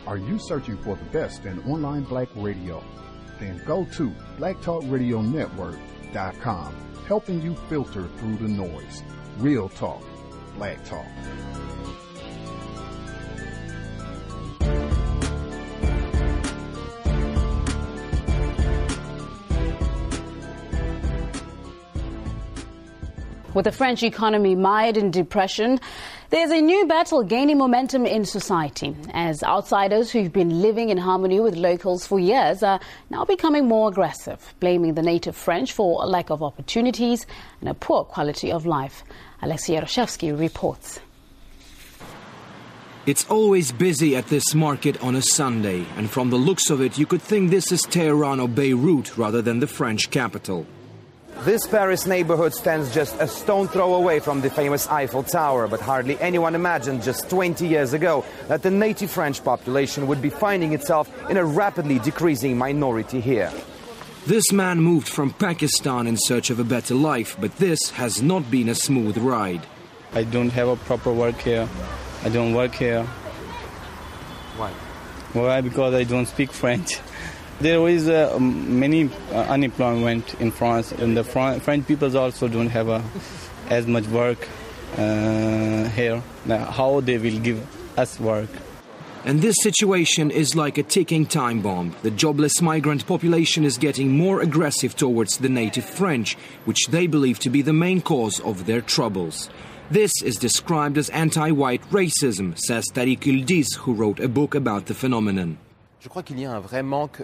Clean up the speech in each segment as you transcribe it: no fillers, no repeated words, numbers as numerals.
Are you searching for the best in online black radio? Then go to blacktalkradionetwork.com, helping you filter through the noise. Real talk, black talk. With the French economy mired in depression, there's a new battle gaining momentum in society as outsiders who've been living in harmony with locals for years are now becoming more aggressive, blaming the native French for a lack of opportunities and a poor quality of life. Alexei Yaroshevsky reports. It's always busy at this market on a Sunday, and from the looks of it, you could think this is Tehran or Beirut rather than the French capital. This Paris neighborhood stands just a stone throw away from the famous Eiffel Tower, but hardly anyone imagined just 20 years ago that the native French population would be finding itself in a rapidly decreasing minority here. This man moved from Pakistan in search of a better life, but this has not been a smooth ride. I don't have a proper work here. I don't work here. Why? Why? Because I don't speak French. There is many unemployment in France, and the French people also don't have as much work here. Now, how they will give us work? And this situation is like a ticking time bomb. The jobless migrant population is getting more aggressive towards the native French, which they believe to be the main cause of their troubles. This is described as anti-white racism, says C.O.W.S, who wrote a book about the phenomenon.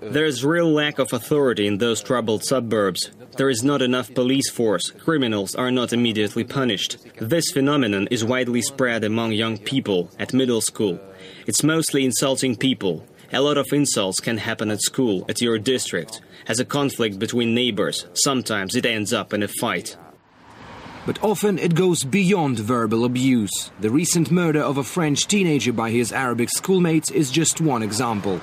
There is real lack of authority in those troubled suburbs. There is not enough police force. Criminals are not immediately punished. This phenomenon is widely spread among young people at middle school. It's mostly insulting people. A lot of insults can happen at school, at your district. As a conflict between neighbors, sometimes it ends up in a fight. But often it goes beyond verbal abuse. The recent murder of a French teenager by his Arabic schoolmates is just one example.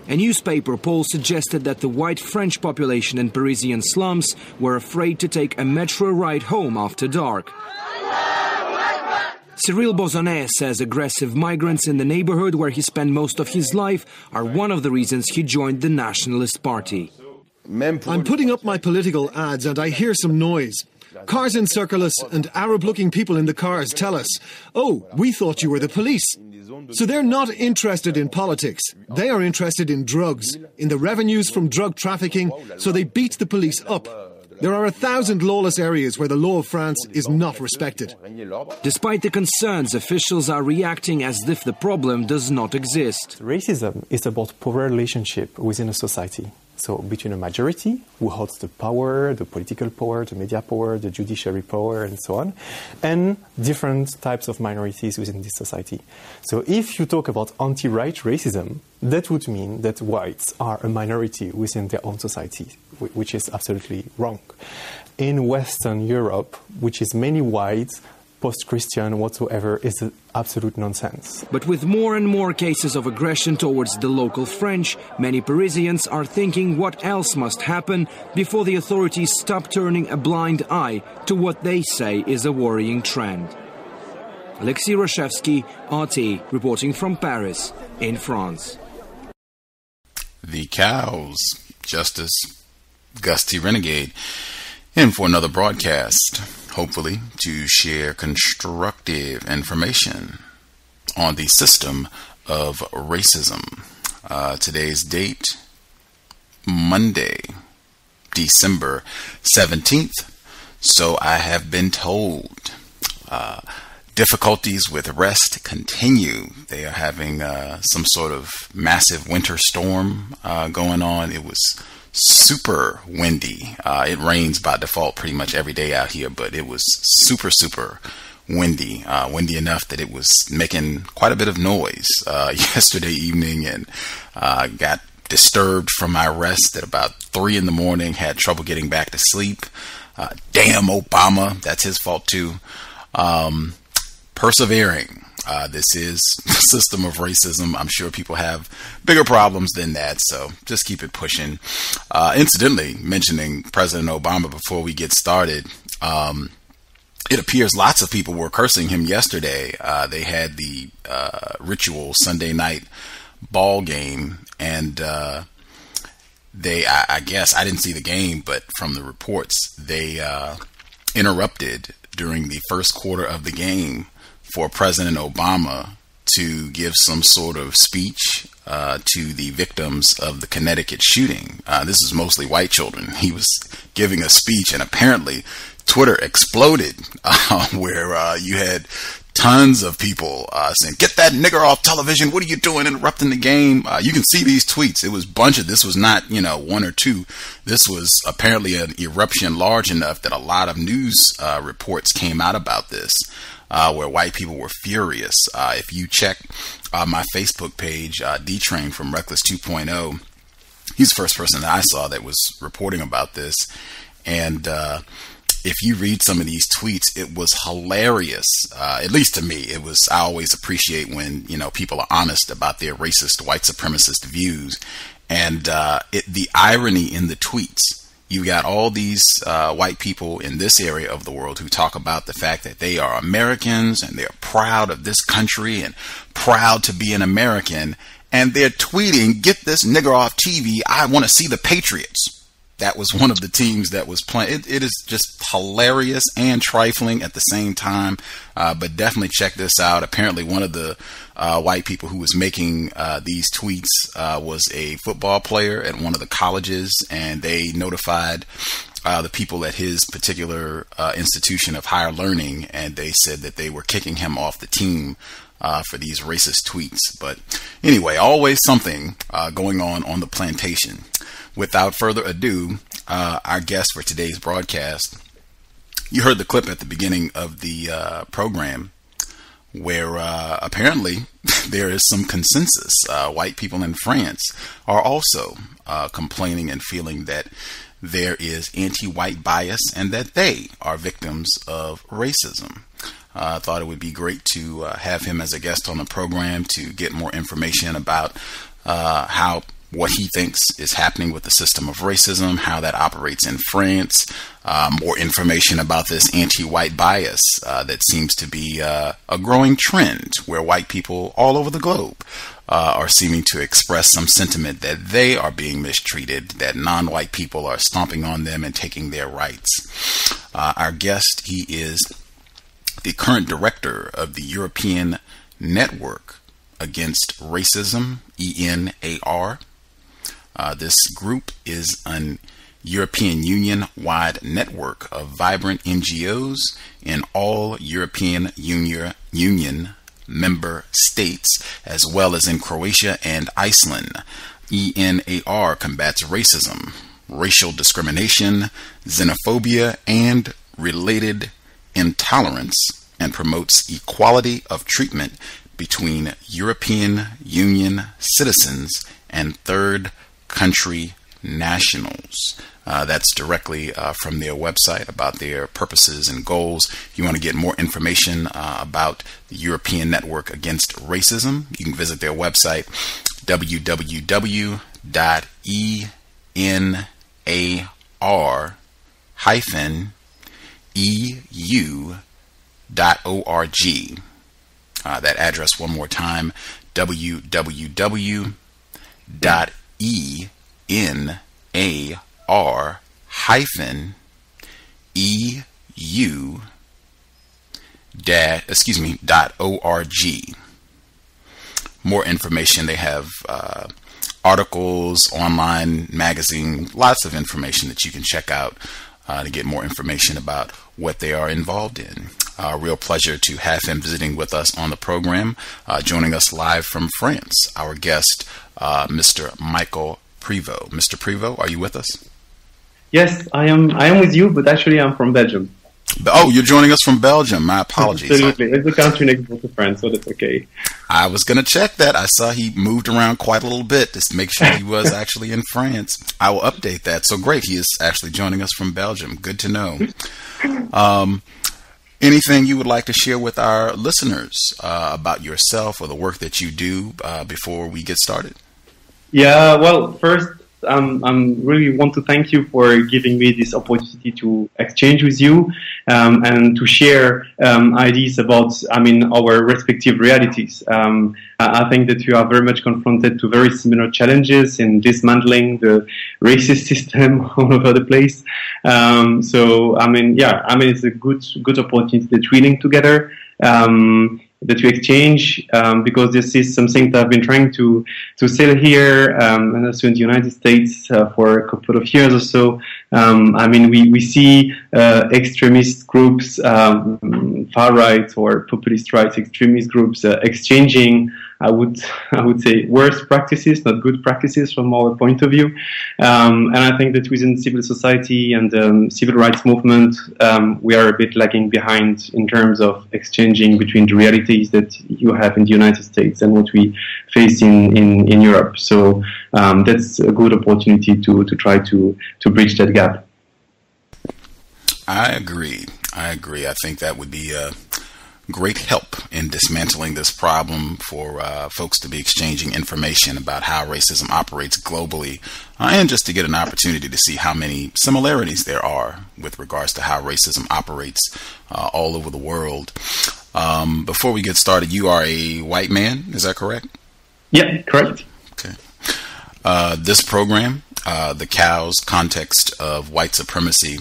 A newspaper poll suggested that the white French population in Parisian slums were afraid to take a metro ride home after dark. Cyril Bozonnet says aggressive migrants in the neighborhood where he spent most of his life are one of the reasons he joined the Nationalist Party. I'm putting up my political ads and I hear some noise. Cars encircle us and Arab-looking people in the cars tell us, "Oh, we thought you were the police." So they're not interested in politics. They are interested in drugs, in the revenues from drug trafficking, so they beat the police up. There are 1,000 lawless areas where the law of France is not respected. Despite the concerns, officials are reacting as if the problem does not exist. Racism is about power relationship within a society. So between a majority, who holds the power, the political power, the media power, the judiciary power, and so on, and different types of minorities within this society. So if you talk about anti-white racism, that would mean that whites are a minority within their own society, which is absolutely wrong. In Western Europe, which is many whites, post-Christian whatsoever, is absolute nonsense. But with more and more cases of aggression towards the local French, many Parisians are thinking what else must happen before the authorities stop turning a blind eye to what they say is a worrying trend. Alexei Yaroshevsky, RT, reporting from Paris, in France. The C.O.W.S, Justice Gus T Renegade, in for another broadcast, hopefully to share constructive information on the system of racism. Today's date, Monday, December 17th. So I have been told difficulties with rest continue. They are having some sort of massive winter storm going on. It was super windy. It rains by default pretty much every day out here, but it was super windy. Windy enough that it was making quite a bit of noise yesterday evening, and got disturbed from my rest at about 3 in the morning, had trouble getting back to sleep. Damn Obama, that's his fault too. Persevering. This is the system of racism. I'm sure people have bigger problems than that, so just keep it pushing. Incidentally, mentioning President Obama before we get started, it appears lots of people were cursing him yesterday. They had the ritual Sunday night ball game, and I guess I didn't see the game, but from the reports, they interrupted during the first quarter of the game for President Obama to give some sort of speech to the victims of the Connecticut shooting. This is mostly white children. He was giving a speech, and apparently Twitter exploded, where you had tons of people saying, "Get that nigger off television. What are you doing interrupting the game?" You can see these tweets. It was this was not, one or two. This was apparently an eruption large enough that a lot of news reports came out about this, where white people were furious. If you check my Facebook page, D-Train from Reckless 2.0, he's the first person that I saw that was reporting about this. And if you read some of these tweets, it was hilarious. At least to me, I always appreciate when, people are honest about their racist, white supremacist views. And the irony in the tweets, you got all these white people in this area of the world who talk about the fact that they are Americans and they're proud of this country and proud to be an American. And they're tweeting, "Get this nigger off TV. I want to see the Patriots." That was one of the teams that was playing. It is just hilarious and trifling at the same time. But definitely check this out. Apparently one of the white people who was making these tweets was a football player at one of the colleges, and they notified the people at his particular institution of higher learning, and they said that they were kicking him off the team for these racist tweets. But anyway, always something going on the plantation. Without further ado, our guest for today's broadcast, you heard the clip at the beginning of the program where apparently there is some consensus. White people in France are also complaining and feeling that there is anti-white bias and that they are victims of racism. I thought it would be great to have him as a guest on the program to get more information about what he thinks is happening with the system of racism, how that operates in France, more information about this anti-white bias that seems to be a growing trend where white people all over the globe are seeming to express some sentiment that they are being mistreated, that non-white people are stomping on them and taking their rights. Our guest, he is the current director of the European Network Against Racism, ENAR. This group is an European Union-wide network of vibrant NGOs in all European Union member states, as well as in Croatia and Iceland. ENAR combats racism, racial discrimination, xenophobia, and related intolerance, and promotes equality of treatment between European Union citizens and third country nationals. That's directly from their website about their purposes and goals. If you want to get more information about the European Network Against Racism, you can visit their website, www.enar-eu.org. That address one more time, www.enar-eu.org. More information, they have articles, online magazine, lots of information that you can check out to get more information about what they are involved in. Real pleasure to have him visiting with us on the program, joining us live from France. Our guest, Mr. Michael Privot. Mr. Privot, are you with us? Yes, I am with you, but actually I'm from Belgium. Oh, you're joining us from Belgium. My apologies. Absolutely. It's the country next door to France, so that's okay. I was going to check that. I saw he moved around quite a little bit just to make sure he was actually in France. I will update that. So great. He is actually joining us from Belgium. Good to know. Anything you would like to share with our listeners about yourself or the work that you do before we get started? Yeah, well, first, really want to thank you for giving me this opportunity to exchange with you and to share ideas about, our respective realities. I think that you are very much confronted to very similar challenges in dismantling the racist system all over the place. It's a good opportunity that we link together. That we exchange, because this is something that I've been trying to sell here, and also in the United States for a couple of years or so. We see extremist groups, far right or populist right extremist groups exchanging, I would say, worst practices, not good practices from our point of view. And I think that within civil society and civil rights movement, we are a bit lagging behind in terms of exchanging between the realities that you have in the United States and what we face in Europe. So that's a good opportunity to try to bridge that gap. I agree. I think that would be great help in dismantling this problem for folks to be exchanging information about how racism operates globally, and just to get an opportunity to see how many similarities there are with regards to how racism operates all over the world. Before we get started, you are a white man, is that correct? Yeah, correct. Okay. This program, the C.O.W.S, Context of White Supremacy,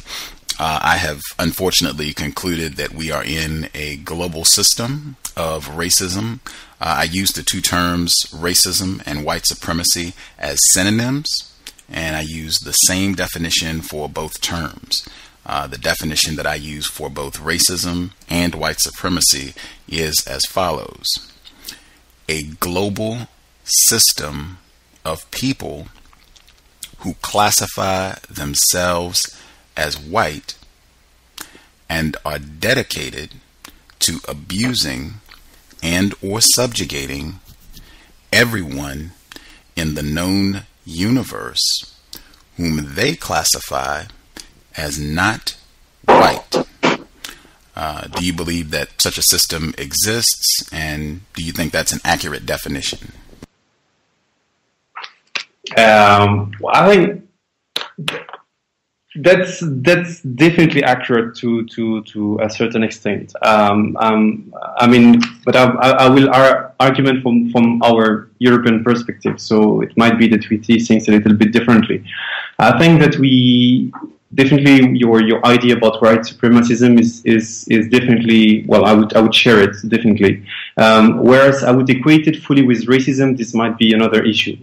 I have unfortunately concluded that we are in a global system of racism. I use the two terms racism and white supremacy as synonyms, and I use the same definition for both terms. The definition that I use for both racism and white supremacy is as follows: a global system of people who classify themselves as white and are dedicated to abusing and or subjugating everyone in the known universe whom they classify as not white. Do you believe that such a system exists, and do you think that's an accurate definition? I think that's definitely accurate to a certain extent. But I will argument from our European perspective, so it might be that we see things a little bit differently. I think that we definitely your idea about white supremacism is definitely, well, I would share it definitely. Whereas I would equate it fully with racism, this might be another issue,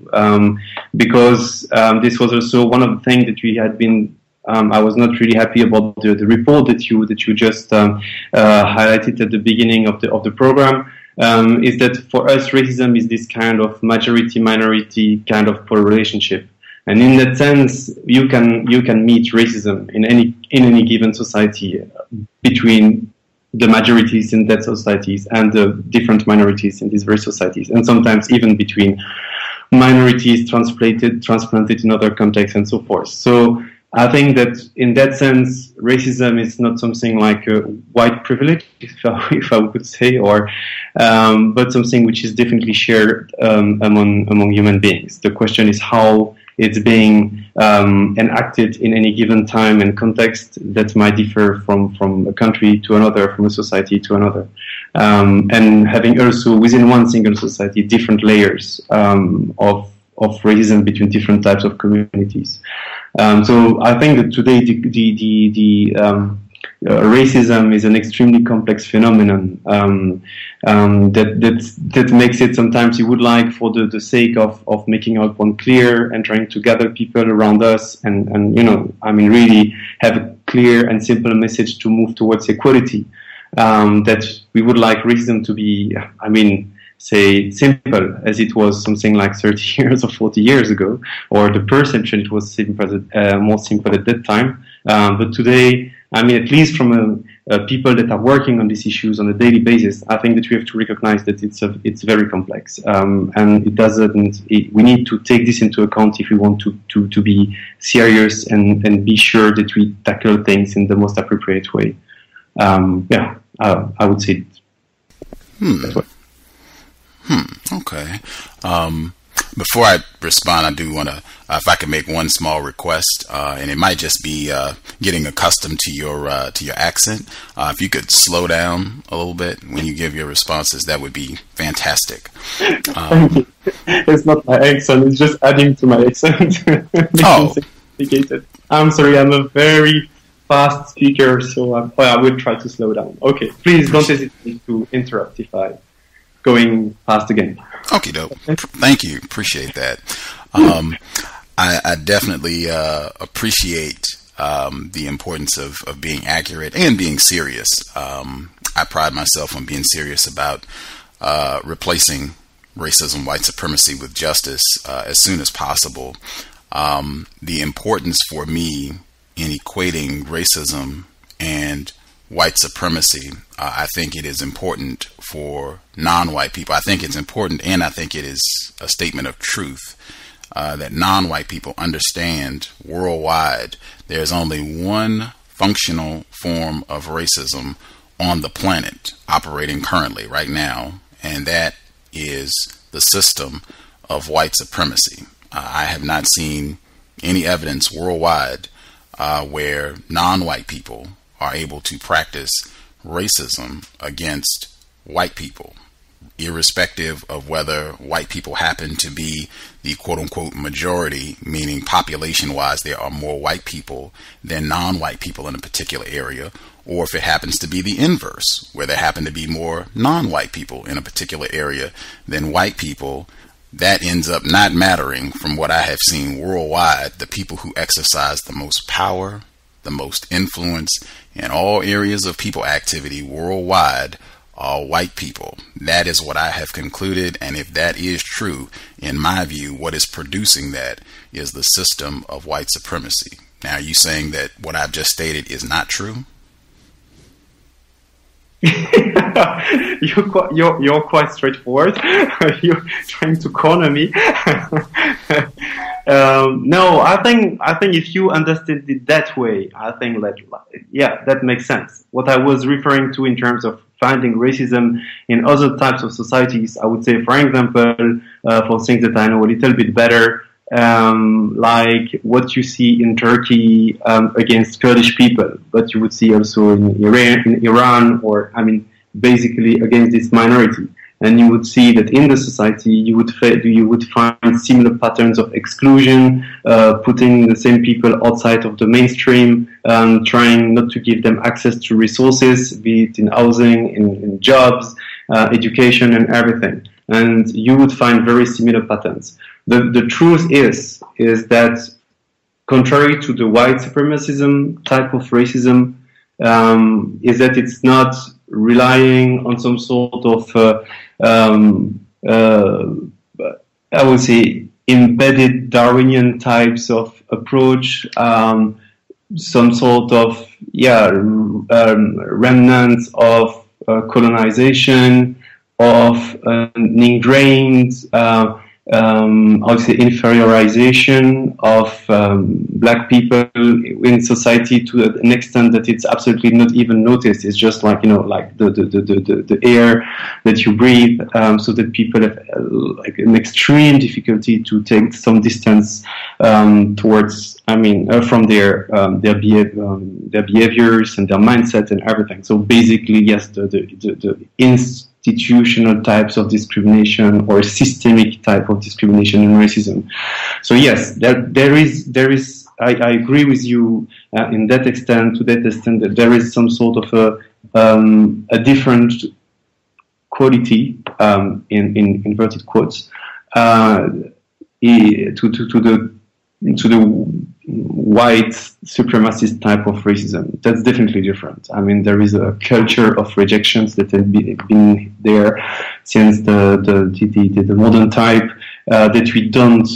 because this was also one of the things that we had been. I was not really happy about the report that you just highlighted at the beginning of the program. Is that for us racism is this kind of majority-minority kind of polar relationship, and in that sense you can meet racism in any given society between the majorities in that societies and the different minorities in these very societies, and sometimes even between minorities transplanted in other contexts and so forth. So I think that in that sense, racism is not something like a white privilege, if I would say, or but something which is definitely shared among human beings. The question is how it's being enacted in any given time and context that might differ from a country to another, from a society to another, and having also within one single society different layers of racism between different types of communities. So I think that today the racism is an extremely complex phenomenon that makes it sometimes you would like, for the sake of making our point clear and trying to gather people around us and really have a clear and simple message to move towards equality, that we would like racism to be, say, simple as it was something like 30 years or 40 years ago, or the perception it was more simple at that time. But today, at least from people that are working on these issues on a daily basis, I think that we have to recognize that it's very complex, and we need to take this into account if we want to be serious and be sure that we tackle things in the most appropriate way. I would say that way. Okay. Before I respond, I do want to, if I could make one small request, and it might just be getting accustomed to your accent. If you could slow down a little bit when you give your responses, that would be fantastic. Thank you. It's not my accent; it's just adding to my accent. Oh, I'm sorry. I'm a very fast speaker, so I will try to slow down. Okay, please don't hesitate to interrupt if I going fast again. Okay, dope. Thank you. Appreciate that. I definitely appreciate the importance of being accurate and being serious. I pride myself on being serious about replacing racism, white supremacy with justice as soon as possible. The importance for me in equating racism and white supremacy, I think it is important for non-white people. I think it's important, and I think it is a statement of truth, that non-white people understand worldwide there's only one functional form of racism on the planet operating currently right now, and that is the system of white supremacy. I have not seen any evidence worldwide where non-white people are able to practice racism against white people, irrespective of whether white people happen to be the quote-unquote majority, meaning population-wise there are more white people than non-white people in a particular area, or if it happens to be the inverse, where there happen to be more non-white people in a particular area than white people. That ends up not mattering. From what I have seen worldwide, the people who exercise the most power, the most influence in all areas of people activity worldwide are white people. That is what I have concluded, and if that is true, in my view, what is producing that is the system of white supremacy. Now, are you saying that what I've just stated is not true? You're quite straightforward. You're trying to corner me. No, I think if you understand it that way, I think that makes sense. What I was referring to in terms of finding racism in other types of societies, I would say, for example, for things that I know a little bit better, like what you see in Turkey against Kurdish people, but you would see also in Iran, or basically against this minority. And you would see that in the society you would find similar patterns of exclusion, putting the same people outside of the mainstream, trying not to give them access to resources, be it in housing, in jobs, education, and everything. And you would find very similar patterns. The truth is that contrary to the white supremacism type of racism, is that it's not relying on some sort of I would say embedded Darwinian types of approach, some sort of remnants of colonization, of an ingrained I would say inferiorization of black people in society to an extent that it's absolutely not even noticed. It's just like the air that you breathe, so that people have like an extreme difficulty to take some distance towards from their behaviors and their mindset and everything. So basically, yes, the institutional types of discrimination or systemic type of discrimination and racism. So yes, there is. I agree with you to that extent that there is some sort of a different quality in inverted quotes to the white supremacist type of racism. That's definitely different. There is a culture of rejections that has been there since the modern type that we don't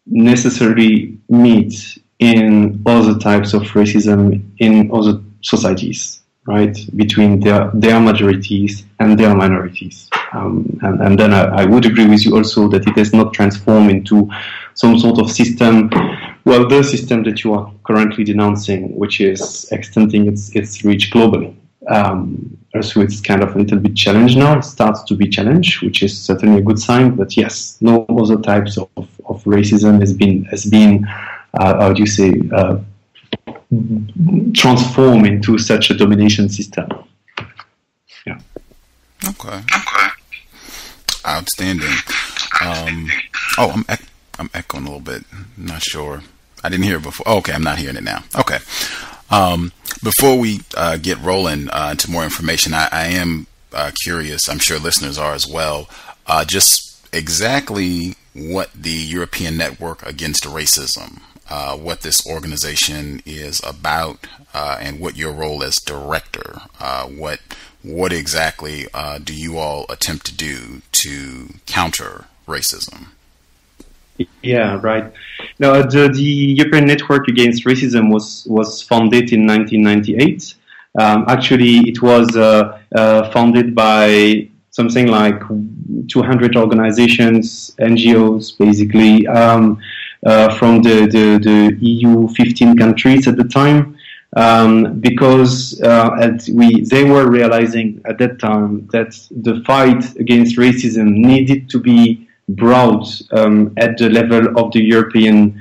necessarily meet in other types of racism in other societies, right? Between their majorities and their minorities. And then I would agree with you also that it has not transformed into some sort of system, the system that you are currently denouncing, which is extending its reach globally. Also, it's kind of a little bit challenged now. It starts to be challenged, which is certainly a good sign. But yes, no other types of racism has been how do you say, transformed into such a domination system. Yeah. Okay. Outstanding. I'm echoing a little bit. I'm not sure. I didn't hear it before. Oh, okay, I'm not hearing it now. Okay. Before we get rolling into more information, I am curious, I'm sure listeners are as well, just exactly what the European Network Against Racism, what this organization is about, and what your role as director, what exactly do you all attempt to do to counter racism? Yeah, right. Now, the European Network Against Racism was founded in 1998. Actually, it was founded by something like 200 organizations, NGOs, basically, from the EU 15 countries at the time, because they were realizing at that time that the fight against racism needed to be brought at the level of the European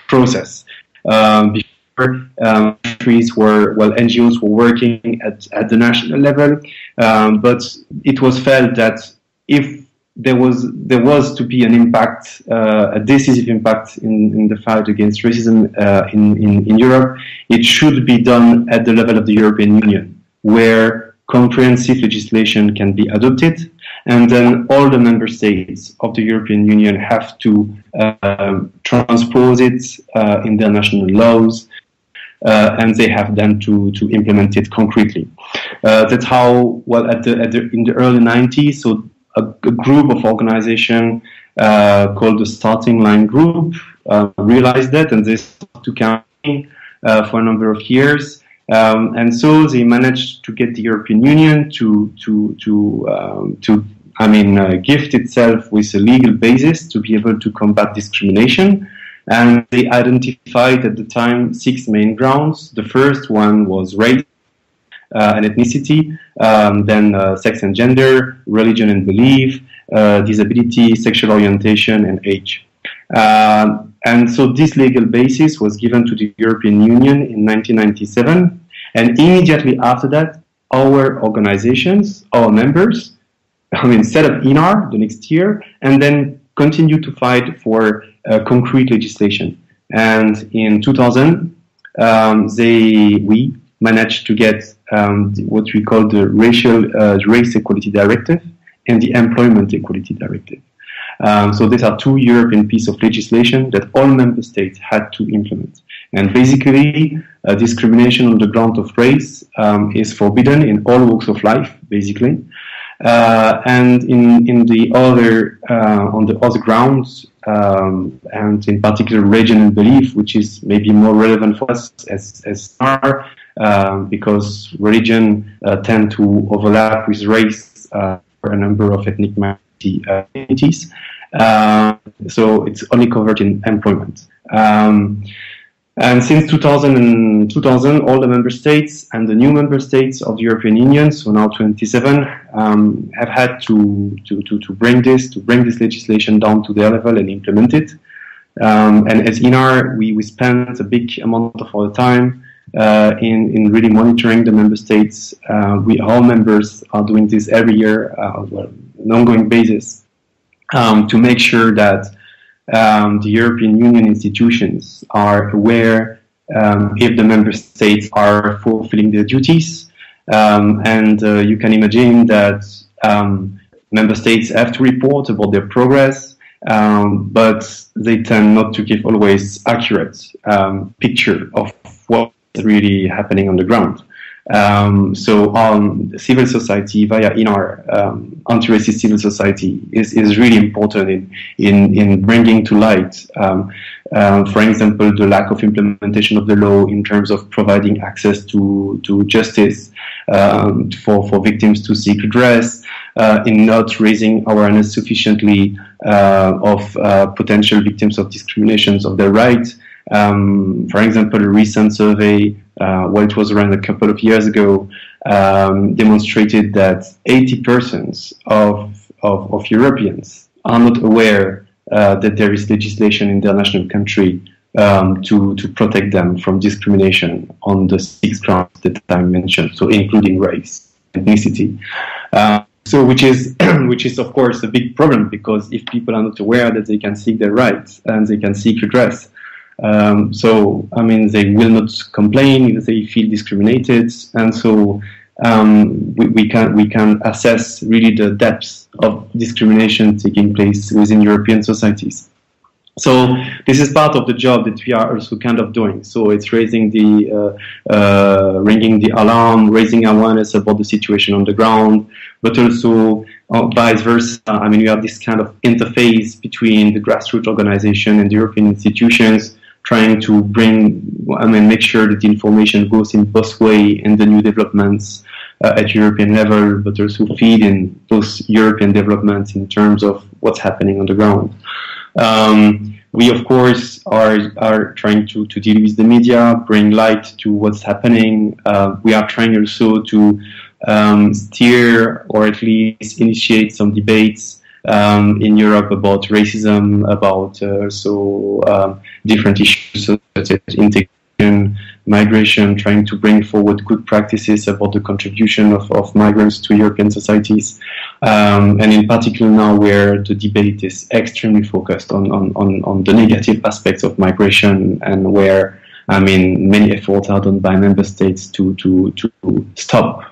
process. Before, countries NGOs were working at the national level, but it was felt that if there was to be an impact, a decisive impact in the fight against racism in Europe, it should be done at the level of the European Union, where comprehensive legislation can be adopted, and then all the member states of the European Union have to transpose it in their national laws, and they have then to implement it concretely. That's how, in the early 90s, so a group of organizations called the Starting Line Group realized that, and they started to campaign for a number of years. And so they managed to get the European Union to gift itself with a legal basis to be able to combat discrimination. And they identified at the time 6 main grounds. The first one was race and ethnicity, then sex and gender, religion and belief, disability, sexual orientation, and age. And so this legal basis was given to the European Union in 1997. And immediately after that, our organizations, our members, set up ENAR the next year, and then continue to fight for concrete legislation. And in 2000, we managed to get what we call the Race Equality Directive and the Employment Equality Directive. So these are 2 European pieces of legislation that all member states had to implement. And basically, discrimination on the ground of race is forbidden in all walks of life, basically. And in the other, on the other grounds, and in particular religion and belief, which is maybe more relevant for us as NAR, because religion tend to overlap with race for a number of ethnic minorities. So it's only covered in employment. And since 2000, all the member states and the new member states of the European Union, so now 27, have had to bring this legislation down to their level and implement it. And as ENAR, we spend a big amount of our time in really monitoring the member states. All members are doing this every year, on an ongoing basis, to make sure that the European Union institutions are aware if the member states are fulfilling their duties. And you can imagine that member states have to report about their progress, but they tend not to give always accurate picture of what's really happening on the ground. So civil society via ENAR, anti-racist civil society is really important in bringing to light, for example, the lack of implementation of the law in terms of providing access to justice for victims to seek redress, in not raising awareness sufficiently of potential victims of discriminations of their rights. For example, a recent survey, it was around a couple of years ago, demonstrated that 80% of Europeans are not aware that there is legislation in their national country to protect them from discrimination on the 6 grounds that I mentioned, so including race, ethnicity. Which is of course a big problem, because if people are not aware that they can seek their rights and they can seek redress, they will not complain if they feel discriminated, and so we can assess really the depths of discrimination taking place within European societies. So this is part of the job that we are also kind of doing. So it's ringing the alarm, raising awareness about the situation on the ground, but also vice versa. We have this kind of interface between the grassroots organization and the European institutions, trying to make sure that the information goes in both ways in the new developments at European level, but also feed in those European developments in terms of what's happening on the ground. We, of course, are trying to deal with the media, bring light to what's happening. We are trying also to steer or at least initiate some debates in Europe about racism, about different issues such as integration, migration, trying to bring forward good practices about the contribution of migrants to European societies. And in particular now, where the debate is extremely focused on the negative aspects of migration, and where many efforts are done by member states to stop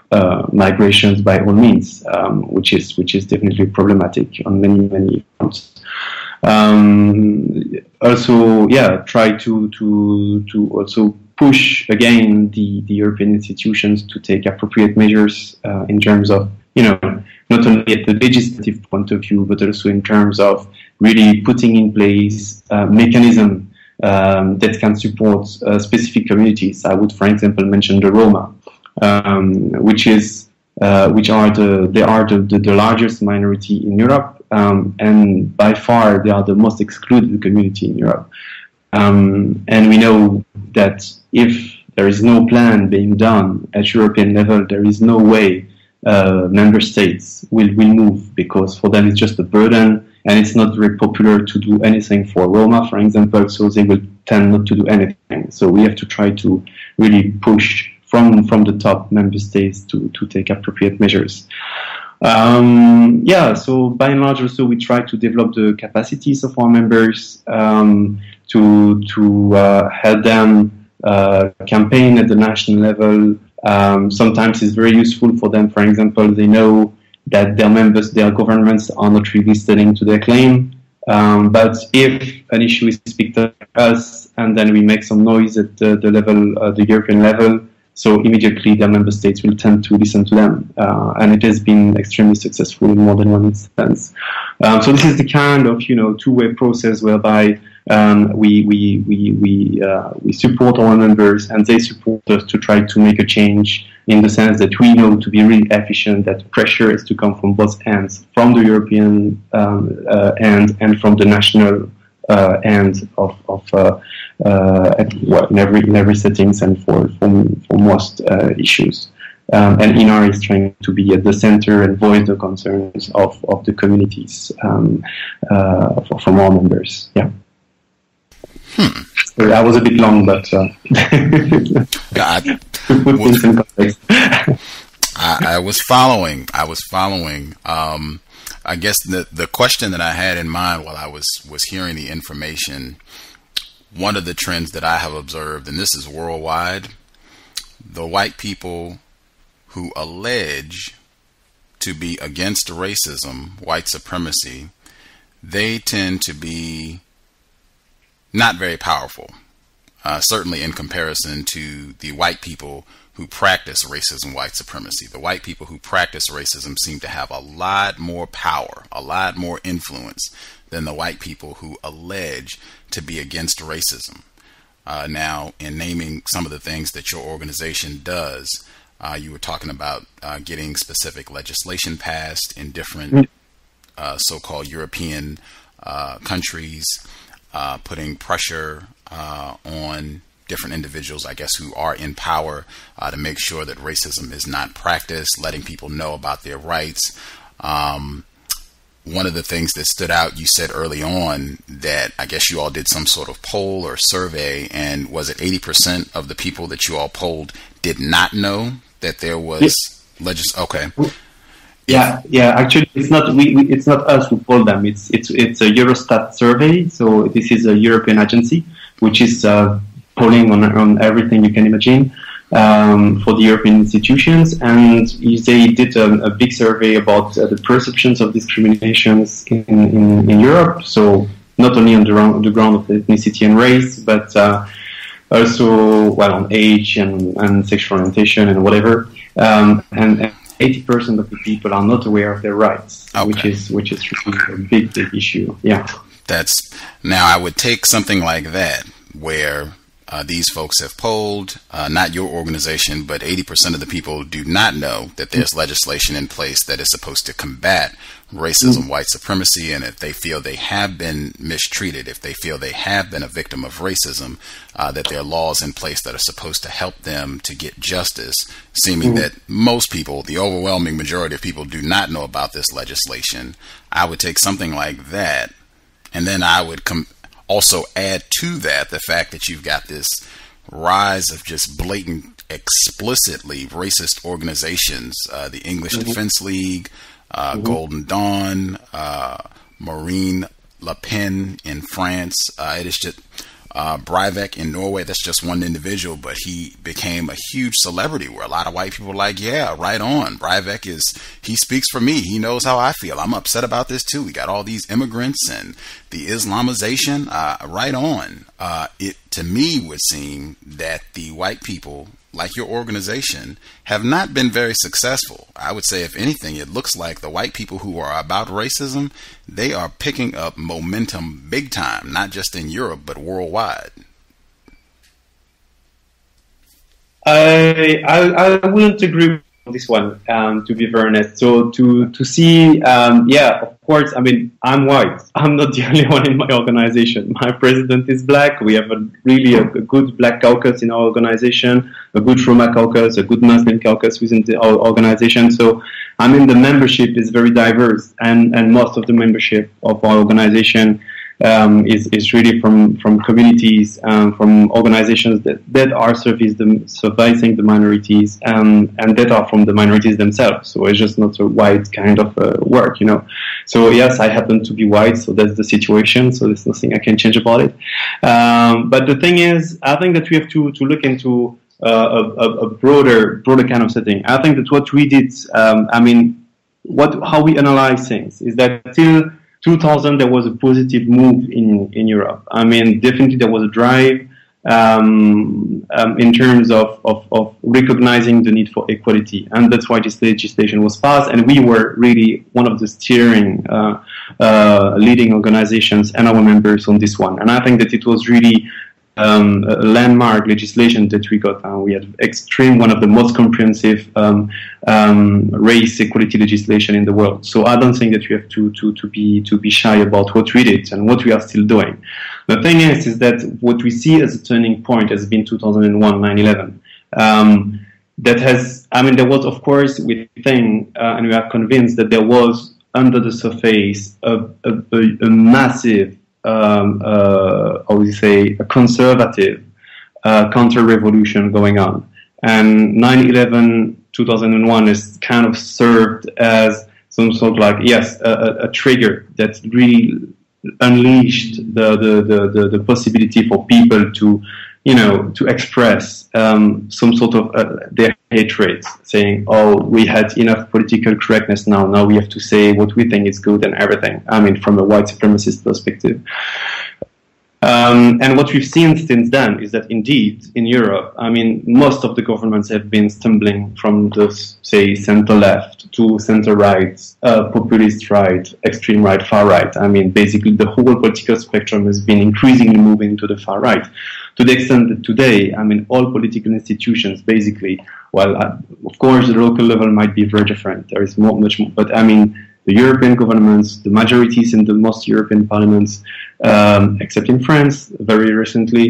migrations by all means, which is definitely problematic on many fronts. Try to also push again the European institutions to take appropriate measures in terms of, not only at the legislative point of view, but also in terms of really putting in place mechanism that can support specific communities. I would, for example, mention the Roma, which are the largest minority in Europe, and by far they are the most excluded community in Europe. And we know that if there is no plan being done at European level, there is no way member states will move, because for them it's just a burden, and it's not very popular to do anything for Roma, for example, so they will tend not to do anything. So we have to try to really push from the top member states to take appropriate measures. So by and large also we try to develop the capacities of our members to help them campaign at the national level. Sometimes it's very useful for them. For example, they know that their governments are not really standing to their claim. But if an issue is picked up by us, and then we make some noise at the European level, so immediately the member states will tend to listen to them, and it has been extremely successful in more than one instance. So this is the kind of two-way process whereby we support our members and they support us to try to make a change, in the sense that we know to be really efficient that pressure is to come from both ends, from the European end and from the national end in every settings and for most issues. And ENAR is trying to be at the center and voice the concerns of the communities from our members. Yeah. So that was a bit long, but I was following. I guess the question that I had in mind while I was hearing the information, one of the trends that I have observed, and this is worldwide, the white people who allege to be against racism, white supremacy, they tend to be not very powerful, certainly in comparison to the white people who practice racism, white supremacy. The white people who practice racism seem to have a lot more power, a lot more influence than the white people who allege to be against racism. Now, in naming some of the things that your organization does, you were talking about getting specific legislation passed in different so-called European countries. putting pressure on different individuals, I guess, who are in power to make sure that racism is not practiced, letting people know about their rights. One of the things that stood out, you said early on that I guess you all did some sort of poll or survey, and was it 80% of the people that you all polled did not know that there was Okay. Yeah. Actually, it's not it's not us who polled them. It's a Eurostat survey. So this is a European agency which is polling on everything you can imagine for the European institutions, and they did a big survey about the perceptions of discriminations in Europe. So not only on the ground of ethnicity and race, but also on age and sexual orientation and whatever. And 80% of the people are not aware of their rights, which is really a big issue. Yeah. Now I would take something like that where these folks have polled, not your organization, but 80% of the people do not know that there's legislation in place that is supposed to combat racism, white supremacy, and if they feel they have been mistreated, if they feel they have been a victim of racism, that there are laws in place that are supposed to help them to get justice, seeming that most people, the overwhelming majority of people, do not know about this legislation. I would take something like that, and then I would also add to that the fact that you've got this rise of just blatant, explicitly racist organizations, the English Defense League, Golden Dawn, Marine Le Pen in France. It is just Breivik in Norway. That's just one individual, but he became a huge celebrity where a lot of white people are like, yeah, right on. Breivik he speaks for me. He knows how I feel. I'm upset about this too. We got all these immigrants and the Islamization, right on. It to me would seem that the white people, like your organization, have not been very successful. I would say, if anything, it looks like the white people who are about racism, they are picking up momentum big time, not just in Europe, but worldwide. I wouldn't agree with this one, to be very honest. So to see, of course, I mean, I'm white. I'm not the only one in my organization. My president is black. We have a good black caucus in our organization, a good Roma caucus, a good Muslim caucus within our organization. So, I mean, the membership is very diverse, and most of the membership of our organization is really from communities, from organizations that are servicing the minorities, and that are from the minorities themselves. So it's just not a white kind of work, you know. So yes, I happen to be white, so that's the situation. So there's nothing I can change about it. But the thing is, I think that we have to look into a broader kind of setting. I think that what we did, how we analyze things is that till 2000 there was a positive move in Europe. I mean, definitely there was a drive in terms of recognizing the need for equality, and that's why this legislation was passed. And we were really one of the steering leading organizations and our members on this one. And I think that it was really a landmark legislation that we got. We had one of the most comprehensive race equality legislation in the world. So I don't think that we have to be shy about what we did and what we are still doing. The thing is that what we see as a turning point has been 2001, 9/11. There was, of course, we think, and we are convinced that there was under the surface a massive, a conservative counter-revolution going on. And 9/11, 2001 is kind of served as some sort of a trigger that really unleashed the possibility for people to express some sort of their hatred, saying, oh, we had enough political correctness now we have to say what we think is good and everything. I mean, from a white supremacist perspective. And what we've seen since then is that indeed, in Europe, I mean, most of the governments have been stumbling from the, say, center-left to center-right, populist right, extreme right, far right. I mean, basically the whole political spectrum has been increasingly moving to the far right, to the extent that today, I mean, all political institutions basically, of course, the local level might be very different. There is much more, but I mean, the the European governments, the majorities in the most European parliaments, except in France, very recently,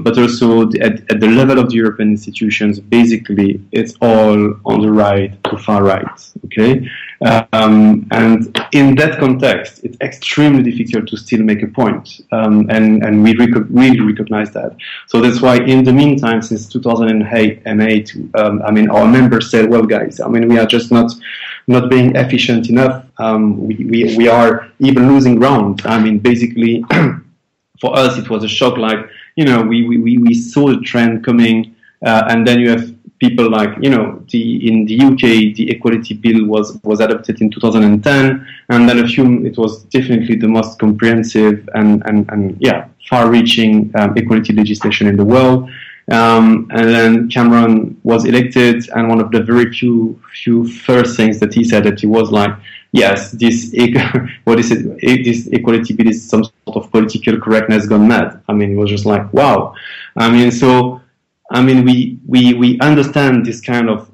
but also at the level of the European institutions, basically it's all on the right to far right, okay? And in that context, it's extremely difficult to still make a point, and we really recognize that. So that's why, in the meantime, since 2008, our members said, well, guys, we are just not being efficient enough. We are even losing ground. basically, for us, it was a shock. Like, we saw the trend coming, and then you have people like, in the UK, the equality bill was adopted in 2010, and then it was definitely the most comprehensive and far-reaching equality legislation in the world. And then Cameron was elected, and one of the very few first things that he said, that he was like, yes, this equality bill is some sort of political correctness gone mad. It was just like, wow. We understand this kind of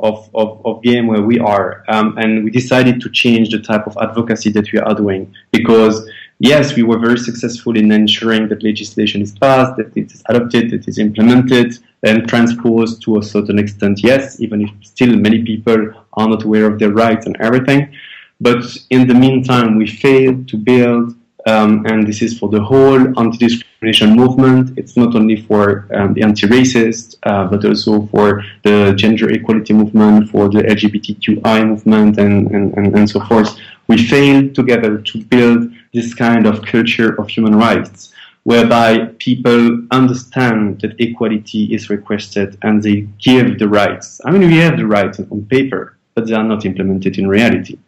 game where we are, and we decided to change the type of advocacy that we are doing, because yes, we were very successful in ensuring that legislation is passed, that it is adopted, that it is implemented and transposed to a certain extent, yes, even if still many people are not aware of their rights and everything. But in the meantime, we failed to build, and this is for the whole anti-discrimination movement. It's not only for the anti-racist, but also for the gender equality movement, for the LGBTQI movement, and so forth. We failed together to build this kind of culture of human rights, whereby people understand that equality is requested and they give the rights. We have the rights on paper, but they are not implemented in reality.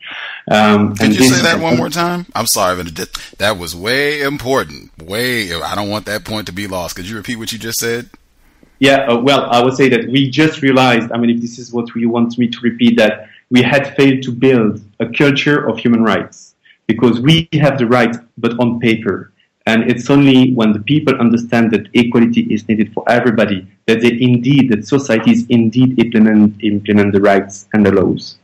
Could you say that one more time? I'm sorry, but that was way important. I don't want that point to be lost. Could you repeat what you just said? Yeah, well, I would say that we just realized, if this is what you want me to repeat, that we had failed to build a culture of human rights, because we have the right, but on paper. And it's only when the people understand that equality is needed for everybody that societies indeed implement the rights and the laws,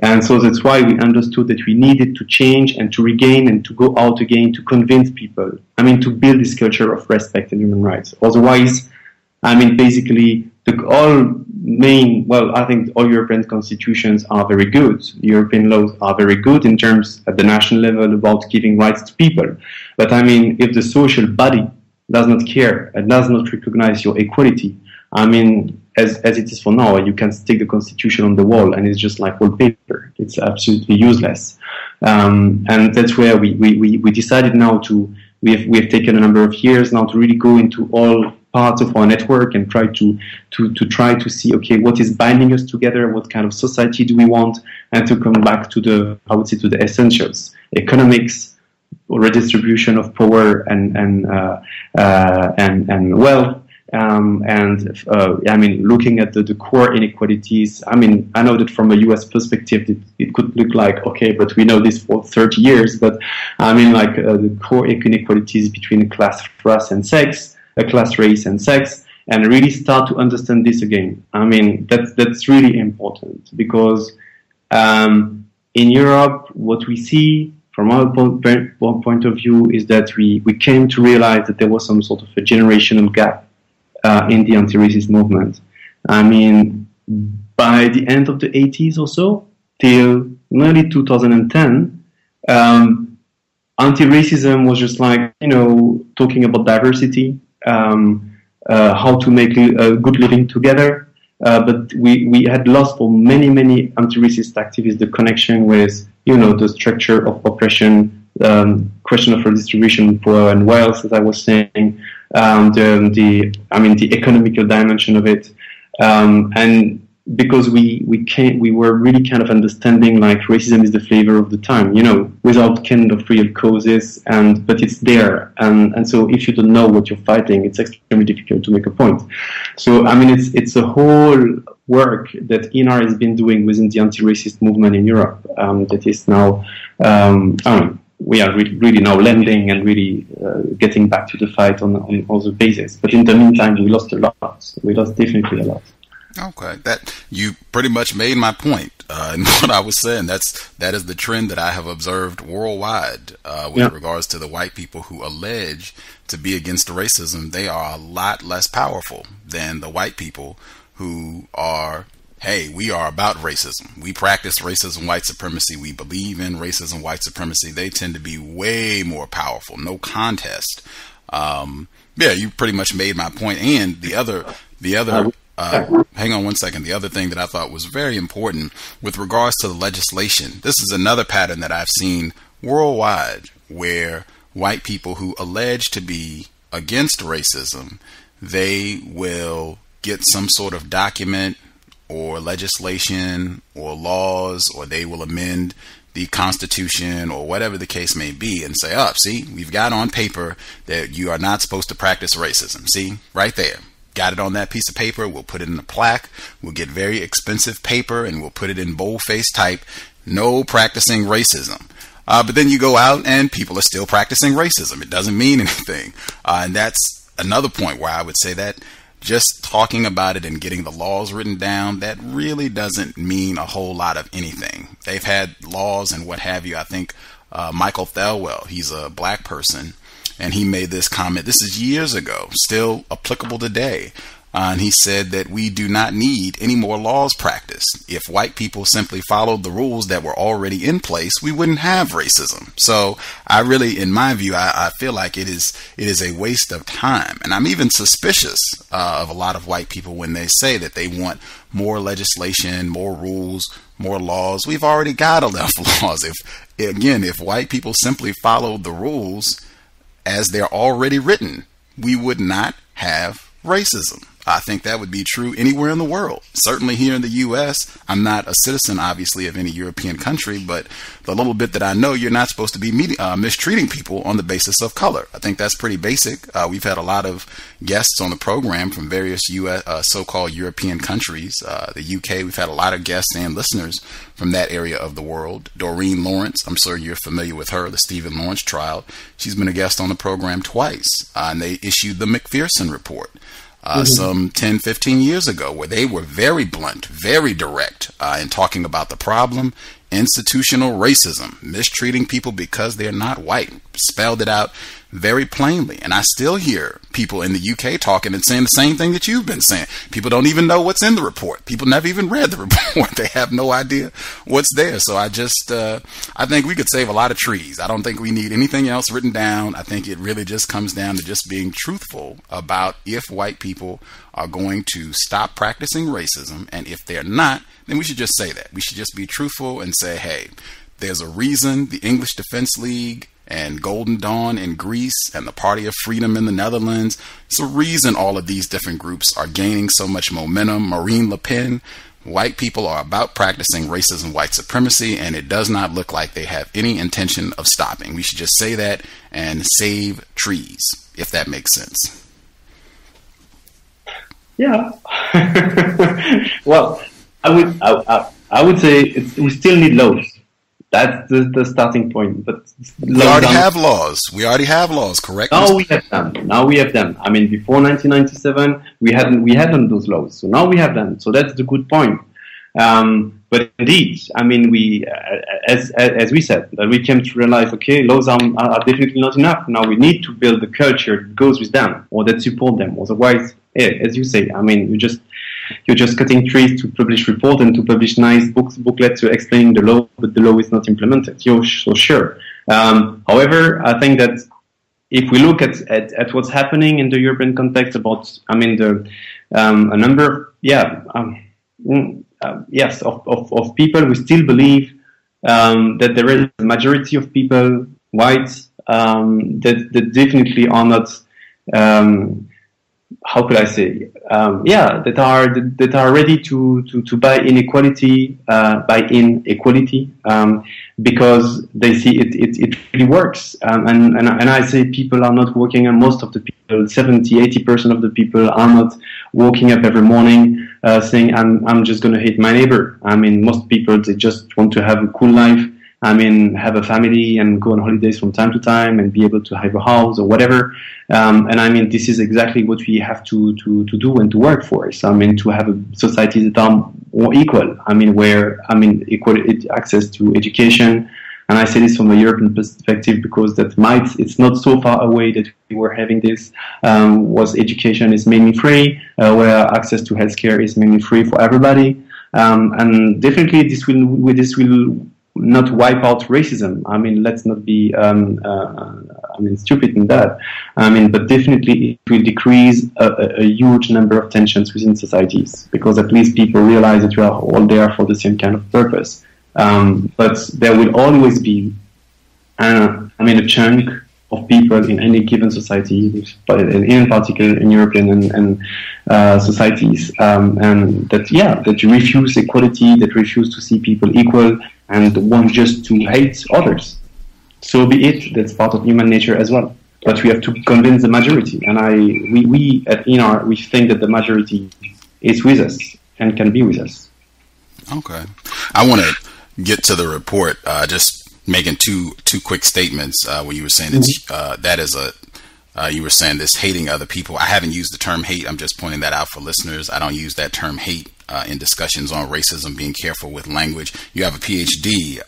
And so that's why we understood that we needed to change and to regain and to go out again to convince people, to build this culture of respect and human rights. Otherwise, basically, I think all European constitutions are very good. European laws are very good in terms at the national level about giving rights to people. But if the social body does not care and does not recognize your equality, as it is for now, you can stick the constitution on the wall and it's just like wallpaper. It's absolutely useless. And that's where we decided now we have taken a number of years now to really go into all parts of our network and try to see, okay, what is binding us together, what kind of society do we want, and to come back to the essentials: economics, redistribution of power and wealth, looking at the core inequalities. I know that from a U.S. perspective, it could look like, okay, but we know this for 30 years, but the core inequalities between class, race, and sex, class, race, and sex, and really start to understand this again. That's really important, because in Europe, what we see from our point of view is that we came to realize that there was some sort of a generational gap in the anti-racist movement. By the end of the 80s or so, till nearly 2010, anti-racism was just talking about diversity, how to make a good living together. But we had lost for many anti-racist activists the connection with, the structure of oppression, question of redistribution, power and wealth, as I was saying, the economical dimension of it, and because we were really kind of understanding racism is the flavor of the time, without kind of real causes, but it's there, and so if you don't know what you're fighting, it's extremely difficult to make a point. So it's a whole work that ENAR has been doing within the anti-racist movement in Europe, that is now we are really now lending and really getting back to the fight on all the bases. But in the meantime, we lost a lot. We lost definitely a lot. Okay, that you pretty much made my point in what I was saying. That is the trend that I have observed worldwide with regards to the white people who allege to be against racism. They are a lot less powerful than the white people who are, hey, we are about racism. We practice racism, white supremacy. We believe in racism, white supremacy. They tend to be way more powerful. No contest. Yeah, you pretty much made my point. And the other. Hang on one second. The other thing that I thought was very important with regards to the legislation, this is another pattern that I've seen worldwide where white people who allege to be against racism, they will get some sort of document or legislation or laws, or they will amend the Constitution or whatever the case may be and say, oh, see, we've got on paper that you are not supposed to practice racism. See, right there. Got it on that piece of paper. We'll put it in a plaque. We'll get very expensive paper and we'll put it in boldface type. No practicing racism. But then you go out and people are still practicing racism. It doesn't mean anything. And that's another point where I would say that just talking about it and getting the laws written down, that really doesn't mean a whole lot of anything. They've had laws and what have you. I think Michael Privot, he's a black person, and he made this comment. This is years ago, still applicable today. And he said that we do not need any more laws practiced. If white people simply followed the rules that were already in place, we wouldn't have racism. So I really, in my view, I feel like it is a waste of time. And I'm even suspicious of a lot of white people when they say that they want more legislation, more rules, more laws. We've already got enough laws. If white people simply followed the rules as they're already written, we would not have racism. I think that would be true anywhere in the world. Certainly here in the U.S., I'm not a citizen, obviously, of any European country, but the little bit that I know, you're not supposed to be mistreating people on the basis of color. I think that's pretty basic. We've had a lot of guests on the program from various US, so-called European countries. The UK, we've had a lot of guests and listeners from that area of the world. Doreen Lawrence, I'm sure you're familiar with her, the Stephen Lawrence trial. She's been a guest on the program twice, and they issued the McPherson report. Some 10, 15 years ago, where they were very blunt, very direct in talking about the problem, institutional racism, mistreating people because they're not white, spelled it out very plainly. And I still hear people in the UK talking and saying the same thing that you've been saying. People don't even know what's in the report. People never even read the report. They have no idea what's there. So I think we could save a lot of trees. I don't think we need anything else written down. I think it really just comes down to just being truthful about if white people are going to stop practicing racism, and if they're not, then we should just say that. We should just be truthful and say, hey, there's a reason the English Defense League and Golden Dawn in Greece and the Party of Freedom in the Netherlands, it's a reason all of these different groups are gaining so much momentum. Marine Le Pen, white people are about practicing racism, white supremacy, and it does not look like they have any intention of stopping. We should just say that and save trees, if that makes sense. Yeah. Well, I would say we still need laws. That's the starting point. But we already have laws. We already have laws, correct? Now we have them. I mean, before 1997, we hadn't those laws. So now we have them. So that's the good point. But indeed, I mean, we, as we said, that we came to realize, okay, laws are definitely not enough. Now we need to build the culture that goes with them or that support them. Otherwise, as you say, I mean, you're just cutting trees to publish report and to publish nice booklets to explain the law, but the law is not implemented. You're so sure. However, I think that if we look at what's happening in the European context about, I mean, a number, of people who still believe that there is a majority of people, whites, that definitely are not. How could I say? That are ready to buy inequality, because they see it really works. And I say people are not waking up. Most of the people, 70-80% of the people, are not waking up every morning saying I'm just going to hate my neighbor. I mean, most people, they just want to have a cool life have a family and go on holidays from time to time and be able to have a house or whatever. This is exactly what we have to do and to work for. So, to have a society that are more equal. Where equal access to education. And I say this from a European perspective because it's not so far away that we were having this, was education is mainly free, where access to healthcare is mainly free for everybody. And definitely this will not wipe out racism. Let's not be, stupid in that. But definitely it will decrease a huge number of tensions within societies, because at least people realize that we are all there for the same kind of purpose. But there will always be, a chunk of people in any given society, but in particular in European and societies, and that refuse equality, that refuse to see people equal, and want just to hate others. So be it. That's part of human nature as well. But we have to convince the majority, and we at ENAR, we think that the majority is with us and can be with us. Okay, I want to get to the report. Just making two quick statements. When you were saying you were saying this hating other people. I haven't used the term hate. I'm just pointing that out for listeners. I don't use that term hate in discussions on racism. Being careful with language. You have a PhD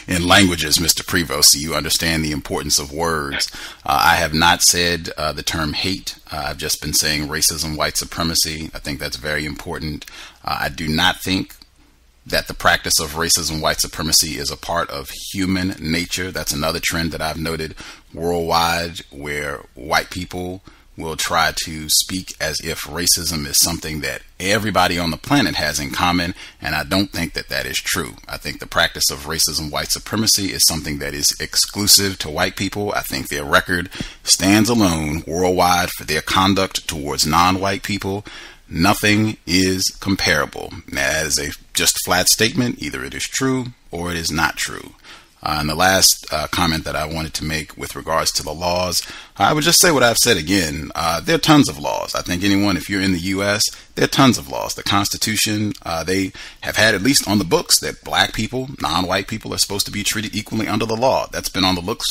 in languages, Mr. Privot, so you understand the importance of words. I have not said the term hate. I've just been saying racism, white supremacy. I think that's very important. I do not think that the practice of racism, white supremacy is a part of human nature. That's another trend that I've noted worldwide, where white people will try to speak as if racism is something that everybody on the planet has in common, and I don't think that that is true. I think the practice of racism, white supremacy is something that is exclusive to white people. I think their record stands alone worldwide for their conduct towards non-white people. Nothing is comparable. As a just flat statement, either it is true or it is not true. And the last comment that I wanted to make with regards to the laws, I would just say what I've said again. There are tons of laws. I think if you're in the U.S., there are tons of laws. The Constitution, they have had at least on the books that black people, non-white people, are supposed to be treated equally under the law. That's been on the books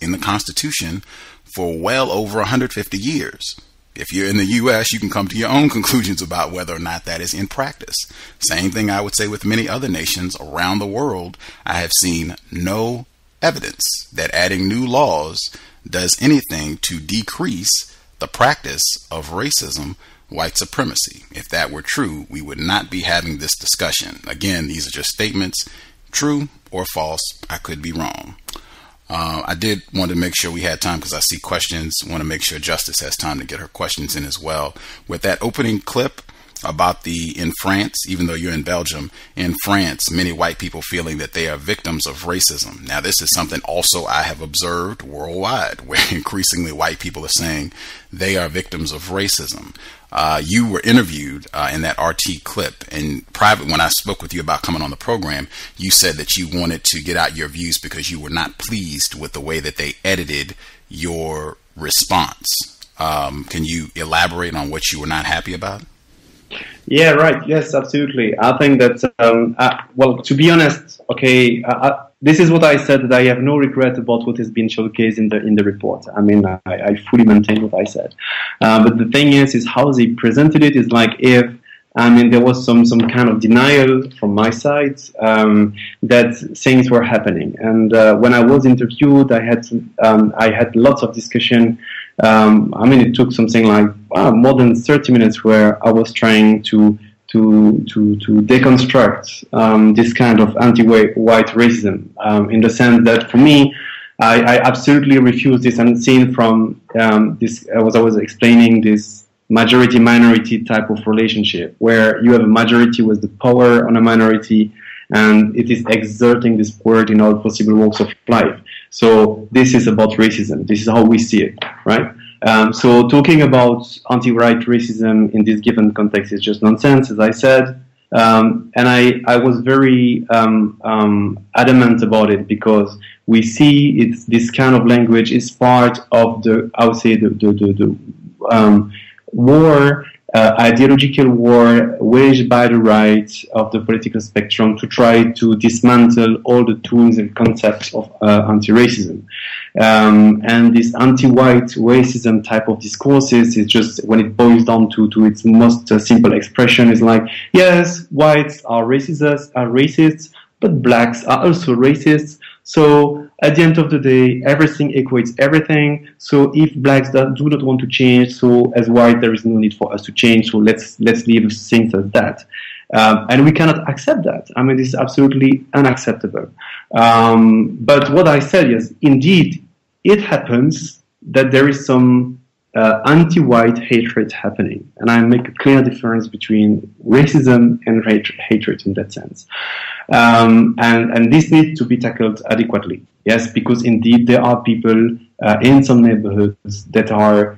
in the Constitution for well over 150 years. If you're in the U.S., you can come to your own conclusions about whether or not that is in practice. Same thing I would say with many other nations around the world. I have seen no evidence that adding new laws does anything to decrease the practice of racism, white supremacy. If that were true, we would not be having this discussion. Again, these are just statements, true or false. I could be wrong. I did want to make sure we had time because I see questions. Want to make sure Justice has time to get her questions in as well. With that opening clip about in France, even though you're in Belgium, in France, many white people feeling that they are victims of racism. Now, this is something also I have observed worldwide, where increasingly white people are saying they are victims of racism. You were interviewed in that RT clip, and private, when I spoke with you about coming on the program, you said that you wanted to get out your views because you were not pleased with the way that they edited your response. Can you elaborate on what you were not happy about? Yeah, right. Yes, absolutely. I think that, to be honest, this is what I said, that I have no regret about what has been showcased in the report. I fully maintain what I said. But the thing is how they presented it is like if, there was some kind of denial from my side that things were happening. And when I was interviewed, I had lots of discussion. It took something like more than 30 minutes where I was trying to deconstruct this kind of anti-white racism, in the sense that for me, I absolutely refuse this, and seen from this, as I was explaining, this majority-minority type of relationship, where you have a majority with the power on a minority, and it is exerting this power in all possible walks of life. So this is about racism. This is how we see it, right? So talking about anti-white racism in this given context is just nonsense, as I said. And I was very adamant about it, because we see this kind of language is part of the war ideological war waged by the right of the political spectrum to try to dismantle all the tools and concepts of anti-racism. And this anti-white racism type of discourses is just, when it boils down to its most simple expression, is like, yes, whites are racists, but blacks are also racists. So at the end of the day, everything equates everything. So if blacks do not want to change, so as white, there is no need for us to change. So let's leave things as that. And we cannot accept that. I mean, this is absolutely unacceptable. But what I said is, indeed, it happens that there is some anti-white hatred happening. And I make a clear difference between racism and hatred in that sense. And this needs to be tackled adequately. Yes, because indeed there are people in some neighborhoods that are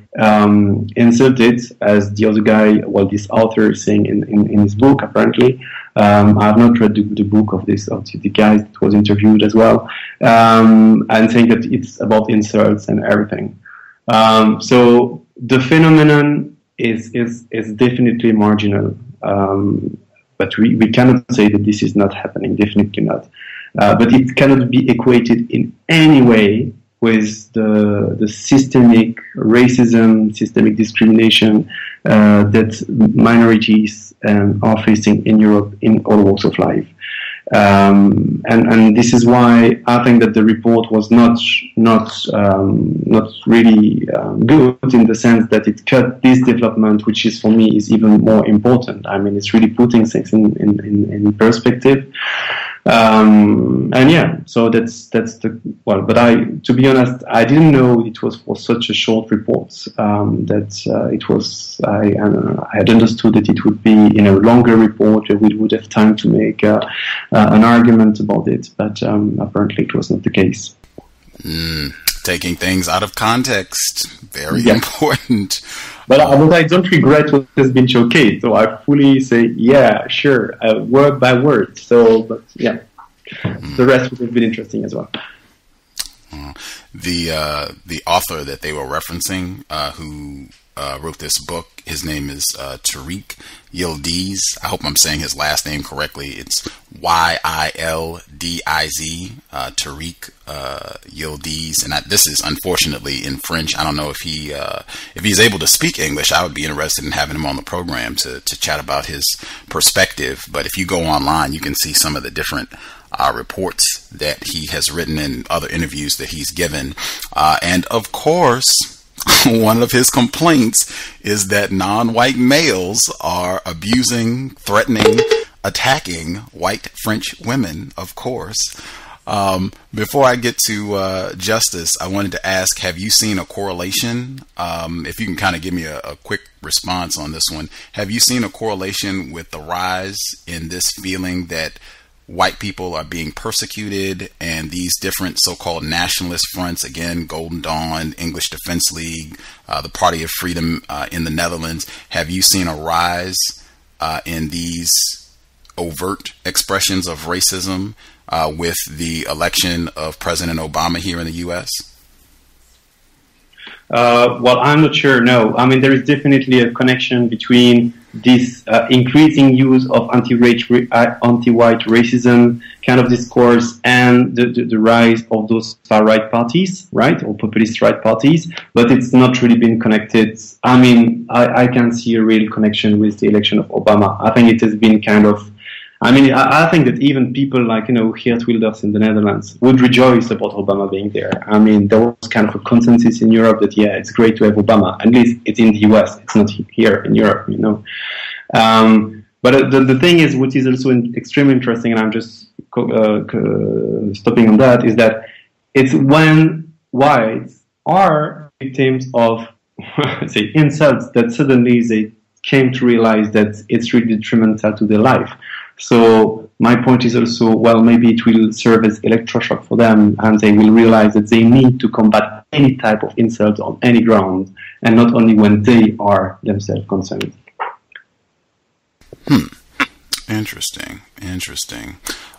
insulted, as the other guy, well, this author is saying in his book, apparently. I have not read the book of the guy that was interviewed as well, and saying that it's about insults and everything. So the phenomenon is definitely marginal, but we cannot say that this is not happening, definitely not. But it cannot be equated in any way with the systemic racism, systemic discrimination that minorities are facing in Europe in all walks of life. And this is why I think that the report was not really good, in the sense that it cut this development, which is, for me, is even more important. I mean, it's really putting things in perspective. And yeah, so that's the, well, but to be honest, I didn't know it was for such a short report, that it was, I had understood that it would be in a longer report, where we would have time to make an argument about it, but apparently it was not the case. Taking things out of context, very important. But I don't regret what has been showcased, so I fully say, yeah, sure, word by word. So, but yeah, the rest would have been interesting as well. The author that they were referencing, who wrote this book, his name is Terregade.Is. I hope I'm saying his last name correctly. It's Yildiz, Terregade.Is, and this is unfortunately in French. I don't know if he's able to speak English. I would be interested in having him on the program to chat about his perspective. But if you go online, you can see some of the different reports that he has written and other interviews that he's given. And of course, one of his complaints is that non-white males are abusing, threatening, attacking white French women, of course. Before I get to Justice, I wanted to ask, have you seen a correlation? If you can kind of give me a quick response on this one. Have you seen a correlation with the rise in this feeling that white people are being persecuted, and these different so-called nationalist fronts, again, Golden Dawn, English Defense League, the Party of Freedom in the Netherlands, have you seen a rise in these overt expressions of racism with the election of President Obama here in the U.S.? Well, I'm not sure, no. I mean, there is definitely a connection between this increasing use of anti-white racism kind of discourse and the rise of those far-right parties, right, or populist right parties, but it's not really been connected. I mean, I can't see a real connection with the election of Obama. I think it has been kind of, I mean, I think that even people like, Geert Wilders in the Netherlands would rejoice about Obama being there. I mean, there was kind of a consensus in Europe that, yeah, it's great to have Obama. At least it's in the US. It's not here in Europe, But the thing is, which is also extremely interesting, and I'm just stopping on that, is that it's when whites are victims of, say, insults, that suddenly they came to realize that it's really detrimental to their life. So my point is also, well, maybe it will serve as electroshock for them, and they will realize that they need to combat any type of insult on any ground, and not only when they are themselves concerned. Interesting.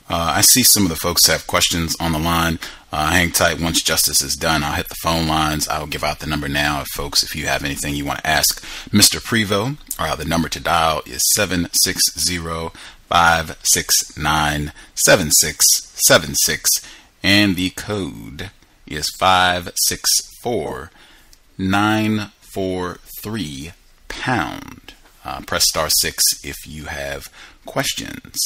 I see some of the folks have questions on the line. Hang tight. Once Justice is done, I'll hit the phone lines. I'll give out the number now, if you have anything you want to ask Mr. Privot. The number to dial is 760-569-7676, and the code is 564-943#. Press *6 if you have questions.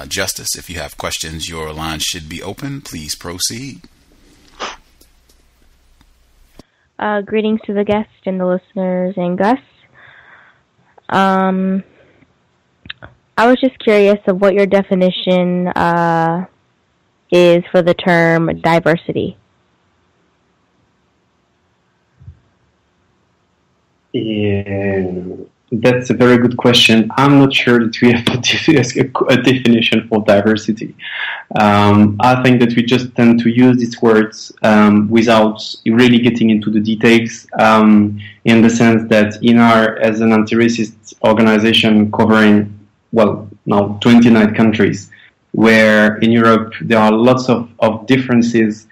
Justice, if you have questions, your line should be open. Please proceed. Greetings to the guest and the listeners and Gus. I was just curious of what your definition is for the term diversity. Yeah, that's a very good question. I'm not sure that we have a definition for diversity. I think that we just tend to use these words without really getting into the details, in the sense that ENAR, as an anti-racist organization covering, now 29 countries, where in Europe there are lots of differences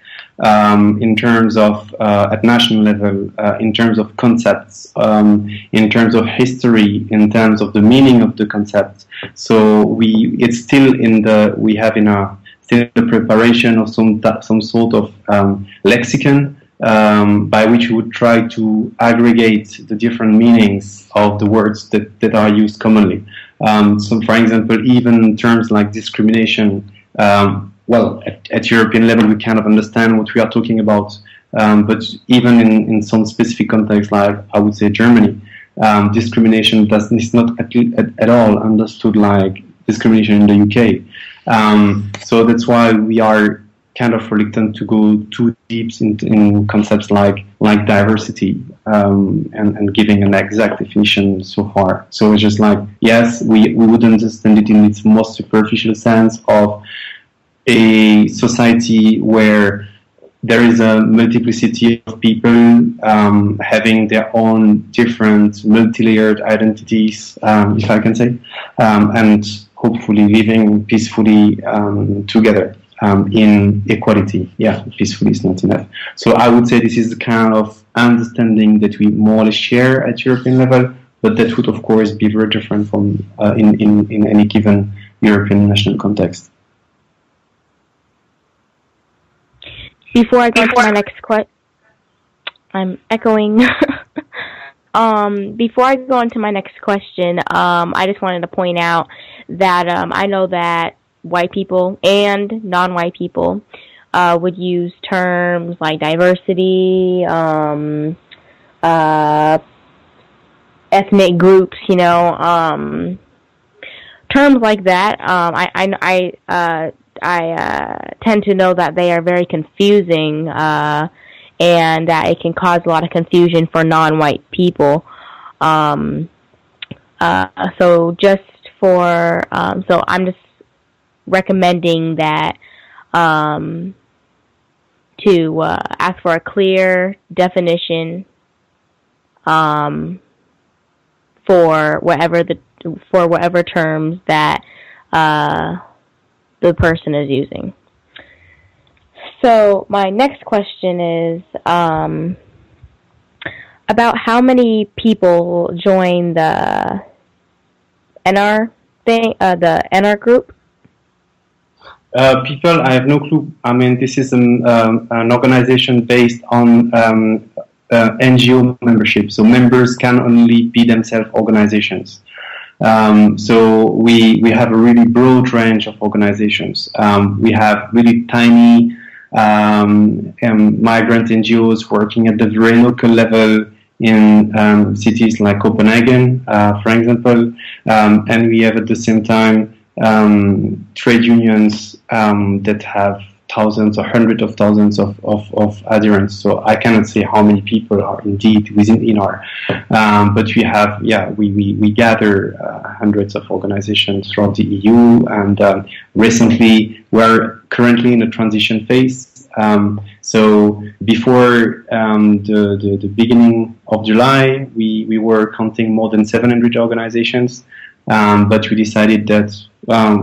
in terms of at national level, in terms of concepts, in terms of history, in terms of the meaning of the concepts. So we have still the preparation of some sort of lexicon by which we would try to aggregate the different meanings of the words that are used commonly. So, for example, even terms like discrimination. At European level, we kind of understand what we are talking about, but even in some specific contexts, like I would say Germany, discrimination is not at all understood like discrimination in the UK. So that's why we are kind of reluctant to go too deep in concepts like diversity and giving an exact definition so far. So it's just like, yes, we would understand it in its most superficial sense of a society where there is a multiplicity of people having their own different multi-layered identities, if I can say, and hopefully living peacefully together in equality. Yeah, peacefully is not enough. So I would say this is the kind of understanding that we more or less share at European level, but that would of course be very different from in any given European national context. Before I go into my next question, I'm echoing. Before I go into my next question, I just wanted to point out that I know that white people and non-white people would use terms like diversity, ethnic groups, terms like that. I tend to know that they are very confusing, and that it can cause a lot of confusion for non-white people. So just for, so I'm just recommending that to ask for a clear definition for whatever terms that the person is using. So my next question is about how many people join the ENAR thing, the ENAR group. People, I have no clue. I mean, this is an organization based on NGO membership, so members can only be themselves organizations. So we have a really broad range of organizations. We have really tiny migrant NGOs working at the very local level in cities like Copenhagen, for example, and we have at the same time trade unions that have thousands or hundreds of thousands of adherents. So I cannot say how many people are indeed within ENAR, but we have, we gather hundreds of organizations throughout the EU, and recently we're currently in a transition phase. So before the beginning of July, we were counting more than 700 organizations. but we decided that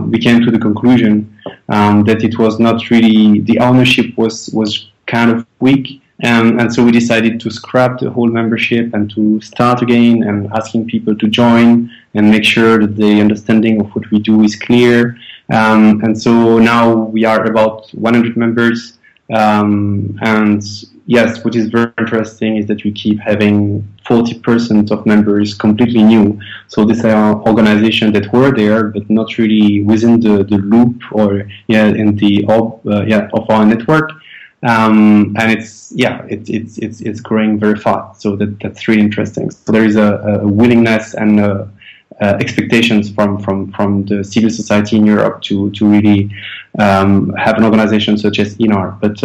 we came to the conclusion that it was not really, the ownership was kind of weak, and so we decided to scrap the whole membership and to start again and asking people to join and make sure that the understanding of what we do is clear. And so now we are about 100 members, and yes, what is very interesting is that we keep having 40% of members completely new. So these are organizations that were there, but not really within the loop or in the of our network. And it's growing very fast. So that's really interesting. So there is a willingness and expectations from the civil society in Europe to really have an organization such as ENAR. But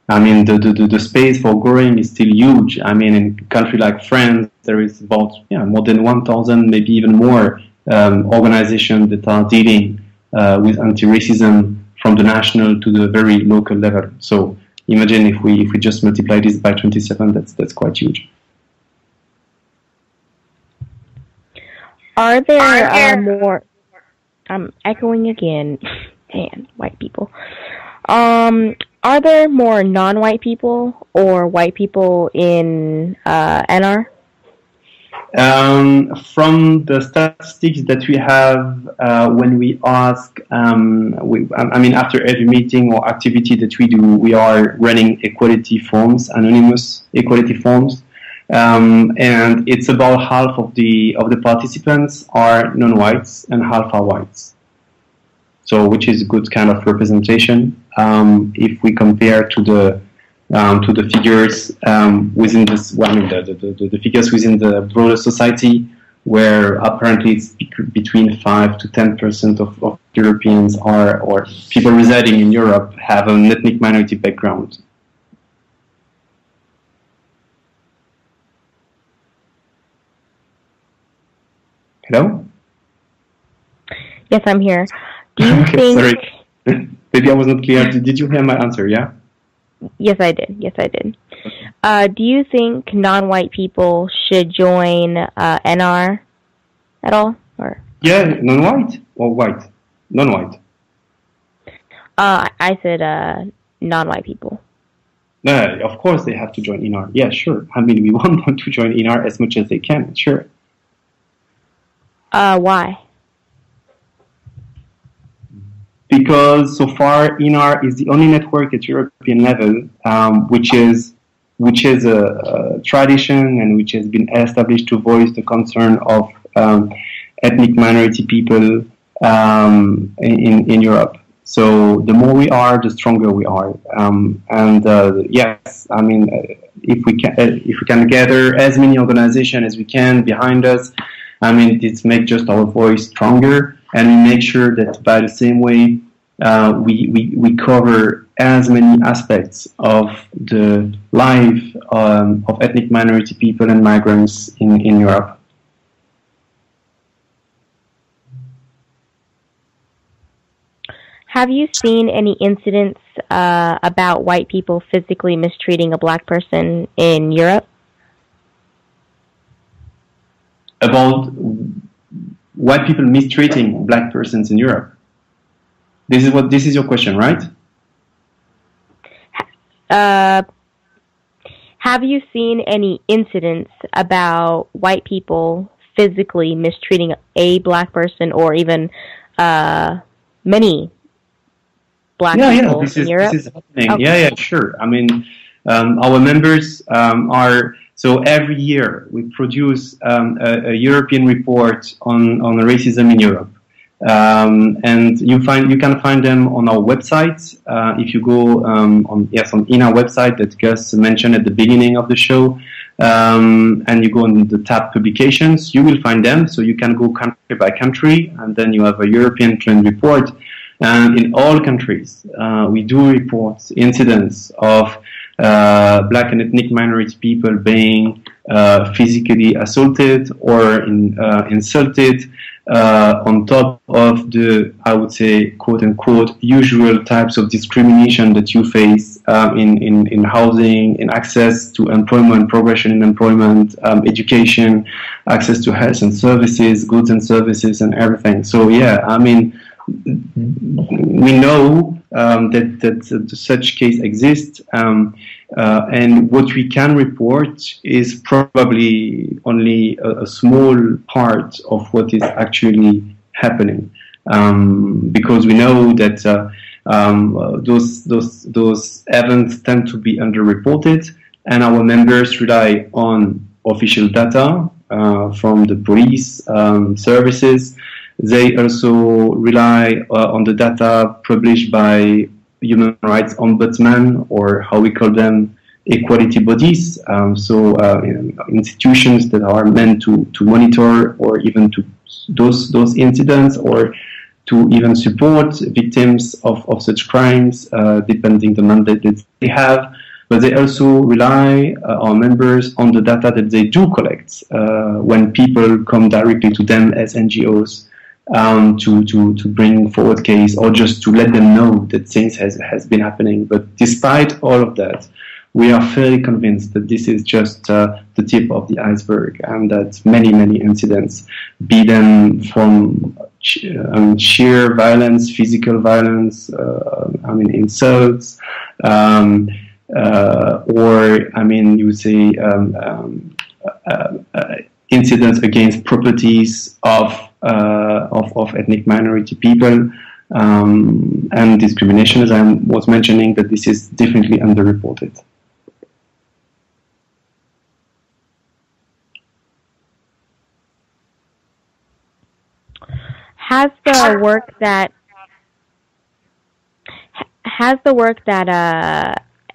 I mean, the space for growing is still huge. I mean, in a country like France, there is about more than 1,000, maybe even more organizations that are dealing with anti-racism from the national to the very local level. So imagine if we just multiply this by 27, that's quite huge. Are there more? I'm echoing again. Man, white people. Are there more non-white people or white people in ENAR? From the statistics that we have, when we ask, after every meeting or activity that we do, we are running equality forms, anonymous equality forms, and it's about half of the participants are non-whites and half are whites. So, which is a good kind of representation if we compare to the figures within this, the figures within the broader society, where apparently it's between 5 to 10% of Europeans or people residing in Europe have an ethnic minority background. Hello? Yes, I'm here. Do you think... Sorry. Maybe I was not clear. Did you hear my answer, yeah? Yes, I did. Do you think non-white people should join ENAR at all? Or? Yeah, non-white or white? Non-white. I said non-white people. No, of course they have to join ENAR. Yeah, sure. I mean, we want them to join ENAR as much as they can, sure. Why? Because so far ENAR is the only network at European level which is a tradition and which has been established to voice the concern of ethnic minority people in Europe. So the more we are, the stronger we are. Yes, I mean, if we can gather as many organizations as we can behind us, I mean, it makes just our voice stronger, and we make sure that by the same way we cover as many aspects of the life of ethnic minority people and migrants in Europe. Have you seen any incidents about white people physically mistreating a black person in Europe? About white people mistreating black persons in Europe? This is your question, right? Have you seen any incidents about white people physically mistreating a black person or even many black people in Europe? This is happening. Okay. Yeah, sure. I mean, our members are... So every year we produce a European report on racism in Europe. And you can find them on our website. If you go on ENAR website that Gus mentioned at the beginning of the show, and you go on the tab publications, you will find them. So you can go country by country, and then you have a European trend report. And in all countries, we do report incidents of black and ethnic minority people being physically assaulted or insulted on top of the, I would say, quote-unquote, usual types of discrimination that you face in housing, in access to employment, progression in employment, education, access to health and services, goods and services, and everything. So yeah, I mean, we know that such case exists, and what we can report is probably only a small part of what is actually happening, because we know that those events tend to be underreported, and our members rely on official data from the police services. They also rely on the data published by human rights ombudsman, or how we call them, equality bodies. Institutions that are meant to monitor or even to those incidents, or to even support victims of such crimes, depending the mandate that they have. But they also rely, our members, on the data that they do collect when people come directly to them as NGOs to bring forward case, or just to let them know that things has been happening. But despite all of that, we are fairly convinced that this is just the tip of the iceberg, and that many incidents, be them from sheer violence, physical violence, insults, or you would say incidents against properties of ethnic minority people, and discrimination, as I was mentioning, that this is definitely underreported. Has the work that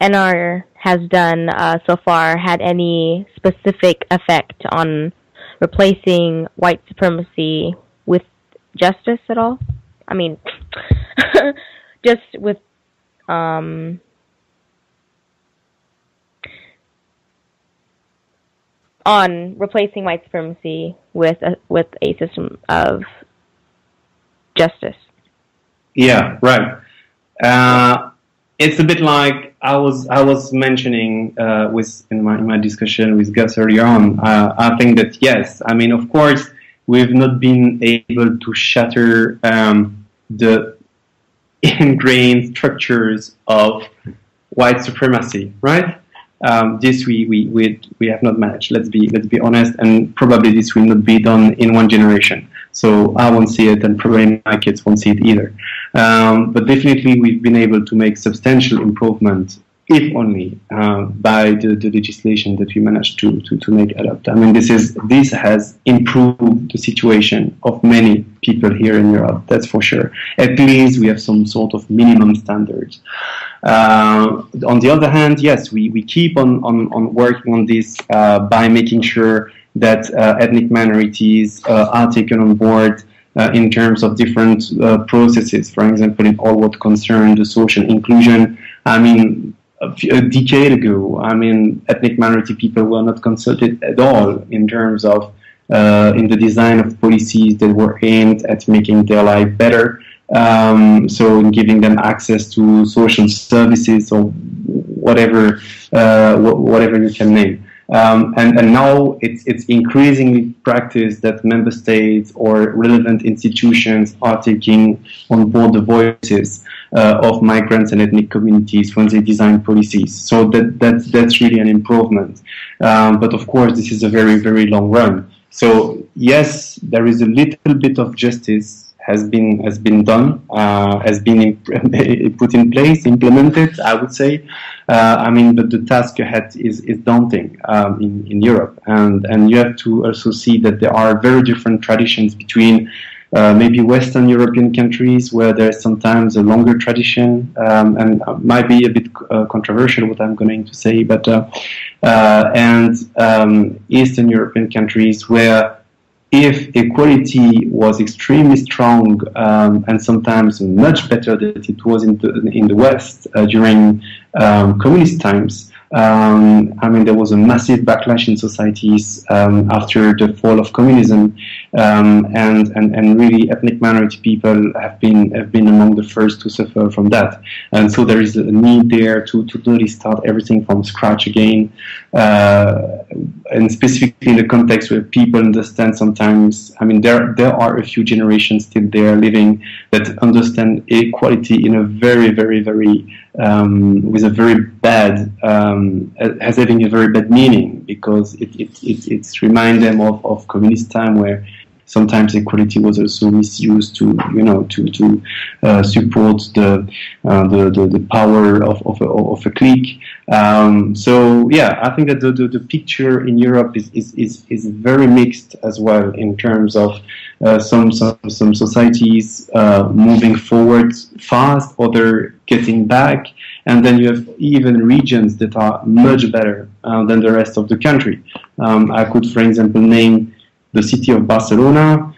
ENAR has done so far had any specific effect on replacing white supremacy with justice at all? I mean, just with on replacing white supremacy with a system of justice. Yeah, right. It's a bit like I was mentioning in my discussion with Gus earlier on. I think that yes, I mean, of course, we've not been able to shatter the ingrained structures of white supremacy, right? This we have not managed. Let's be honest, and probably this will not be done in one generation. So I won't see it, and probably my kids won't see it either. But definitely, we've been able to make substantial improvement, if only by the legislation that we managed to make adopt. I mean, this has improved the situation of many people here in Europe. That's for sure. At least we have some sort of minimum standards. On the other hand, yes, we keep on working on this by making sure that ethnic minorities are taken on board in terms of different processes. For example, in all what concerns the social inclusion. I mean, a decade ago, I mean, ethnic minority people were not consulted at all in terms of in the design of policies that were aimed at making their life better. So in giving them access to social services or whatever you can name. And now it's increasingly practiced that member states or relevant institutions are taking on board the voices of migrants and ethnic communities when they design policies. So that's really an improvement. But of course, this is a very, very long run. So yes, there is a little bit of justice has been done, has been put in place, implemented, I would say. But the task ahead is daunting in Europe, and you have to also see that there are very different traditions between maybe Western European countries, where there's sometimes a longer tradition, and might be a bit controversial what I'm going to say, but and Eastern European countries, where if equality was extremely strong and sometimes much better than it was in the West during communist times, there was a massive backlash in societies after the fall of communism, and really ethnic minority people have been among the first to suffer from that. And so there is a need there to really start everything from scratch again, and specifically in the context where people understand sometimes, I mean, there are a few generations still there living that understand equality in a very, very, very with a very bad, as having a very bad meaning, because it's remind them of communist time where sometimes equality was also misused to support the power of a clique. So yeah, I think that the picture in Europe is very mixed as well in terms of some societies moving forward fast, other getting back, and then you have even regions that are much better than the rest of the country. I could, for example, name the city of Barcelona,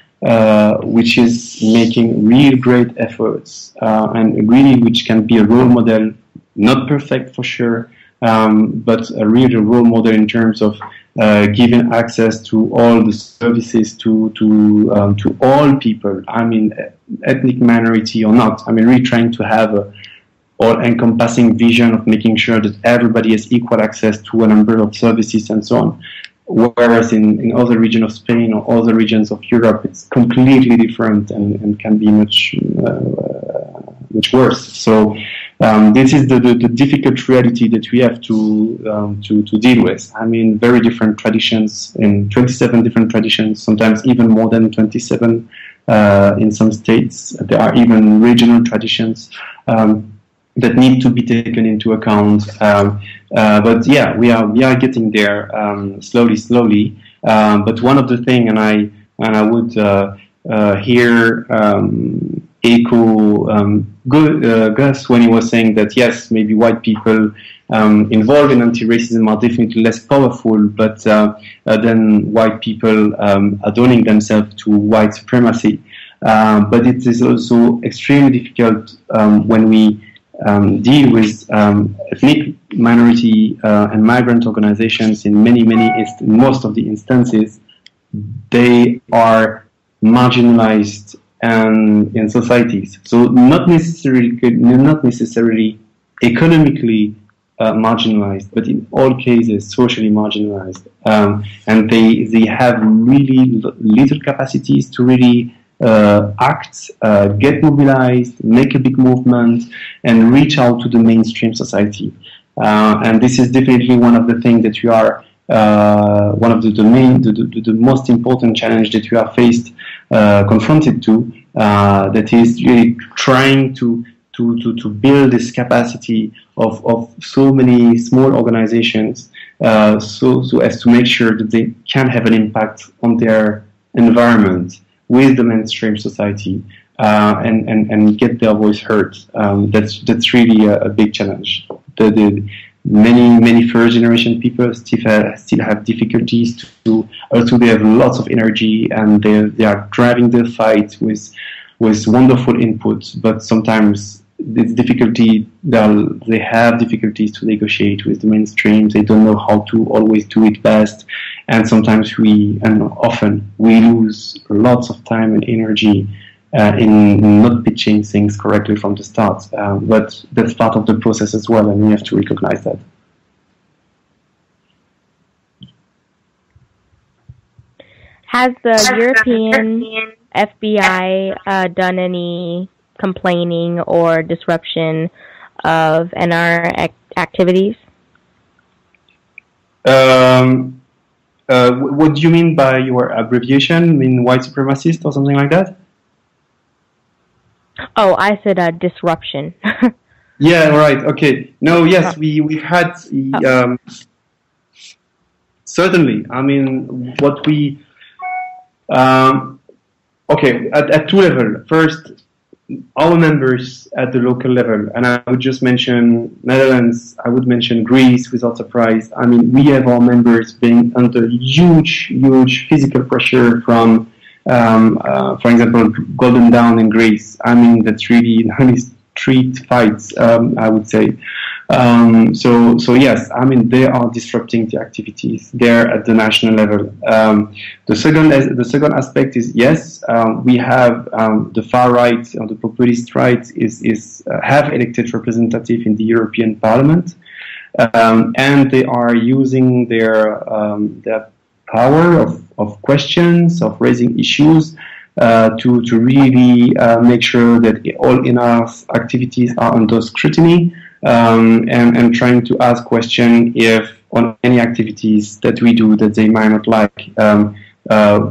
which is making real great efforts, and really which can be a role model, not perfect for sure, but a real role model in terms of giving access to all the services to all people. I mean, ethnic minority or not. I mean, really trying to have a all-encompassing vision of making sure that everybody has equal access to a number of services and so on. Whereas in other regions of Spain or other regions of Europe, it's completely different and can be much worse. So this is the difficult reality that we have to deal with. I mean, very different traditions, in 27 different traditions, sometimes even more than 27 in some states. There are even regional traditions that need to be taken into account. But yeah, we are getting there slowly. But one of the things, and I would here echo Gus when he was saying that yes, maybe white people involved in anti-racism are definitely less powerful, but than white people adorning themselves to white supremacy. But it is also extremely difficult when we deal with ethnic minority and migrant organizations. In most of the instances, they are marginalized in societies. So not necessarily economically marginalized, but in all cases socially marginalized, and they have really little capacities to really act, get mobilized, make a big movement, and reach out to the mainstream society. And this is definitely one of the things that we are, one of the most important challenge that we are confronted to, that is really trying to build this capacity of so many small organizations, so as to make sure that they can have an impact on their environment with the mainstream society, and get their voice heard. That's really a big challenge. The many first generation people still have difficulties to. Also, they have lots of energy and they are driving the fight with wonderful input, but sometimes it's difficulty. They have difficulties to negotiate with the mainstream. They don't know how to always do it best, and sometimes often we lose lots of time and energy in not pitching things correctly from the start. But that's part of the process as well, and we have to recognize that. Has the European FBI done any complaining or disruption of ENAR activities? What do you mean by your abbreviation? I mean white supremacist or something like that? Oh, I said disruption. Yeah, right. Okay. No, yes, we've had certainly. I mean, what we okay, at two levels. First, our members at the local level, and I would just mention Netherlands, I would mention Greece without surprise. I mean, we have our members being under huge physical pressure from, for example, Golden Dawn in Greece. I mean, that's really street fights, I would say. So yes, I mean, they are disrupting the activities there at the national level. The second aspect is, yes, we have the far right or the populist right have elected representative in the European Parliament, and they are using their power of questions, of raising issues, to really make sure that all ENAR's activities are under scrutiny, and trying to ask questions if on any activities that we do that they might not like,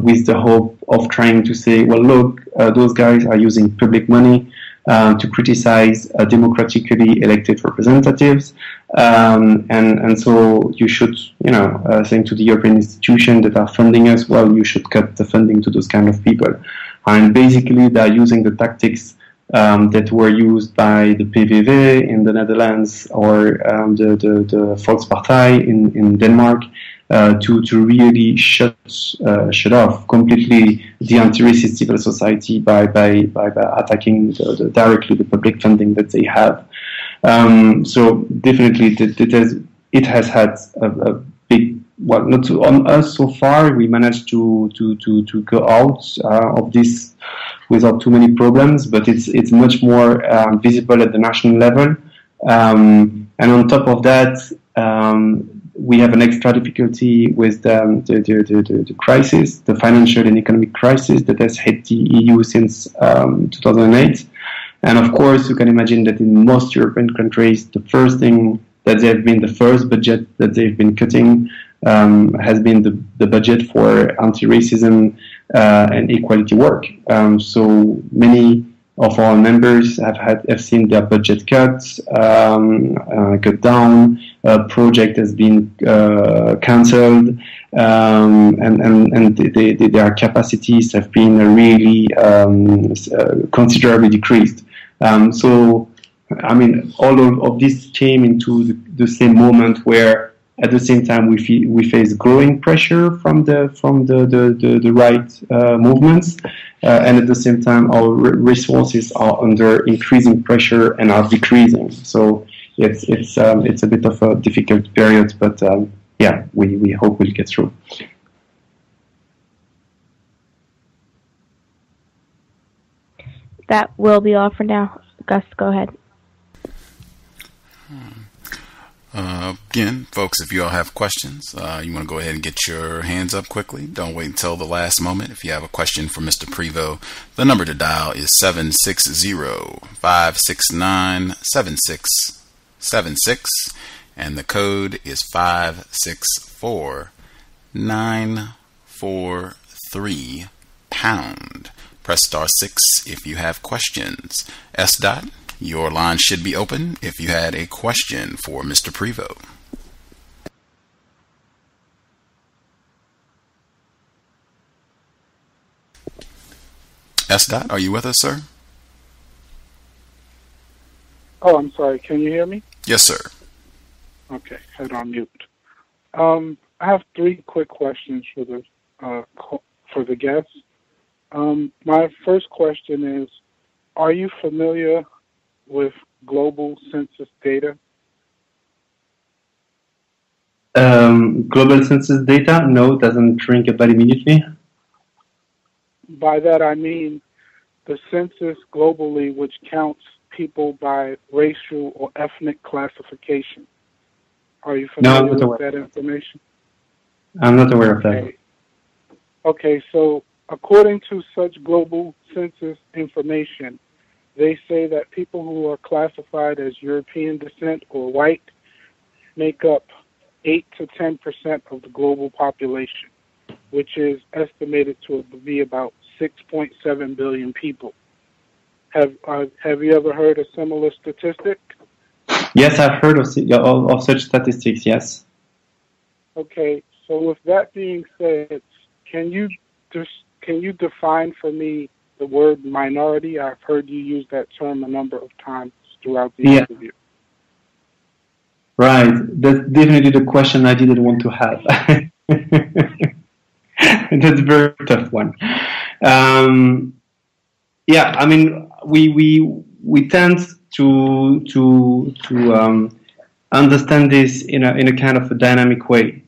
with the hope of trying to say, well, look, those guys are using public money to criticize democratically elected representatives, and so you should, saying to the European institutions that are funding us, well, you should cut the funding to those kind of people. And basically, they're using the tactics that were used by the PVV in the Netherlands or the Volkspartij in Denmark to really shut off completely the anti-racist civil society by attacking directly the public funding that they have. So definitely it has had a big, well, not on us so far. We managed to go out of this without too many problems, but it's much more visible at the national level. And on top of that, we have an extra difficulty with the crisis, the financial and economic crisis that has hit the EU since 2008. And of course, you can imagine that in most European countries, the first thing that the first budget that they've been cutting has been the budget for anti-racism and equality work. So many of our members have seen their budget cut down. Project has been cancelled, and their capacities have been really considerably decreased. So, I mean, all of this came into the same moment where, at the same time, we face growing pressure from the right movements, and at the same time, our resources are under increasing pressure and are decreasing. So it's a bit of a difficult period, but yeah, we hope we'll get through. That will be all for now. Gus, go ahead. Again, folks, if you all have questions, you want to go ahead and get your hands up quickly. Don't wait until the last moment. If you have a question for Mr. Privot, the number to dial is 760-569-7676, and the code is 564-943#. Press *6 if you have questions. S. Your line should be open if you had a question for Mr. Privot. S. Are you with us, sir? Oh, I'm sorry. Can you hear me? Yes, sir. Okay, head on mute. I have 3 quick questions for the guests. My first question is, are you familiar with global census data? Global census data? No, doesn't ring a bell immediately. By that I mean the census globally, which counts people by racial or ethnic classification. Are you familiar with that information? I'm not aware of that. Okay, so according to such global census information, they say that people who are classified as European descent or white make up 8 to 10% of the global population, which is estimated to be about 6.7 billion people. Have you ever heard a similar statistic? Yes, I've heard of such statistics, yes. Okay, so with that being said, can you define for me the word minority? I've heard you use that term a number of times throughout the interview. Right. That's definitely the question I didn't want to have. That's a very tough one. Yeah, I mean, we tend to understand this in a kind of a dynamic way.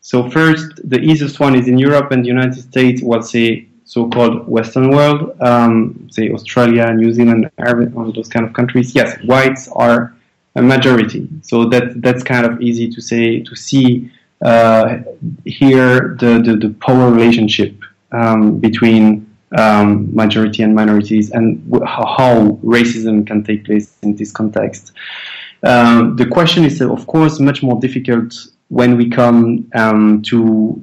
So first, the easiest one is in Europe and the United States, well, say, so-called Western world, say Australia, New Zealand, all those kind of countries. Yes, whites are a majority. So that's kind of easy to say, to see here the power relationship between majority and minorities, and how racism can take place in this context. The question is, of course, much more difficult when we come to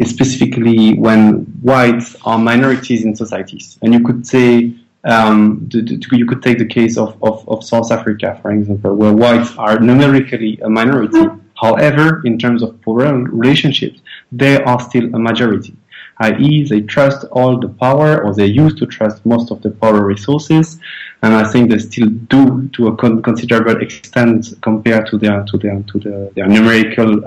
specifically when whites are minorities in societies. And you could say, you could take the case of South Africa, for example, where whites are numerically a minority. However, in terms of power relationships, they are still a majority, i.e. they trust all the power, or they used to trust most of the power resources, and I think they still do to a considerable extent compared to their numerical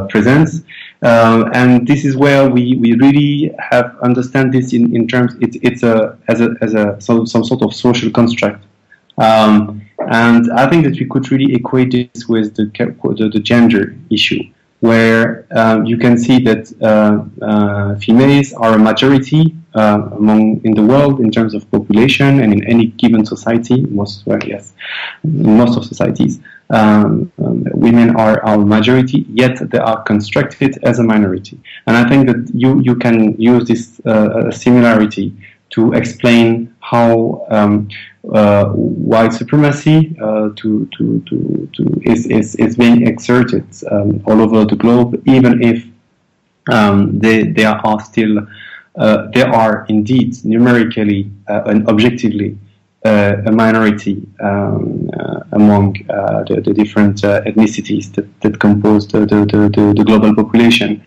presence. And this is where we really have understand this in terms it's some sort of social construct. And I think that we could really equate this with the gender issue, where you can see that females are a majority in the world in terms of population, and in any given society, most of societies, women are our majority, yet they are constructed as a minority. And I think that you can use this similarity to explain how white supremacy is being exerted all over the globe, even if they are indeed numerically and objectively a minority among the different ethnicities that compose the global population.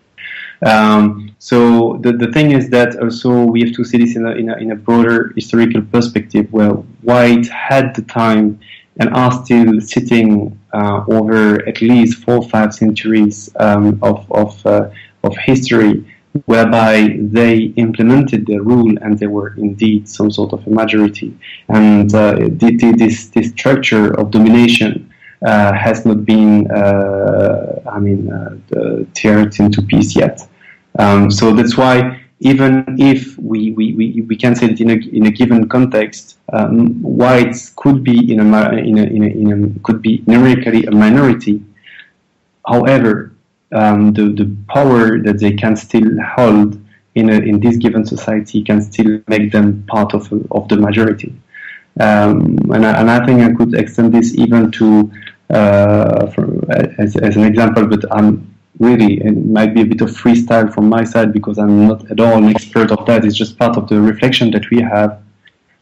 So the thing is that also we have to see this in a broader historical perspective, where white had the time and are still sitting over at least 4 or 5 centuries of history, whereby they implemented their rule and they were indeed some sort of a majority. And this structure of domination has not been teared into piece yet. So that's why, even if we can say that in a given context, whites could be could be numerically a minority. However, the power that they can still hold in this given society can still make them part of the majority. And I think I could extend this even to as an example, but it might be a bit of freestyle from my side, because I'm not at all an expert of that. It's just part of the reflection that we have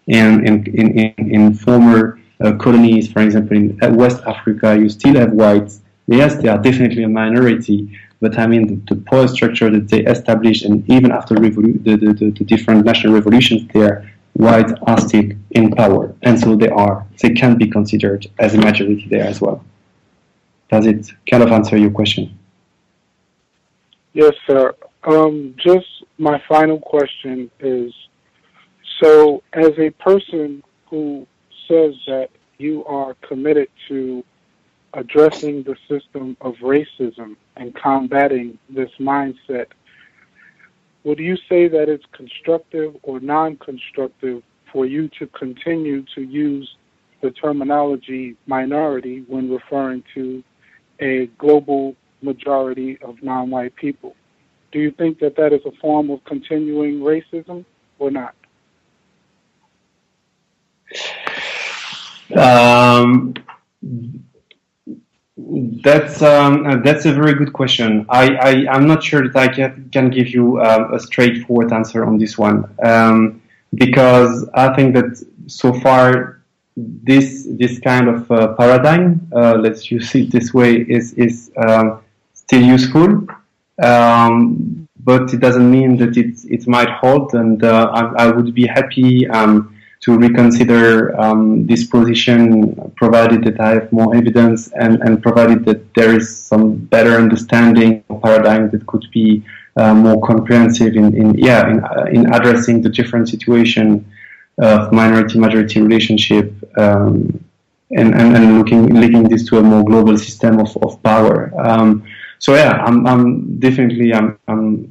in former colonies. For example, in West Africa, you still have whites. Yes, they are definitely a minority, but the power structure that they established, and even after the different national revolutions there, whites are still in power, and so they can be considered as a majority there as well. Does it kind of answer your question? Yes, sir. Just my final question is, so as a person who says that you are committed to addressing the system of racism and combating this mindset, would you say that it's constructive or non-constructive for you to continue to use the terminology minority when referring to a global majority of non-white people? Do you think that that is a form of continuing racism or not? That's a very good question. I'm not sure that I can give you a straightforward answer on this one, because I think that so far this kind of paradigm, let's use it this way, is still useful, but it doesn't mean that it might hold. And I would be happy to reconsider this position, provided that I have more evidence, and provided that there is some better understanding of paradigm that could be more comprehensive in addressing the different situation of minority-majority relationship linking this to a more global system of power. So yeah, I'm definitely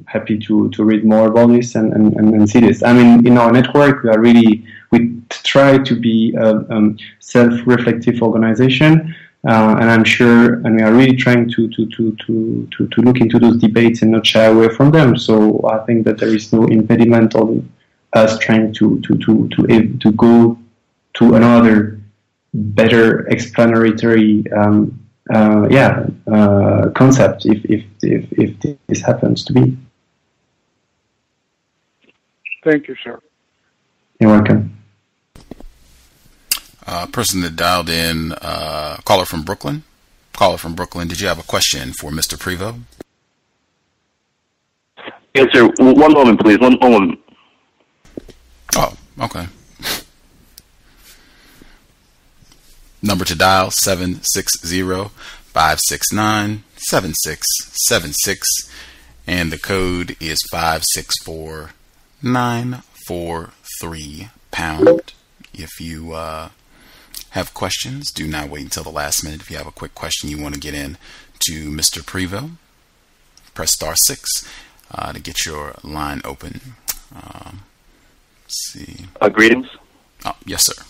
happy to read more about this and see this. I mean, in our network, we try to be a self-reflective organization, and I'm sure, and we are really trying to look into those debates and not shy away from them. So I think that there is no impediment on us trying to go to another better explanatory concept if this happens to be. Thank you, sir. You're welcome. Person that dialed in, caller from Brooklyn. Caller from Brooklyn, did you have a question for Mr. Privot? Yes, sir. One moment, please. One moment. Oh, okay. Number to dial, 760-569-7676, and the code is 564-943#. If you have questions, do not wait until the last minute. If you have a quick question you want to get in to Mr. Privot, press *6 to get your line open. Let's see. Greetings. Oh, yes, sir.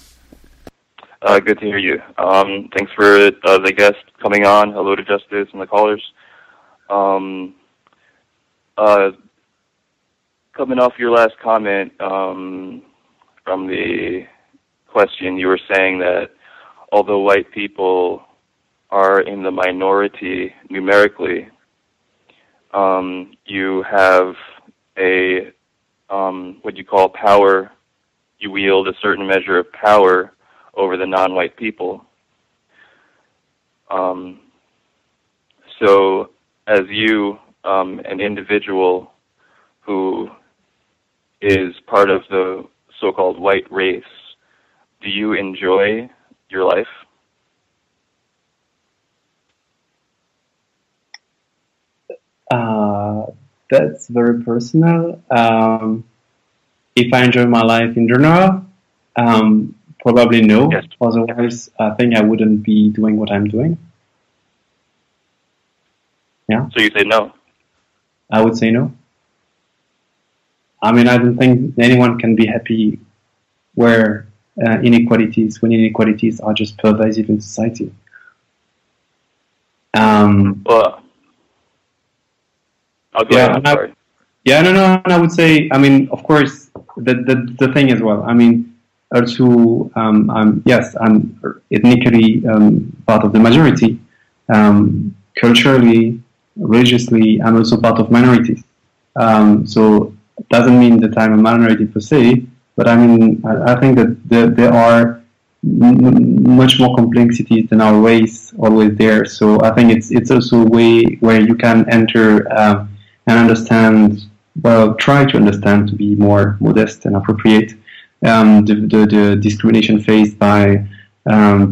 Good to hear you. Thanks for the guest coming on. Hello to Justice and the callers. Coming off your last comment from the question, you were saying that although white people are in the minority numerically, you have a what you call power. You wield a certain measure of power over the non-white people. So as you, an individual who is part of the so-called white race, do you enjoy your life? That's very personal. If I enjoy my life in general, probably no. Yes. Otherwise, I think I wouldn't be doing what I'm doing. Yeah. So you say no? I would say no. I mean, I don't think anyone can be happy when inequalities are just pervasive in society. Well, I'll go ahead. Sorry. No. I would say, I mean, of course, the thing as well. I mean, also, yes, I'm ethnically part of the majority. Culturally, religiously, I'm also part of minorities. So it doesn't mean that I'm a minority per se, but I mean, I think that there are much more complexities than our race always there. So I think it's also a way where you can enter and understand, well, try to understand, to be more modest and appropriate, the discrimination faced by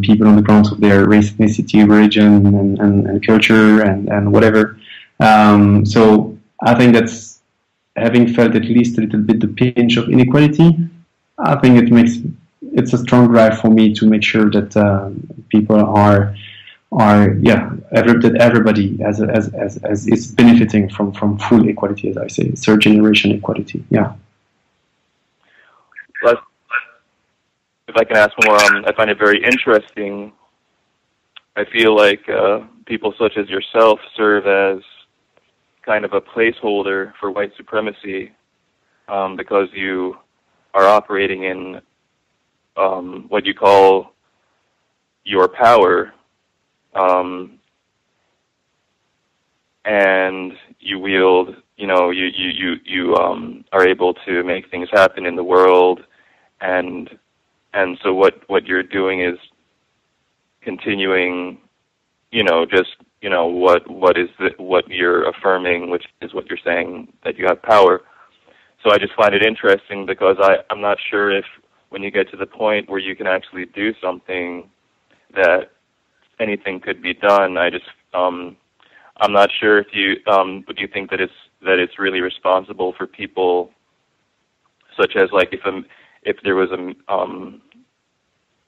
people on the grounds of their race, ethnicity, religion, and culture, and whatever. So I think that's, having felt at least a little bit the pinch of inequality, I think it's a strong drive for me to make sure that people that everybody as is benefiting from full equality, as I say, third generation equality. Yeah. If I can ask more, I find it very interesting. I feel like people such as yourself serve as kind of a placeholder for white supremacy because you are operating in what you call your power, and you wield, you are able to make things happen in the world, and so what you're doing is continuing, what you're affirming, which is what you're saying, that you have power. So I just find it interesting because I'm not sure if when you get to the point where you can actually do something that anything could be done. I'm not sure if you would you think that it's really responsible for people such as like if there was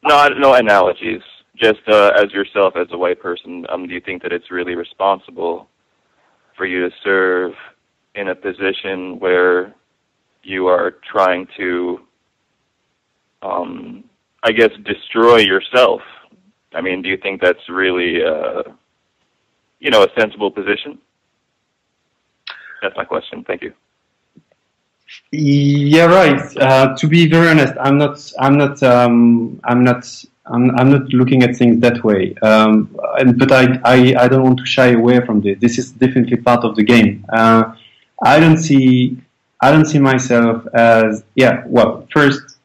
no analogies, just as yourself, as a white person, do you think that it's really responsible for you to serve in a position where you are trying to, I guess, destroy yourself? I mean, do you think that's really, a sensible position? That's my question. Thank you. Yeah, right. To be very honest, I'm not looking at things that way. But I don't want to shy away from this. This is definitely part of the game. I don't see myself as, first,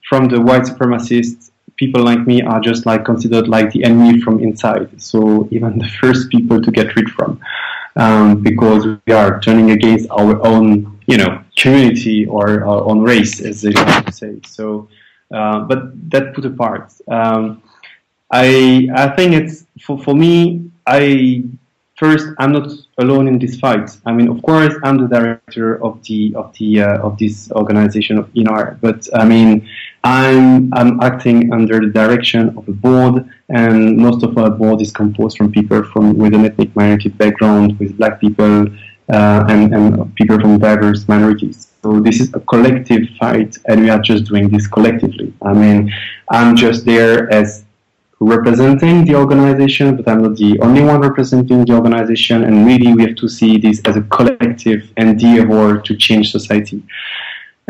from the white supremacists, people like me are just like considered like the enemy from inside. So even the first people to get rid from, because we are turning against our own, community or our own race, as they like to say. So, but that put apart, I think it's for me. I'm not alone in this fight. I mean, of course, I'm the director of this organization of ENAR, but I mean, I'm acting under the direction of a board, and most of our board is composed from people with an ethnic minority background, with black people and people from diverse minorities. So this is a collective fight, and we are just doing this collectively. I mean, I'm just there as representing the organization, but I'm not the only one representing the organization, and really we have to see this as a collective endeavor to change society.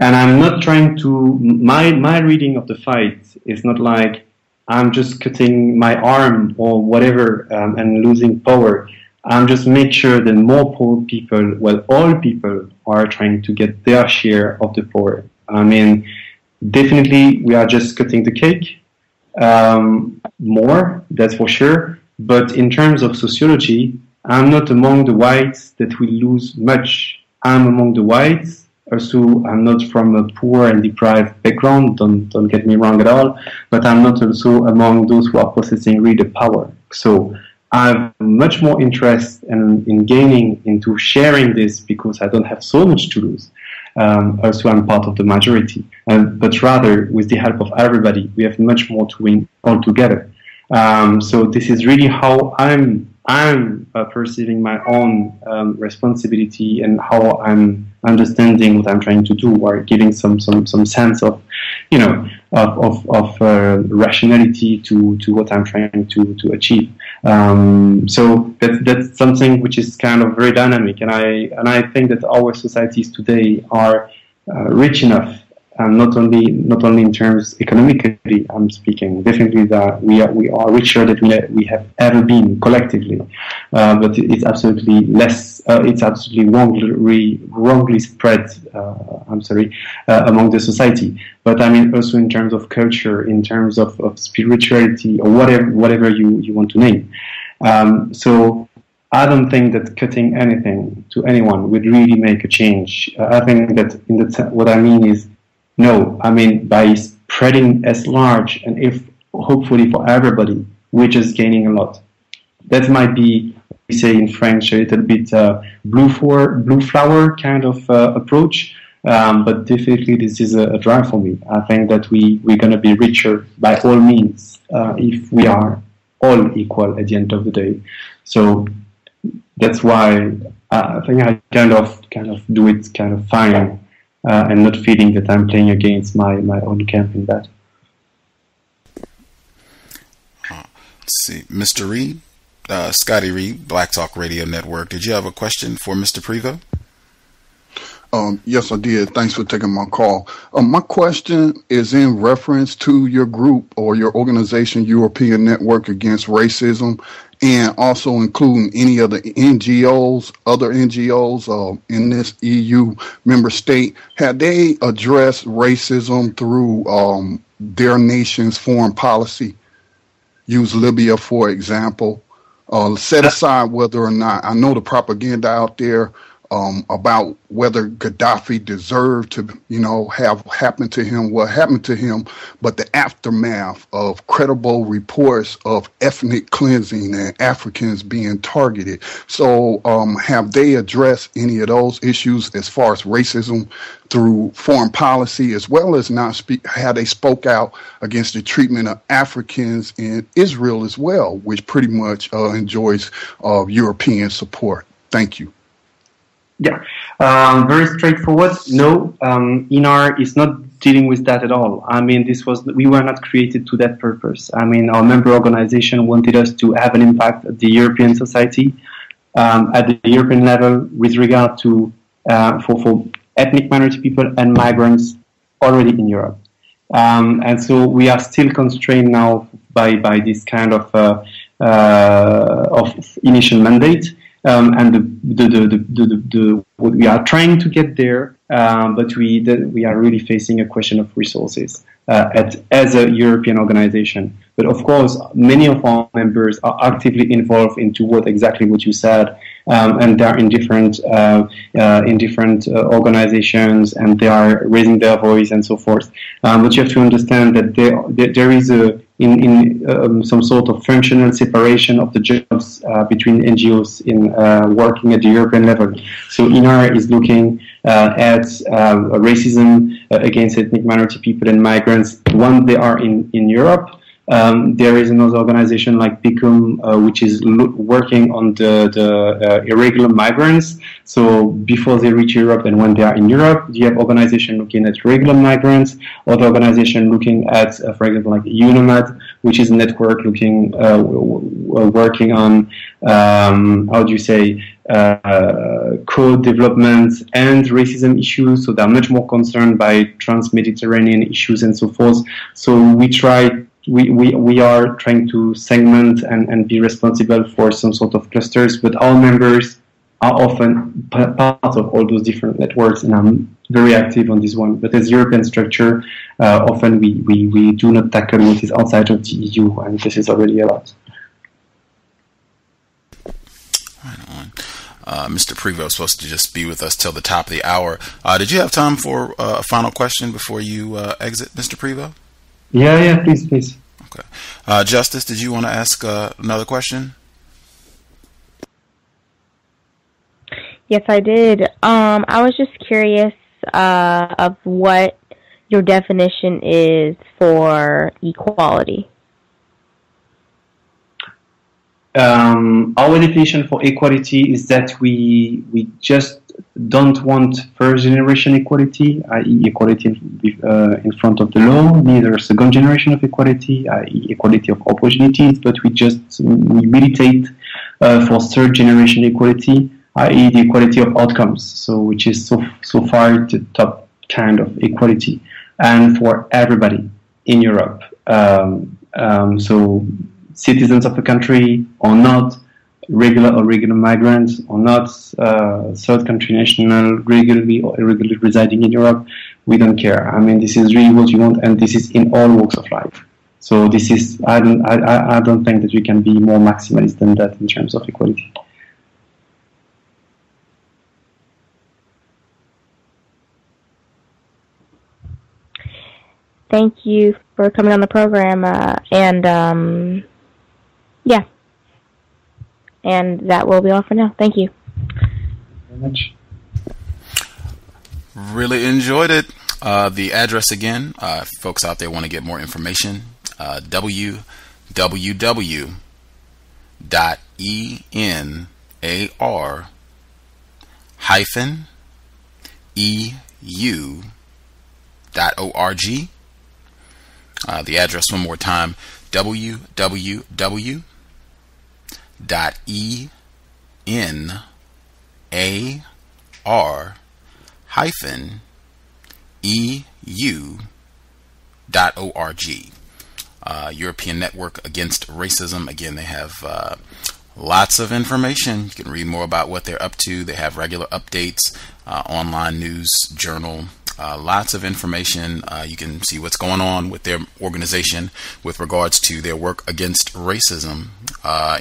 And I'm not trying to, my reading of the fight is not like I'm just cutting my arm or whatever and losing power. I'm just make sure that more poor people, all people are trying to get their share of the power. I mean, definitely we are just cutting the cake. More, that's for sure. But in terms of sociology, I'm not among the whites that will lose much. I'm among the whites. Also, I'm not from a poor and deprived background. Don't get me wrong at all. But I'm not also among those who are possessing really the power. So I have much more interest in gaining into sharing this because I don't have so much to lose. Also, I'm part of the majority, but rather with the help of everybody, we have much more to win all together. So this is really how I'm perceiving my own responsibility and how I'm understanding what I'm trying to do, or giving some sense of rationality to what I'm trying to achieve. So that's something which is kind of very dynamic, and I think that our societies today are rich enough, not only in terms economically. I'm speaking definitely that we are richer than we have ever been collectively, but it's absolutely less. It's absolutely wrongly spread. Among the society. But I mean, also in terms of culture, in terms of spirituality, or whatever you want to name. So I don't think that cutting anything to anyone would really make a change. I think that what I mean is, no, I mean, by spreading as large, and if hopefully for everybody, we're just gaining a lot. That might be, we say in French, a little bit blue flower kind of approach. But definitely this is a drive for me. I think that we're going to be richer by all means if we are all equal at the end of the day. So that's why I think I kind of do it kind of fine and not feeling that I'm playing against my own camp in that. Let's see, Mr. Reed, Scotty Reed, Black Talk Radio Network. Did you have a question for Mr. Privot? Yes, I did. Thanks for taking my call. My question is in reference to your group or your organization, European Network Against Racism, and also including any of the other NGOs in this EU member state. Have they addressed racism through their nation's foreign policy? Use Libya, for example. Set aside whether or not, I know the propaganda out there about whether Gaddafi deserved to, have happened to him what happened to him, but the aftermath of credible reports of ethnic cleansing and Africans being targeted. So have they addressed any of those issues as far as racism through foreign policy, as well as how they spoke out against the treatment of Africans in Israel as well, which pretty much enjoys European support? Thank you. Yeah, very straightforward. No, ENAR is not dealing with that at all. I mean, we were not created to that purpose. I mean, our member organization wanted us to have an impact at the European society, at the European level, with regard to for ethnic minority people and migrants already in Europe. And so we are still constrained now by this kind of initial mandate. And what we are trying to get there, but we are really facing a question of resources as a European organization. But of course, many of our members are actively involved into what you said, and they are in different organizations, and they are raising their voice and so forth. But you have to understand that there is some sort of functional separation of the jobs between NGOs in working at the European level. So ENAR is looking at racism against ethnic minority people and migrants when they are in Europe. There is another organization like PICUM, which is working on the irregular migrants. So before they reach Europe and when they are in Europe, you have organization looking at regular migrants, other organization looking at, for example, like UNOMAD, which is a network looking, working on, code development and racism issues. So they're much more concerned by trans-Mediterranean issues and so forth. So we are trying to segment and be responsible for some sort of clusters, but our members are often part of all those different networks, and I'm very active on this one. But as European structure, often we do not tackle what is outside of the EU, and this is already a lot. Right on. Mr. Privot was supposed to just be with us till the top of the hour. Did you have time for a final question before you exit, Mr. Privot? Yeah, please. Okay. Justice, did you want to ask another question? Yes, I did. I was just curious of what your definition is for equality. Our definition for equality is that we just don't want first generation equality, i.e. equality in front of the law, neither second generation of equality, i.e. equality of opportunities, but we militate for third generation equality, i.e. the equality of outcomes, so which is so far the top kind of equality, and for everybody in Europe. So citizens of a country or not, regular or irregular migrants or not, third country national, regularly or irregularly residing in Europe, we don't care. I mean, this is really what you want, and this is in all walks of life. So this is, I don't think that we can be more maximalist than that in terms of equality. Thank you for coming on the program, yeah. And that will be all for now. Thank you. Very much. Really enjoyed it. The address again, if folks out there want to get more information, www.enar-eu.org. The address one more time, www.enar-eu.org. European Network Against Racism. Again, they have lots of information. You can read more about what they're up to. They have regular updates, online news, journal, lots of information. You can see what's going on with their organization with regards to their work against racism.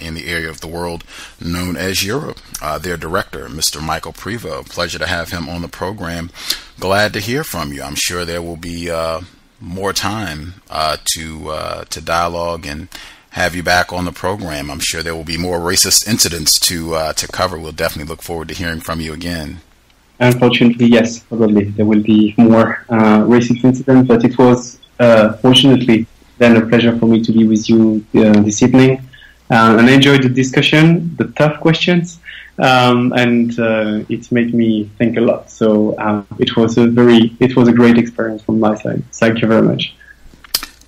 in the area of the world known as Europe. Their director, Mr. Michael Privot. Pleasure to have him on the program. Glad to hear from you. I'm sure there will be more time to dialogue and have you back on the program. I'm sure there will be more racist incidents to cover. We'll definitely look forward to hearing from you again. Unfortunately, yes, probably there will be more racist incidents, but it was fortunately then a pleasure for me to be with you this evening. And I enjoyed the discussion, the tough questions, and it made me think a lot. So it was a great experience from my side. Thank you very much.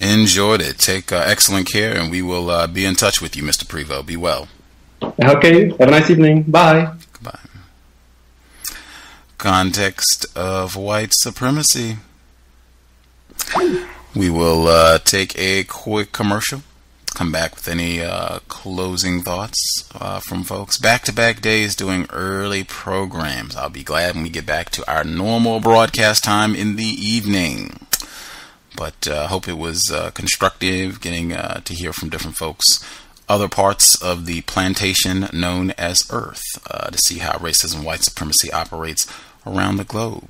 Enjoyed it. Take excellent care, and we will be in touch with you, Mr. Privot. Be well. Okay. Have a nice evening. Bye. Goodbye. Context of White Supremacy. We will take a quick commercial. Come back with any closing thoughts from folks. Back-to-back days doing early programs. I'll be glad when we get back to our normal broadcast time in the evening. But hope it was constructive getting to hear from different folks, other parts of the plantation known as Earth, to see how racism and white supremacy operates around the globe.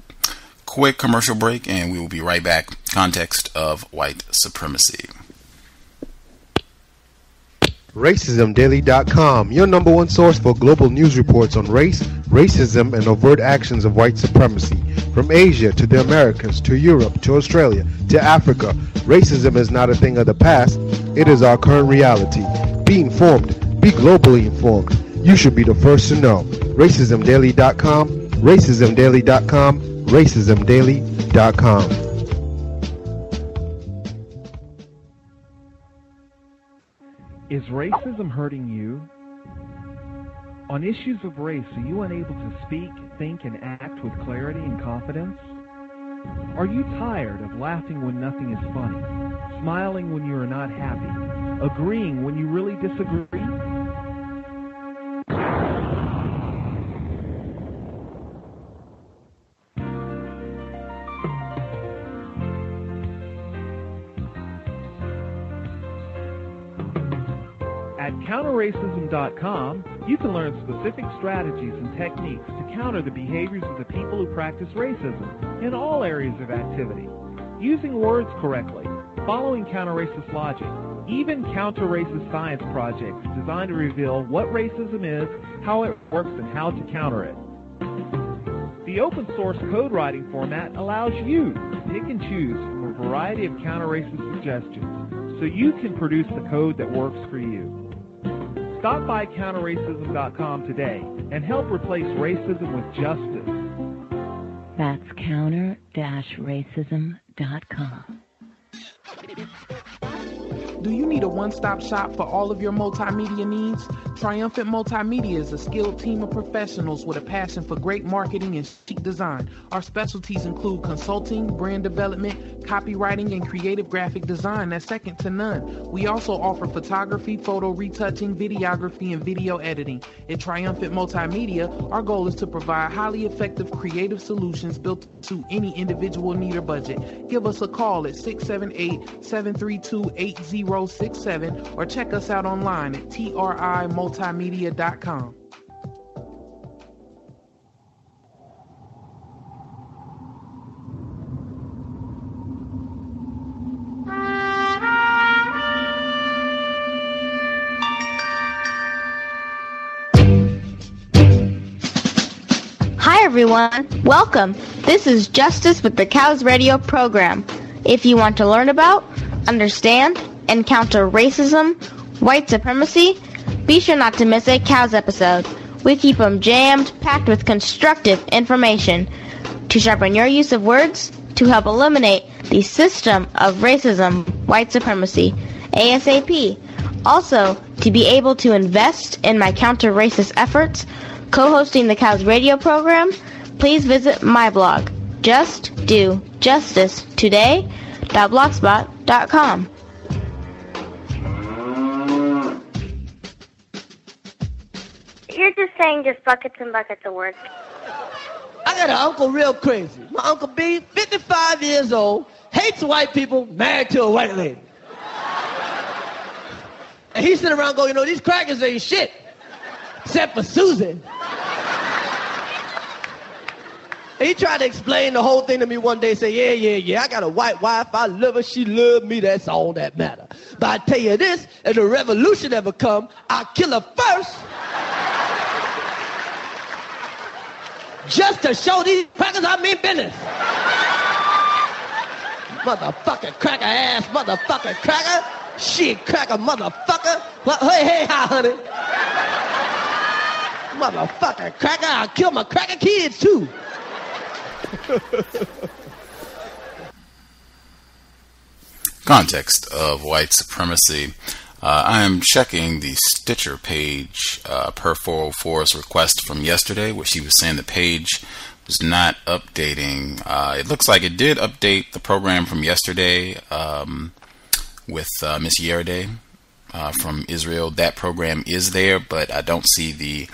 Quick commercial break, and we will be right back. Context of White Supremacy. RacismDaily.com, your number one source for global news reports on race, racism, and overt actions of white supremacy. From Asia to the Americas, to Europe, to Australia, to Africa, racism is not a thing of the past, it is our current reality. Be informed, be globally informed. You should be the first to know. RacismDaily.com, RacismDaily.com, RacismDaily.com. Is racism hurting you? On issues of race, are you unable to speak, think, and act with clarity and confidence? Are you tired of laughing when nothing is funny, smiling when you are not happy, agreeing when you really disagree? At counterracism.com, you can learn specific strategies and techniques to counter the behaviors of the people who practice racism in all areas of activity, using words correctly, following counter-racist logic, even counter-racist science projects designed to reveal what racism is, how it works, and how to counter it. The open-source code writing format allows you to pick and choose from a variety of counter-racist suggestions so you can produce the code that works for you. Stop by counterracism.com today and help replace racism with justice. That's counter-racism.com. Do you need a one-stop shop for all of your multimedia needs? Triumphant Multimedia is a skilled team of professionals with a passion for great marketing and chic design. Our specialties include consulting, brand development, copywriting, and creative graphic design that's second to none. We also offer photography, photo retouching, videography, and video editing. At Triumphant Multimedia, our goal is to provide highly effective creative solutions built to any individual need or budget. Give us a call at 678-732-8067 or check us out online at trimultimedia.com. Hi everyone, welcome. This is Justice with the C.O.W.S radio program. If you want to learn about, understand, and counter racism, white supremacy, be sure not to miss a C.O.W.S episode. We keep them jammed, packed with constructive information to sharpen your use of words to help eliminate the system of racism, white supremacy, ASAP. Also, to be able to invest in my counter-racist efforts, co-hosting the C.O.W.S radio program, please visit my blog, justdojustice.blogspot.com. You're just saying just buckets and buckets of words. I got an uncle real crazy. My Uncle B, 55 years old, hates white people, married to a white lady. And he sit around going, these crackers ain't shit. Except for Susan. He tried to explain the whole thing to me one day, say, yeah, I got a white wife, I love her, she love me, that's all that matter. But I tell you this, if the revolution ever come, I'll kill her first. Just to show these crackers I mean business. Motherfucking cracker ass, motherfucking cracker. Shit, cracker, motherfucker. Hey, hi, honey. Motherfucking cracker, I'll kill my cracker kids too. Context of White Supremacy. I am checking the Stitcher page per 404's request from yesterday, where she was saying the page was not updating. It looks like it did update the program from yesterday with Miss Yerde from Israel. That program is there, but I don't see the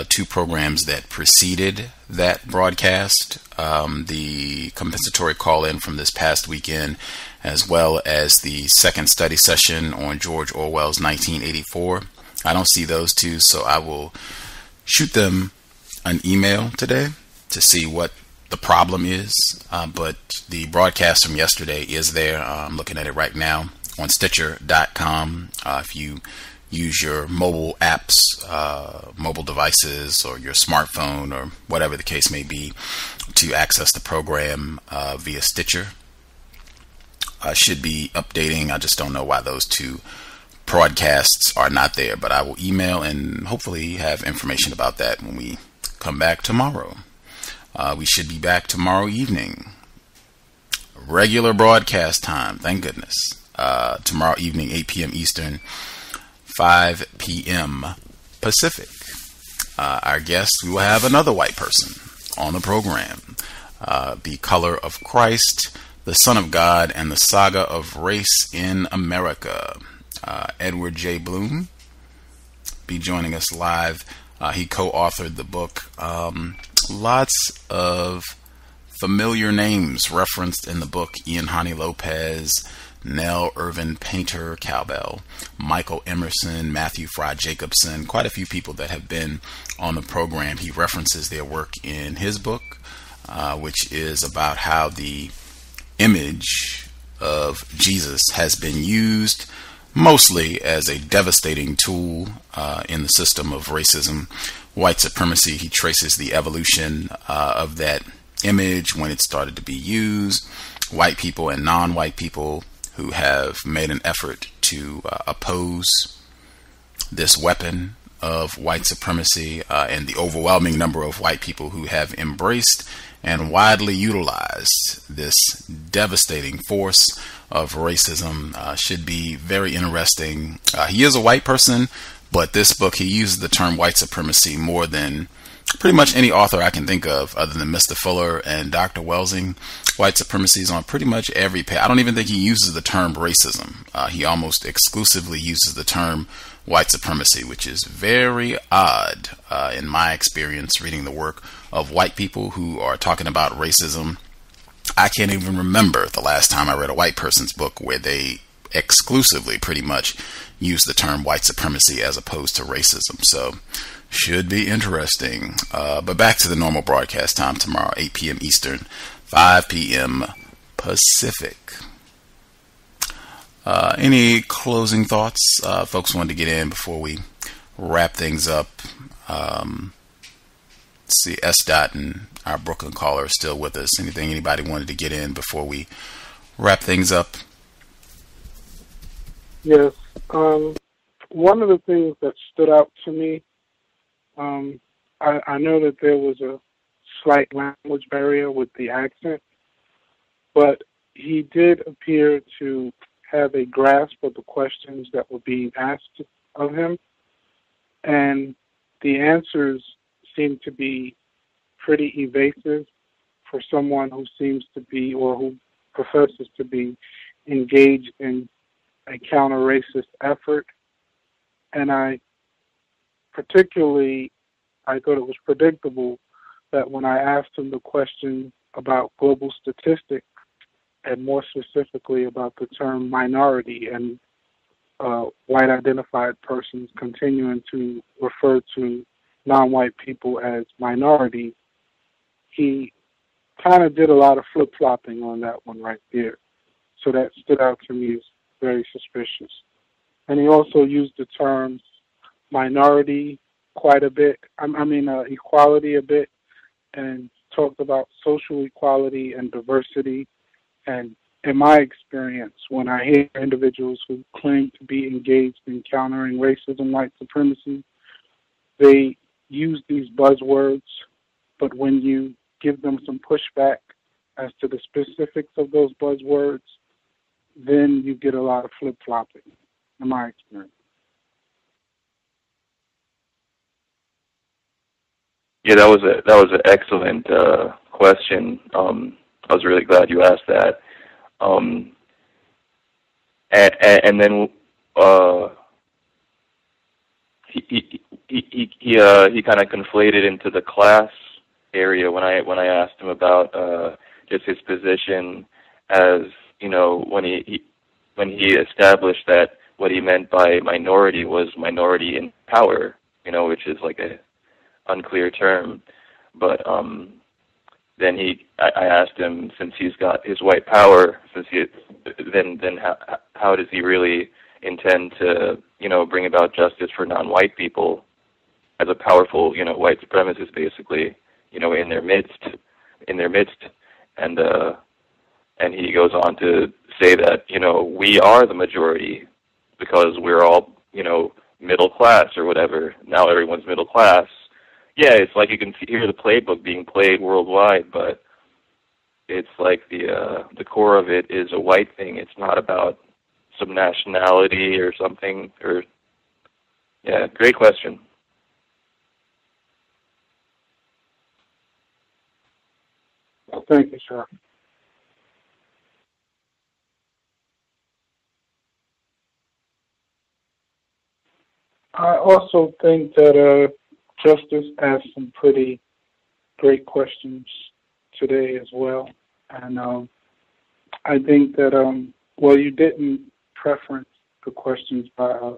two programs that preceded that broadcast, the compensatory call-in from this past weekend, as well as the second study session on George Orwell's 1984. I don't see those two, so I will shoot them an email today to see what the problem is, but the broadcast from yesterday is there. I'm looking at it right now on Stitcher.com. If you use your mobile apps, mobile devices, or your smartphone, or whatever the case may be, to access the program via Stitcher. Should be updating. I just don't know why those two broadcasts are not there, but I will email and hopefully have information about that when we come back tomorrow. We should be back tomorrow evening. Regular broadcast time, thank goodness. Tomorrow evening, 8 p.m. Eastern, 5 p.m. Pacific. Our guest, we will have another white person on the program. The Color of Christ, the Son of God, and the Saga of Race in America. Edward J. Bloom be joining us live. He co-authored the book. Lots of familiar names referenced in the book: Ian Hani Lopez, Nell Irvin Painter Cowbell, Michael Emerson, Matthew Fry Jacobson, quite a few people that have been on the program. He references their work in his book, which is about how the image of Jesus has been used mostly as a devastating tool in the system of racism, white supremacy. He traces the evolution of that image, when it started to be used, white people and non-white people who have made an effort to oppose this weapon of white supremacy, and the overwhelming number of white people who have embraced and widely utilized this devastating force of racism. Should be very interesting. He is a white person, but this book, he uses the term white supremacy more than pretty much any author I can think of, other than Mr. Fuller and Dr. Welsing. White supremacy is on pretty much every page. I don't even think he uses the term racism. He almost exclusively uses the term white supremacy, which is very odd in my experience reading the work of white people who are talking about racism. I can't even remember the last time I read a white person's book where they exclusively pretty much use the term white supremacy as opposed to racism. So should be interesting. But back to the normal broadcast time tomorrow, 8 p.m. Eastern, 5 p.m. Pacific. Any closing thoughts folks wanted to get in before we wrap things up? See, S. Dot and our Brooklyn caller are still with us. Anything anybody wanted to get in before we wrap things up? Yes. One of the things that stood out to me, I know that there was a slight language barrier with the accent, but he did appear to have a grasp of the questions that were being asked of him, and the answers seem to be pretty evasive for someone who seems to be, or who professes to be, engaged in a counter-racist effort. And I thought it was predictable that when I asked him the question about global statistics, and more specifically about the term minority and white identified persons continuing to refer to non-white people as minorities, he kind of did a lot of flip-flopping on that one right there. So that stood out to me as very suspicious. And he also used the terms minority quite a bit, equality a bit, and talked about social equality and diversity. And in my experience, when I hear individuals who claim to be engaged in countering racism, white supremacy, they use these buzzwords, but when you give them some pushback as to the specifics of those buzzwords, then you get a lot of flip-flopping, in my experience. Yeah, that was an excellent question. I was really glad you asked that. And then he kind of conflated into the class area when I asked him about just his position as, you know, when he established that what he meant by minority was minority in power, you know, which is like a unclear term. But then I asked him, since he's got his white power, then how does he really intend to, you know, bring about justice for non-white people as a powerful, you know, white supremacist, basically, you know, in their midst, and he goes on to say that, you know, we are the majority because we're all, you know, middle class or whatever. Now everyone's middle class. Yeah, it's like you can hear the playbook being played worldwide, but it's like the core of it is a white thing. It's not about some nationality or something. Or yeah, great question. Thank you, sir. I also think that Justice asked some pretty great questions today as well. And I think that, you didn't preference the questions by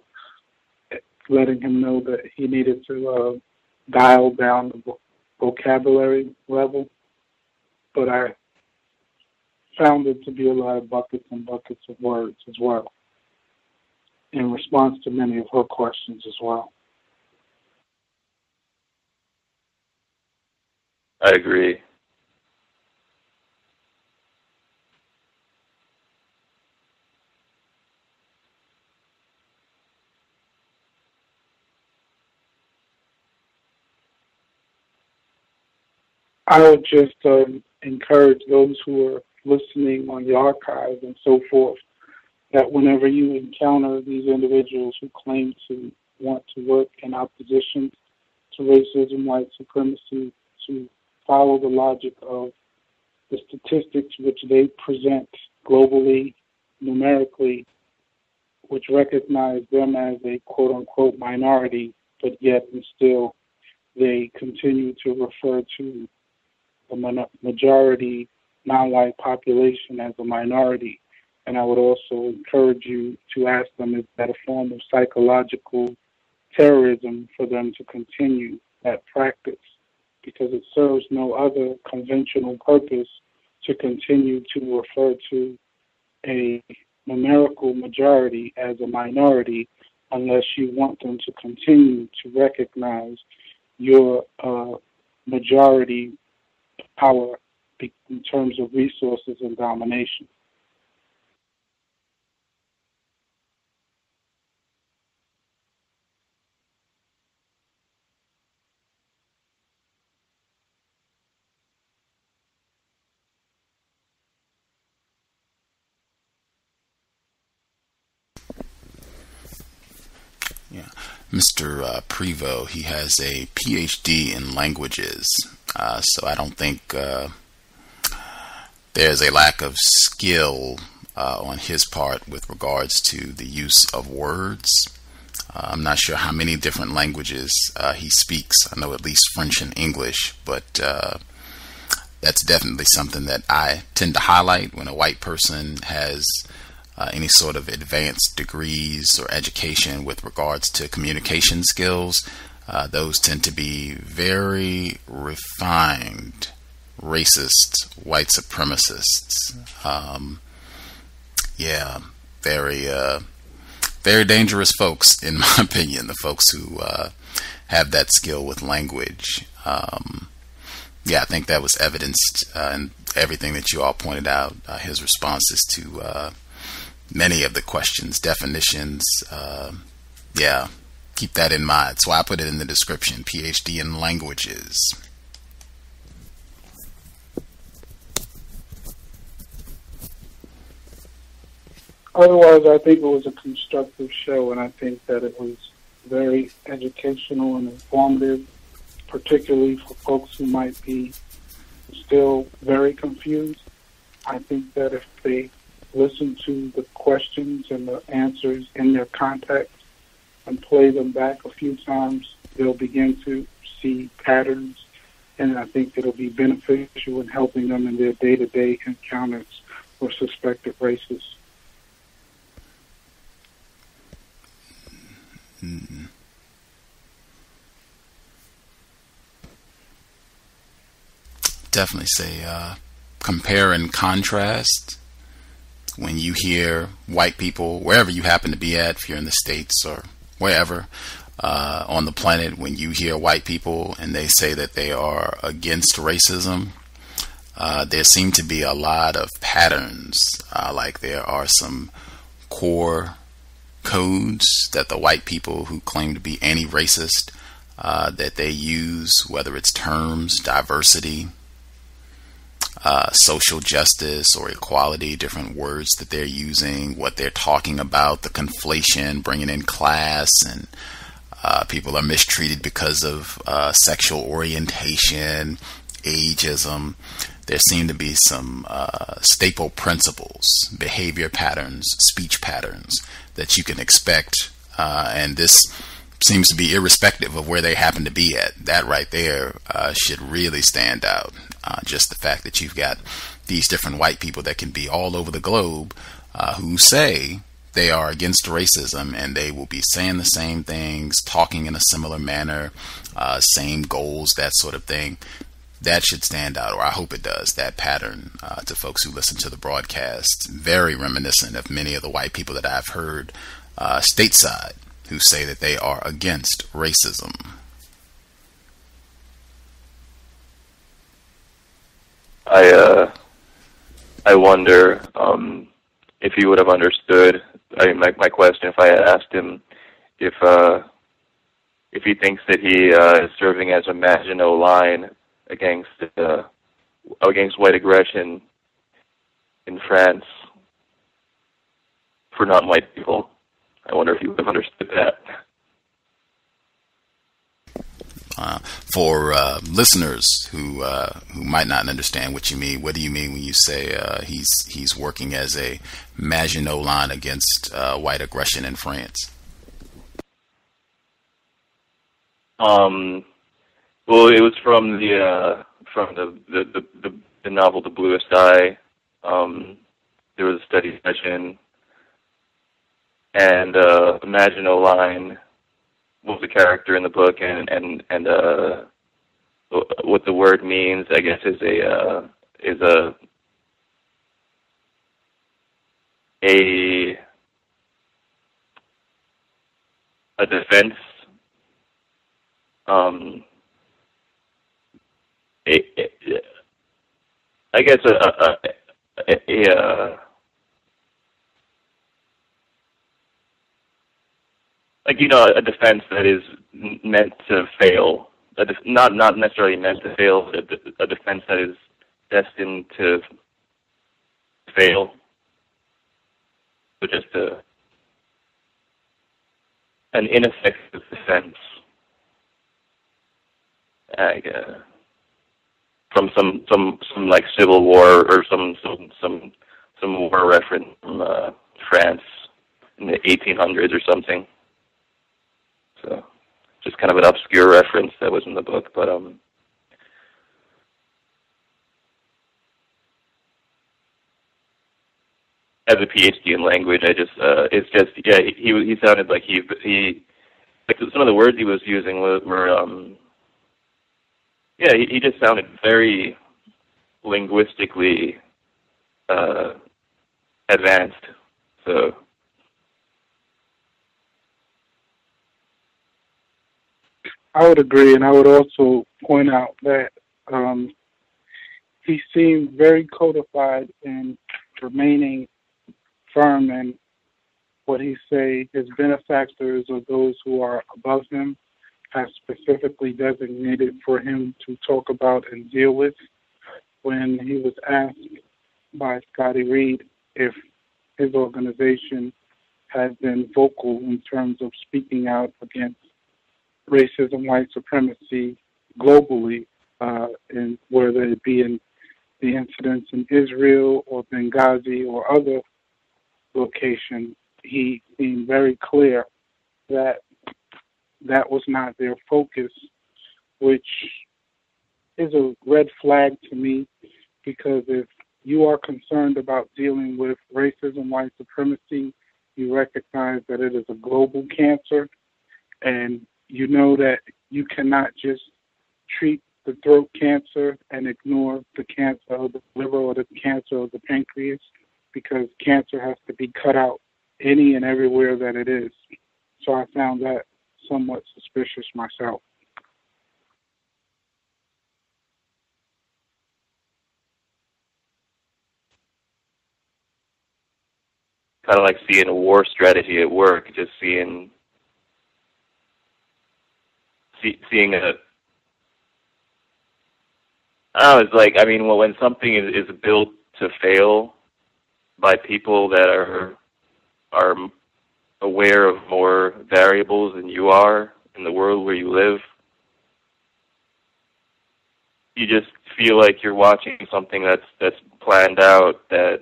letting him know that he needed to dial down the vocabulary level. But I found it to be a lot of buckets and buckets of words as well, in response to many of her questions as well. I agree. I would just encourage those who are listening on the archive and so forth, that whenever you encounter these individuals who claim to want to work in opposition to racism, white supremacy, to follow the logic of the statistics which they present globally, numerically, which recognize them as a quote-unquote minority, but yet and still they continue to refer to the majority non-white population as a minority. And I would also encourage you to ask them, is that a form of psychological terrorism for them to continue that practice? Because it serves no other conventional purpose to continue to refer to a numerical majority as a minority unless you want them to continue to recognize your majority power in terms of resources and domination. Yeah. Mr. Privot, he has a PhD in languages, so I don't think there's a lack of skill on his part with regards to the use of words. I'm not sure how many different languages he speaks. I know at least French and English, but that's definitely something that I tend to highlight when a white person has any sort of advanced degrees or education with regards to communication skills. Those tend to be very refined, racist, white supremacists. Very dangerous folks, in my opinion, the folks who have that skill with language. I think that was evidenced in everything that you all pointed out, his responses to many of the questions, definitions. Keep that in mind. So I put it in the description, PhD in languages. Otherwise, I think it was a constructive show, and I think that it was very educational and informative, particularly for folks who might be still very confused. I think that if they listen to the questions and the answers in their context and play them back a few times, they'll begin to see patterns, and I think it'll be beneficial in helping them in their day-to-day encounters with suspected racists. Definitely say compare and contrast. When you hear white people, wherever you happen to be at, if you're in the States or wherever on the planet, when you hear white people and they say that they are against racism, there seem to be a lot of patterns, like there are some core codes that the white people who claim to be anti-racist that they use, whether it's terms, diversity, social justice or equality, different words that they're using, what they're talking about, the conflation, bringing in class, and people are mistreated because of sexual orientation, ageism. There seem to be some staple principles, behavior patterns, speech patterns that you can expect, and this seems to be irrespective of where they happen to be at. That right there should really stand out. Just the fact that you've got these different white people that can be all over the globe who say they are against racism, and they will be saying the same things, talking in a similar manner, same goals, that sort of thing. That should stand out, or I hope it does, that pattern to folks who listen to the broadcast. Very reminiscent of many of the white people that I've heard stateside who say that they are against racism. I wonder if he would have understood. My question, if I had asked him if he thinks that he is serving as a Maginot Line against white aggression in France for non-white people. I wonder if he would have understood that. For listeners who might not understand what you mean, what do you mean when you say he's working as a Maginot Line against white aggression in France? Well, it was from the novel The Bluest Eye. There was a study session, and Maginot Line was a character in the book, and what the word means, I guess, is a defense. I guess a defense that is meant to fail. Not necessarily meant to fail. A defense that is destined to fail. But just an ineffective defense. From some like Civil War or some war reference from France in the 1800s or something. So just kind of an obscure reference that was in the book, but as a PhD in language, it's just, yeah, he sounded like he like some of the words he was using were he just sounded very linguistically advanced. So I would agree, and I would also point out that he seemed very codified in remaining firm in what he say his benefactors or those who are above him have specifically designated for him to talk about and deal with. When he was asked by Scotty Reed if his organization has been vocal in terms of speaking out against racism, white supremacy globally, and whether it be in the incidents in Israel or Benghazi or other locations, he seemed very clear that that was not their focus, which is a red flag to me, because if you are concerned about dealing with racism, white supremacy, you recognize that it is a global cancer, and you know that you cannot just treat the throat cancer and ignore the cancer of the liver or the cancer of the pancreas, because cancer has to be cut out any and everywhere that it is. So I found that somewhat suspicious myself. Kind of like seeing a war strategy at work, just seeing a. It's like, I mean, well, when something is built to fail by people that are aware of more variables than you are in the world where you live, you just feel like you're watching something that's planned out that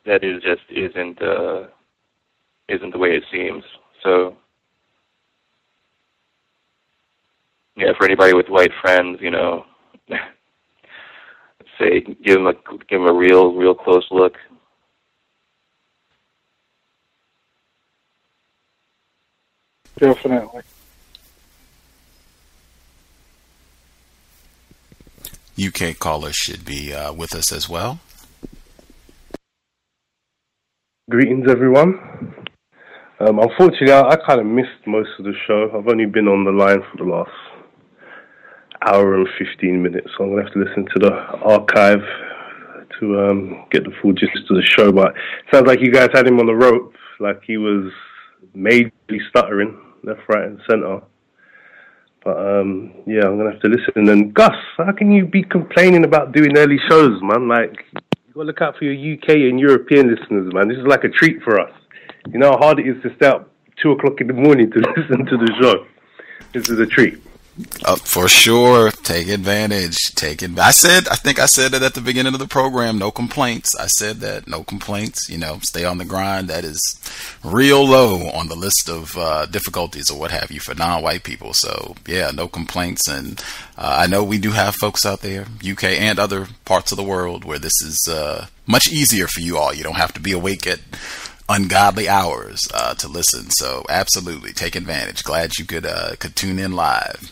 is just isn't the way it seems. So yeah, for anybody with white friends, you know, say give them a real close look. Definitely. UK callers should be with us as well. Greetings, everyone. Unfortunately, I kind of missed most of the show. I've only been on the line for the last hour and 15 minutes, so I'm going to have to listen to the archive to get the full gist of the show. But it sounds like you guys had him on the rope, like he was majorly stuttering left, right, and centre. But yeah, I'm going to have to listen. And then, Gus, how can you be complaining about doing early shows, man? Like, you got to look out for your UK and European listeners, man. This is like a treat for us. You know how hard it is to stay up 2 o'clock in the morning to listen to the show. This is a treat. For sure. Take advantage. I think I said it at the beginning of the program. No complaints. I said that. No complaints. You know, stay on the grind. That is real low on the list of difficulties or what have you for non-white people. So, yeah, no complaints. And I know we do have folks out there, UK and other parts of the world, where this is much easier for you all. You don't have to be awake at ungodly hours to listen. So, absolutely, take advantage. Glad you could tune in live.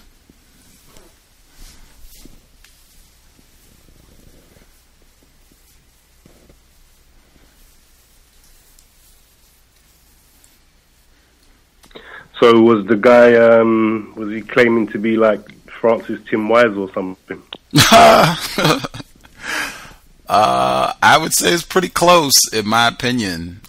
So was the guy, was he claiming to be like Francis Tim Wise or something? I would say it's pretty close, in my opinion.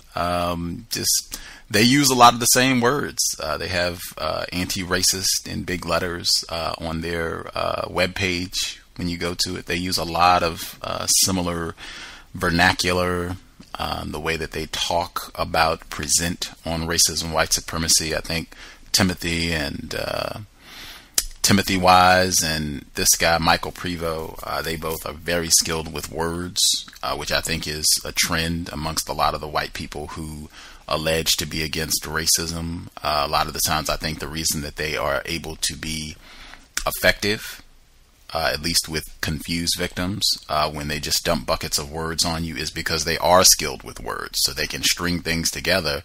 Just they use a lot of the same words. They have anti-racist in big letters on their webpage. When you go to it, they use a lot of similar vernacular. The way that they talk about, present on racism, white supremacy. I think Timothy Wise and this guy Michael Privot, they both are very skilled with words, which I think is a trend amongst a lot of the white people who allege to be against racism. A lot of the times I think the reason that they are able to be effective at least with confused victims, when they just dump buckets of words on you, is because they are skilled with words. So they can string things together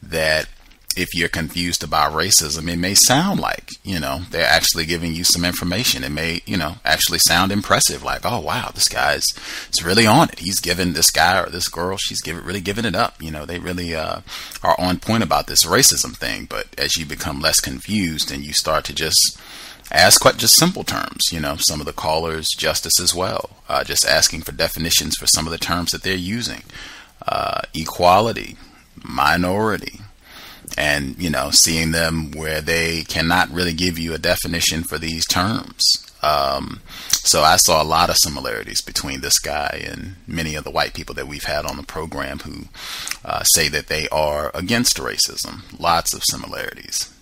that, if you're confused about racism, it may sound like, they're actually giving you some information. It may, actually sound impressive. Like, oh, wow, this guy's really on it. He's giving this guy or this girl, she's really giving it up. They really are on point about this racism thing. But as you become less confused and you start to just ask just simple terms, some of the callers, justice as well, just asking for definitions for some of the terms that they're using, equality, minority, and, seeing them where they cannot really give you a definition for these terms. So I saw a lot of similarities between this guy and many of the white people that we've had on the program who say that they are against racism. Lots of similarities.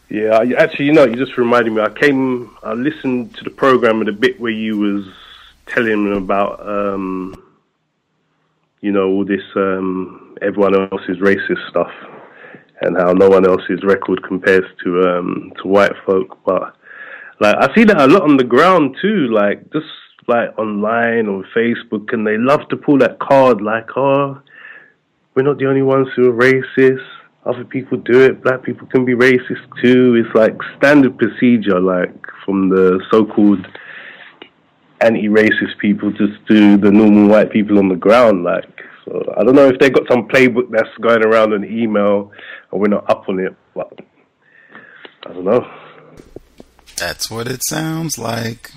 Yeah, actually, you just reminded me. I listened to the program at a bit where you was telling me about, all this everyone else's racist stuff and how no one else's record compares to white folk. But I see that a lot on the ground too, just online or Facebook, and they love to pull that card we're not the only ones who are racist. Other people do it. Black people can be racist too. It's standard procedure, from the so-called anti-racist people just to the normal white people on the ground. So I don't know if they got some playbook that's going around an email and we're not up on it, but I don't know. That's what it sounds like.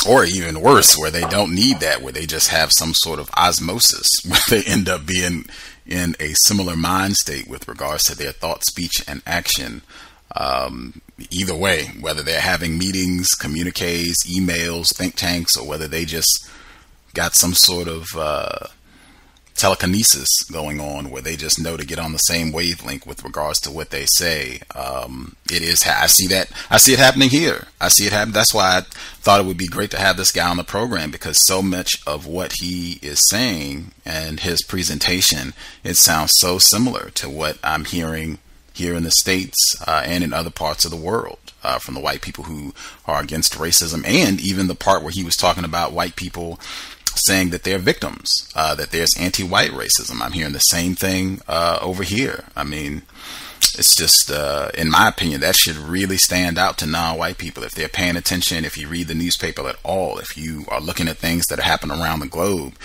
Or even worse, where they don't need that, where they just have some sort of osmosis, where they end up being in a similar mind state with regards to their thought, speech, and action. Either way, whether they're having meetings, communiques, emails, think tanks, or whether they just got some sort of telekinesis going on where they just know to get on the same wavelength with regards to what they say. It is. I see that. I see it happening here. I see it happen. That's why I thought it would be great to have this guy on the program, because so much of what he is saying and his presentation, it sounds so similar to what I'm hearing here in the States and in other parts of the world from the white people who are against racism, and even the part where he was talking about white people saying that they're victims, that there's anti-white racism. I'm hearing the same thing over here. I mean, it's just, in my opinion, that should really stand out to non-white people. If they're paying attention, if you read the newspaper at all, if you are looking at things that happen around the globe,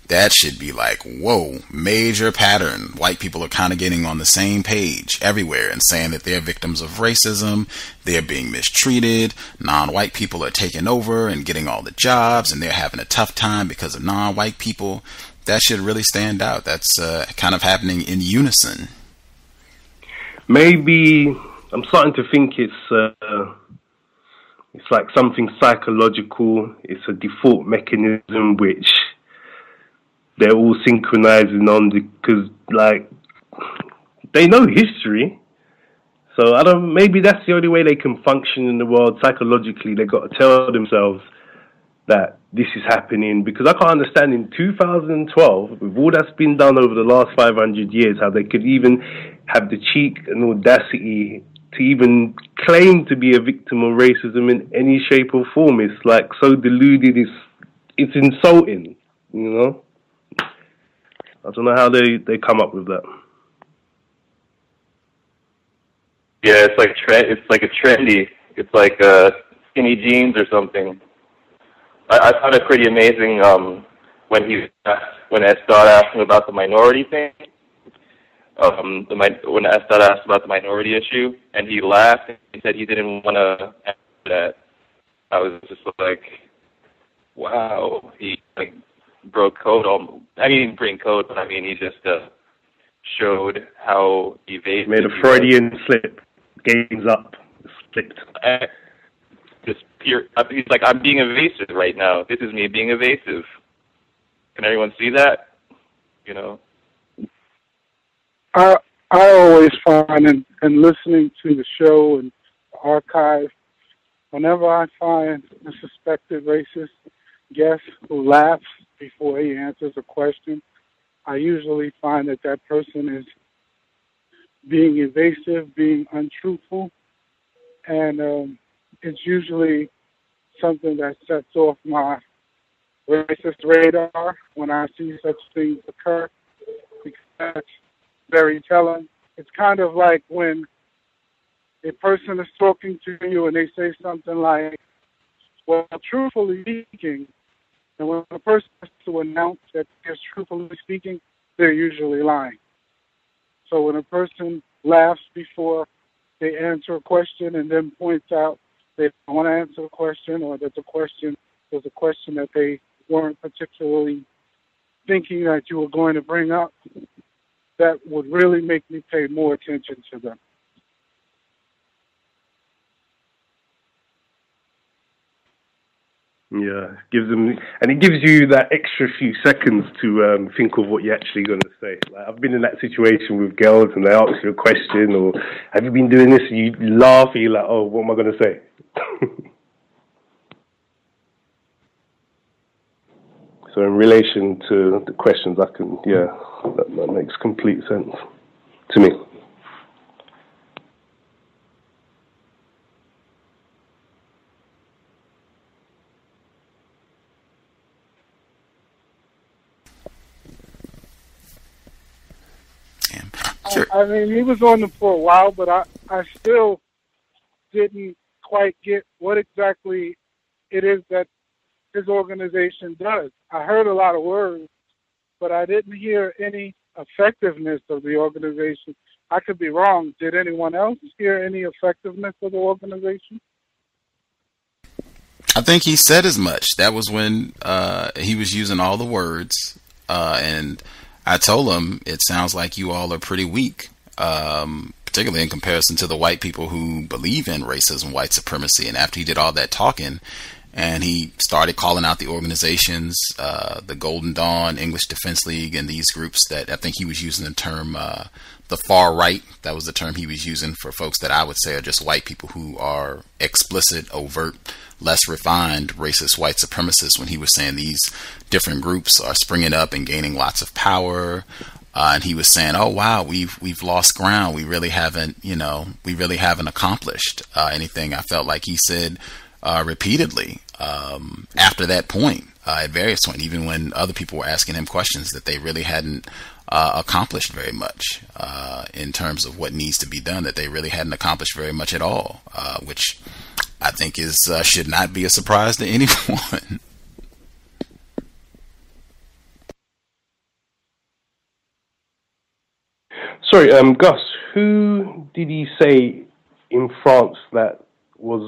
that should be like, whoa, major pattern. White people are kind of getting on the same page everywhere and saying that they're victims of racism, they're being mistreated, non-white people are taking over and getting all the jobs, and they're having a tough time because of non-white people. That should really stand out. That's kind of happening in unison. Maybe I'm starting to think it's like something psychological. It's a default mechanism which they're all synchronizing on, because they know history. So maybe that's the only way they can function in the world psychologically. They got to tell themselves that this is happening, because I can't understand in 2012, with all that's been done over the last 500 years, how they could even have the cheek and audacity to even claim to be a victim of racism in any shape or form. It's so deluded, it's insulting, I don't know how they come up with that. Yeah, it's like a trendy. It's like skinny jeans or something. I found it pretty amazing when Estad asked him about the minority thing. When Estad asked about the minority issue, and he laughed and he said he didn't want to answer that. I was just like, wow, he broke code. I mean, he didn't bring code, but he just showed how evasive. Made a Freudian slip. Games up. Slipped. Just pure. He's like, I'm being evasive right now. This is me being evasive. Can everyone see that? I always find in listening to the show and the archive, whenever I find a suspected racist guest who laughs before he answers a question, I usually find that person is being evasive, being untruthful, and it's usually something that sets off my racist radar when I see such things occur, because that's very telling. It's kind of like when a person is talking to you and they say something like, well, truthfully speaking, and when a person has to announce that they're truthfully speaking, they're usually lying. So when a person laughs before they answer a question and then points out they don't want to answer a question, or that the question was a question that they weren't particularly thinking that you were going to bring up, that would really make me pay more attention to them. Yeah, it gives you that extra few seconds to think of what you're actually going to say. Like, I've been in that situation with girls, and they ask you a question, or have you been doing this? And you laugh, and you're like, oh, what am I going to say? So in relation to the questions, that makes complete sense to me. Sure. I mean, he was on them for a while, but I still didn't quite get what exactly it is that his organization does. I heard a lot of words, but I didn't hear any effectiveness of the organization. I could be wrong. Did anyone else hear any effectiveness of the organization? I think he said as much. That was when he was using all the words, and I told him, it sounds like you all are pretty weak, particularly in comparison to the white people who believe in racism, white supremacy. And after he did all that talking, and he started calling out the organizations, the Golden Dawn, English Defense League, and these groups that I think he was using the term the far right. That was the term he was using for folks that I would say are just white people who are explicit, overt, less refined, racist white supremacists, when he was saying these different groups are springing up and gaining lots of power. And he was saying, oh, wow, we've lost ground. We really haven't accomplished anything. I felt like he said repeatedly after that point, at various points, even when other people were asking him questions, that they really hadn't accomplished very much in terms of what needs to be done, that they really hadn't accomplished very much at all, which I think is should not be a surprise to anyone. Sorry, Gus, who did he say in France that was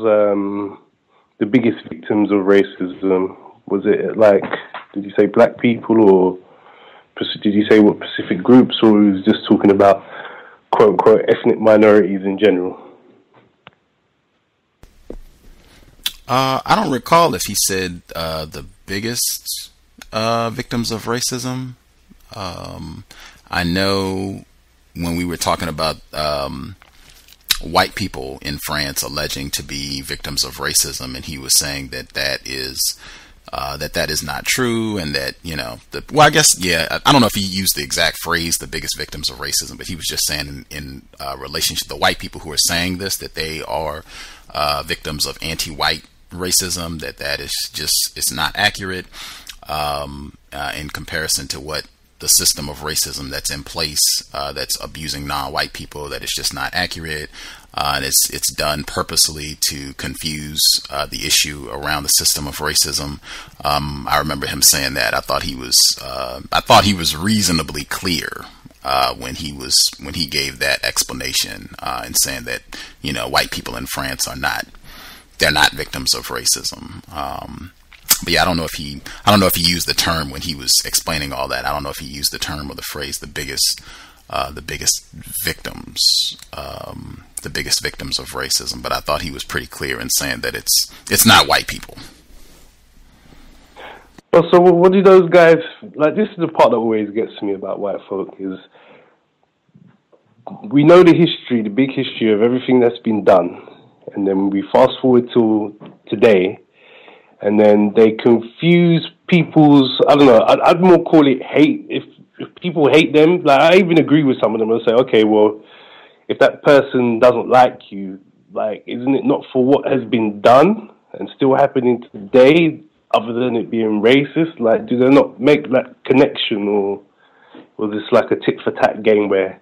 the biggest victims of racism? Was it did you say black people, or did you say what specific groups, or he was just talking about quote-unquote ethnic minorities in general? I don't recall if he said the biggest victims of racism. I know when we were talking about white people in France alleging to be victims of racism, and he was saying that is not true, and that, I don't know if he used the exact phrase, the biggest victims of racism, but he was just saying in relationship to the white people who are saying this, that they are victims of anti-white racism, that is just, it's not accurate in comparison to what the system of racism that's in place, that's abusing non-white people, that it's just not accurate. And it's done purposely to confuse the issue around the system of racism. I remember him saying that. I thought he was reasonably clear when he gave that explanation, and saying that, white people in France they're not victims of racism. But yeah, I don't know if he used the term when he was explaining all that. I don't know if he used the term or the phrase the biggest victims of racism. But I thought he was pretty clear in saying that it's not white people. Well, so what do those guys like? This is the part that always gets me about white folk, is we know the big history of everything that's been done, and then we fast forward to today. And then they confuse people's, I don't know, I'd more call it hate. If people hate them, I even agree with some of them. They'll say, okay, well, if that person doesn't like you, Like, isn't it not for what has been done and still happening today, other than it being racist? Like, do they not make that connection, or was this like a tit-for-tat game where,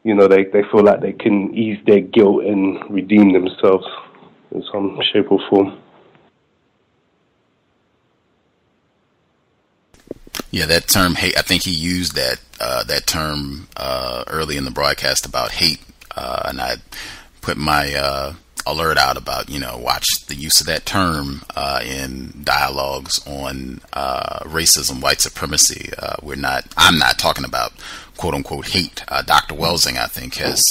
you know, they feel like they can ease their guilt and redeem themselves in some shape or form? Yeah, that term hate, I think he used that term early in the broadcast about hate, and I put my alert out about, you know, watch the use of that term in dialogues on racism, white supremacy. I'm not talking about quote unquote hate. Dr. Welsing, I think, has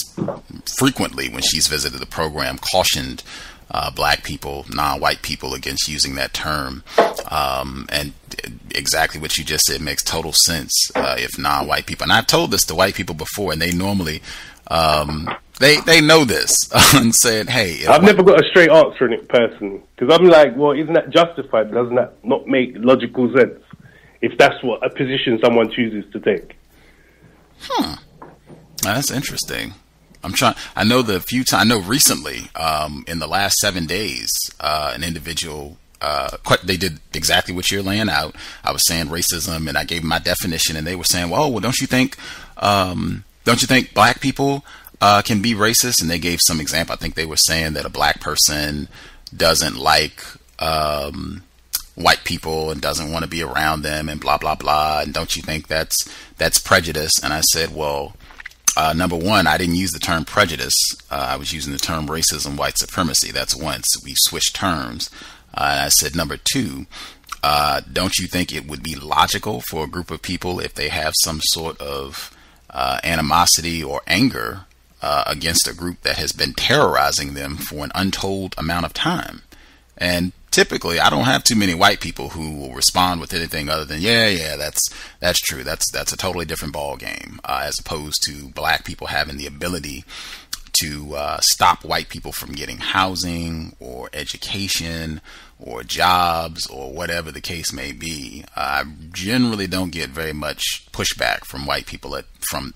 frequently, when she's visited the program, cautioned black people, non-white people, against using that term. And exactly what you just said makes total sense. If non-white people, and I've told this to white people before, and they normally they know this and said, hey, I've never got a straight answer on it personally, because I'm like, well, isn't that justified? Doesn't that not make logical sense if that's what a position someone chooses to take? That's interesting. I know recently, in the last 7 days, an individual, they did exactly what you're laying out. I was saying racism, and I gave them my definition, and they were saying, well, don't you think black people can be racist? And they gave some example. I think they were saying that a black person doesn't like white people and doesn't want to be around them, and blah blah blah. And don't you think that's prejudice? And I said, well, number one, I didn't use the term prejudice. I was using the term racism, white supremacy. That's once we switched terms. And I said, number two, don't you think it would be logical for a group of people, if they have some sort of animosity or anger against a group that has been terrorizing them for an untold amount of time? And typically, I don't have too many white people who will respond with anything other than, yeah, that's true. That's a totally different ball game, as opposed to black people having the ability to stop white people from getting housing or education or jobs or whatever the case may be. I generally don't get very much pushback from white people from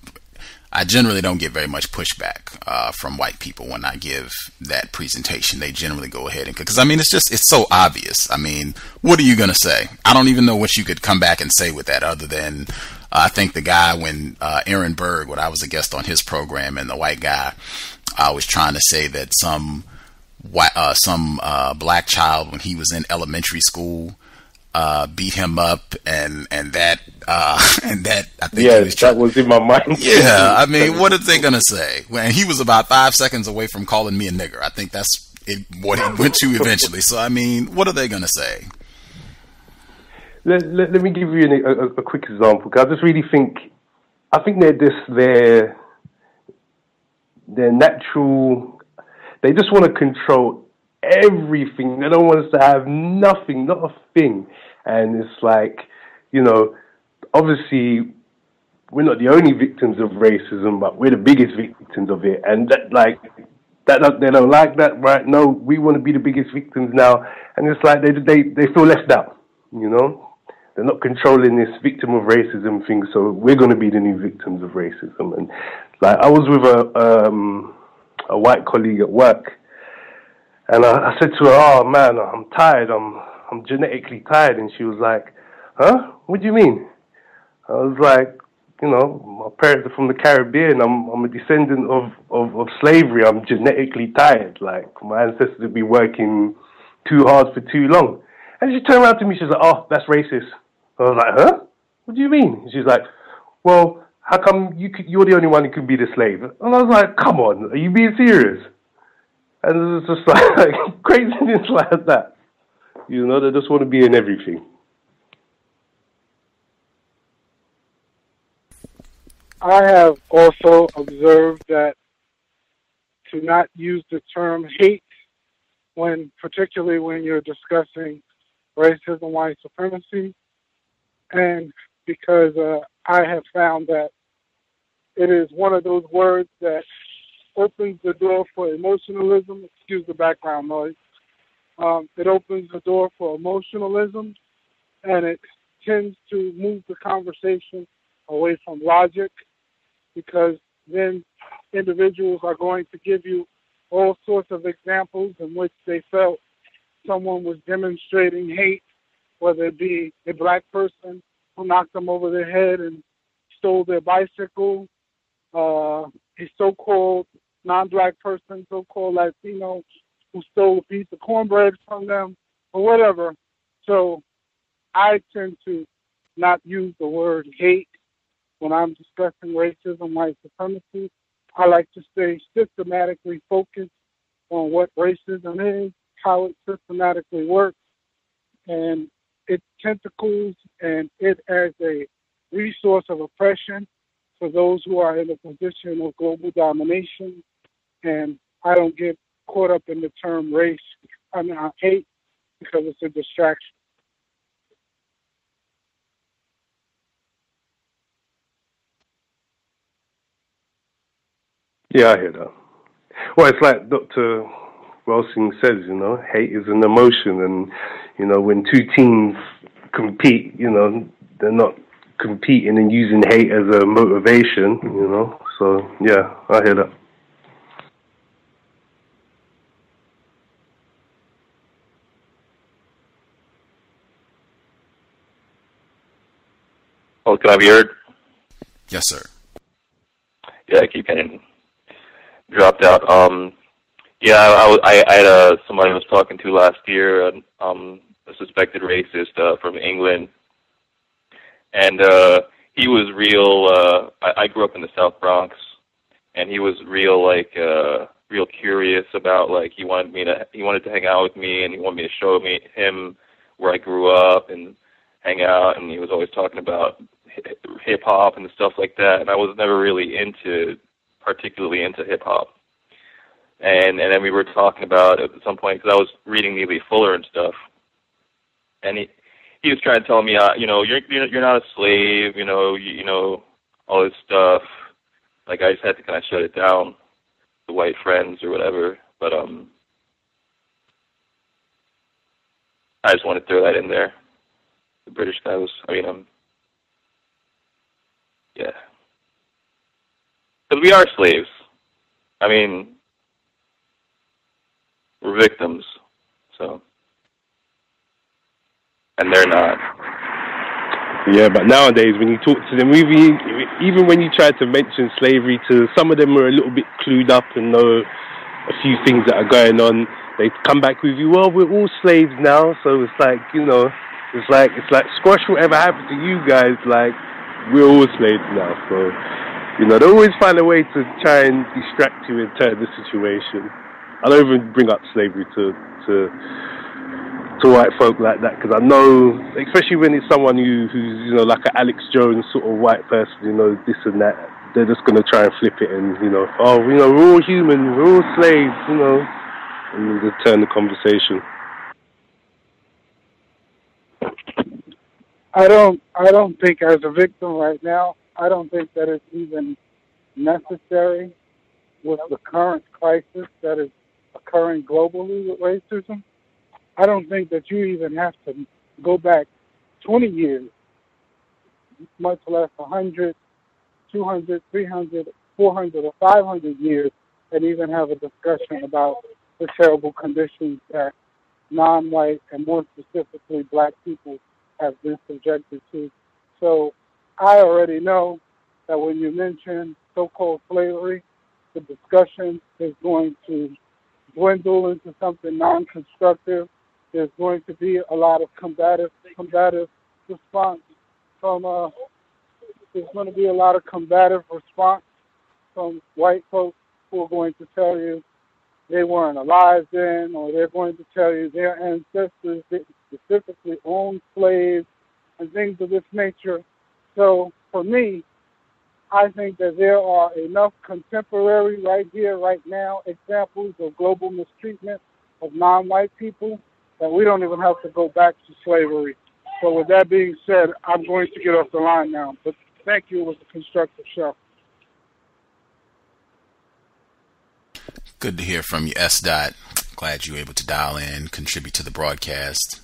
white people when I give that presentation. They generally go ahead and, because I mean, it's so obvious. I mean, what are you going to say? I don't even know what you could come back and say with that, other than I think the guy, when Aaron Berg, when I was a guest on his program, and the white guy, I was trying to say that some black child, when he was in elementary school, beat him up, and that I think that was in my mind. Yeah, I mean, what are they gonna say? When he was about 5 seconds away from calling me a nigger, I think that's what he went to eventually. So I mean, what are they gonna say? Let me give you a quick example, because I just really think they're natural. They just want to control everything. They don't want us to have nothing, not a thing. And it's like, you know, obviously we're not the only victims of racism, but we're the biggest victims of it. And that they don't like that, right? No, we want to be the biggest victims now. And it's like they feel left out, you know? They're not controlling this victim of racism thing, so we're going to be the new victims of racism. And like, I was with a white colleague at work, and I said to her, "Oh man, I'm tired. I'm genetically tired." And she was like, "Huh? What do you mean?" I was like, "You know, my parents are from the Caribbean. I'm a descendant of slavery. I'm genetically tired. Like, my ancestors have been working too hard for too long." And she turned around to me. She's like, "Oh, that's racist." I was like, "Huh? What do you mean?" She's like, "Well, how come you're the only one who can be the slave?" And I was like, "Come on, are you being serious?" And it's just like craziness like that. You know, they just want to be in everything. I have also observed that to not use the term hate particularly when you're discussing racism, white supremacy, and because I have found that it is one of those words that opens the door for emotionalism. Excuse the background noise. It opens the door for emotionalism, and it tends to move the conversation away from logic, because then individuals are going to give you all sorts of examples in which they felt someone was demonstrating hate, whether it be a black person who knocked them over their head and stole their bicycle, a so-called non-black person, so-called Latino, who stole a piece of cornbread from them, or whatever. So I tend to not use the word hate when I'm discussing racism, white supremacy. I like to stay systematically focused on what racism is, how it systematically works, and its tentacles, and it as a resource of oppression for those who are in a position of global domination. And I don't get caught up in the term hate, because it's a distraction. Yeah, I hear that. Well, it's like Dr. Welsing says, hate is an emotion, and, when two teams compete, they're not competing and using hate as a motivation, So, yeah, I hear that. Oh, can I be heard? Yes, sir. Yeah, I keep getting dropped out. I had somebody I was talking to last year, a suspected racist from England, and he was real. I grew up in the South Bronx, and he was real curious about, he wanted to hang out with me, and he wanted me to show him where I grew up and hang out, and he was always talking about hip hop and stuff like that, and I was never really particularly into hip hop. And then we were talking about at some point, because I was reading Neely Fuller and stuff, and he was trying to tell me, you're not a slave, all this stuff. Like, I just had to kind of shut it down, the white friends or whatever. But I just want to throw that in there. The British guy was, yeah. Because we are slaves. We're victims, so. And they're not. Yeah, but nowadays when you talk to them, even when you try to mention slavery to some of them, are a little bit clued up and know a few things that are going on. They come back with you, well, we're all slaves now, so it's like, it's like squash whatever happened to you guys, like we're all slaves now. So, they always find a way to try and distract you and turn the situation. I don't even bring up slavery to white folk like that, because I know, especially when it's someone who's like an Alex Jones sort of white person, this and that, they're just going to try and flip it and we're all human, we're all slaves, and just turn the conversation. I don't think, as a victim right now, I don't think that it's even necessary with the current crisis that is occurring globally with racism. I don't think that you even have to go back 20 years, much less 100, 200, 300, 400, or 500 years, and even have a discussion about the terrible conditions that non-white and more specifically black people have been subjected to. So I already know that when you mention so-called slavery, the discussion is going to dwindle into something non-constructive. There's going to be a lot of combative response from there's going to be a lot of combative response from white folks who are going to tell you they weren't alive then, or they're going to tell you their ancestors specifically owned slaves and things of this nature. So for me, I think that there are enough contemporary right here, right now, examples of global mistreatment of non-white people that we don't even have to go back to slavery. So with that being said, I'm going to get off the line now. But thank you. It was a constructive show. Good to hear from you, S. Dot. Glad you were able to dial in, contribute to the broadcast.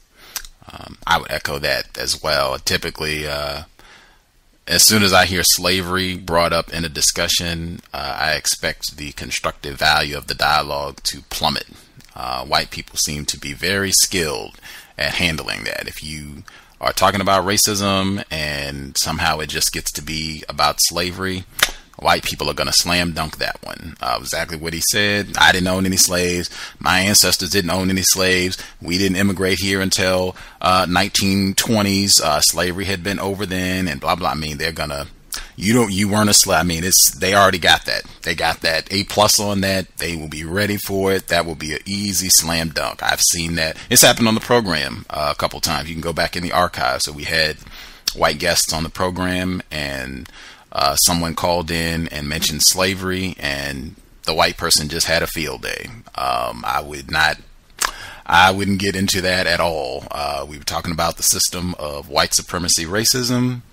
I would echo that as well. Typically, as soon as I hear slavery brought up in a discussion, I expect the constructive value of the dialogue to plummet. White people seem to be very skilled at handling that. If you are talking about racism and somehow it just gets to be about slavery, white people are going to slam dunk that one. Exactly what he said. I didn't own any slaves. My ancestors didn't own any slaves. We didn't immigrate here until 1920s. Slavery had been over then, and blah blah. I mean, they're gonna. You weren't a slave. I mean, they already got that. They got that A+ on that. They will be ready for it. That will be an easy slam dunk. I've seen that. It's happened on the program a couple times. You can go back in the archive. So we had white guests on the program, and someone called in and mentioned slavery, and the white person just had a field day. I wouldn't get into that at all. We were talking about the system of white supremacy racism.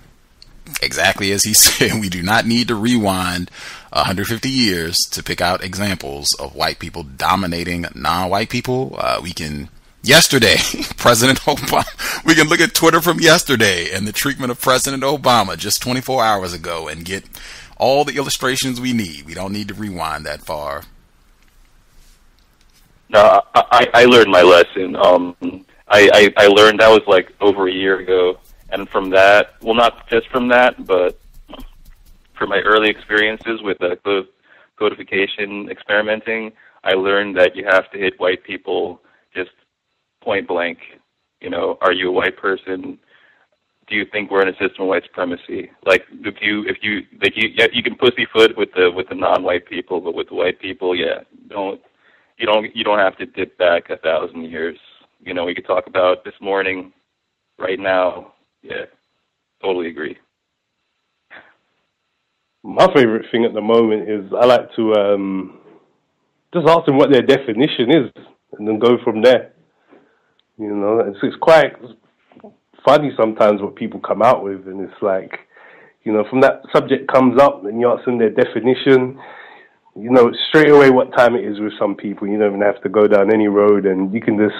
Exactly as he said, we do not need to rewind 150 years to pick out examples of white people dominating non-white people. We can... Yesterday, President Obama, we can look at Twitter from yesterday and the treatment of President Obama just 24 hours ago and get all the illustrations we need. We don't need to rewind that far. No, I learned my lesson. I learned that was like over a year ago. And from that, well, not just from that, but from my early experiences with codification experimenting, I learned that you have to hit white people just point blank. You know, are you a white person? Do you think we're in a system of white supremacy? Like, you can pussyfoot with the non-white people, but with the white people, yeah, you don't have to dip back 1,000 years. You know, we could talk about this morning, right now. Yeah, totally agree. My favorite thing at the moment is I like to just ask them what their definition is and then go from there. You know, it's quite funny sometimes what people come out with, and it's like, you know, from that subject comes up and you ask them their definition, you know straight away what time it is with some people. You don't even have to go down any road, and you can just,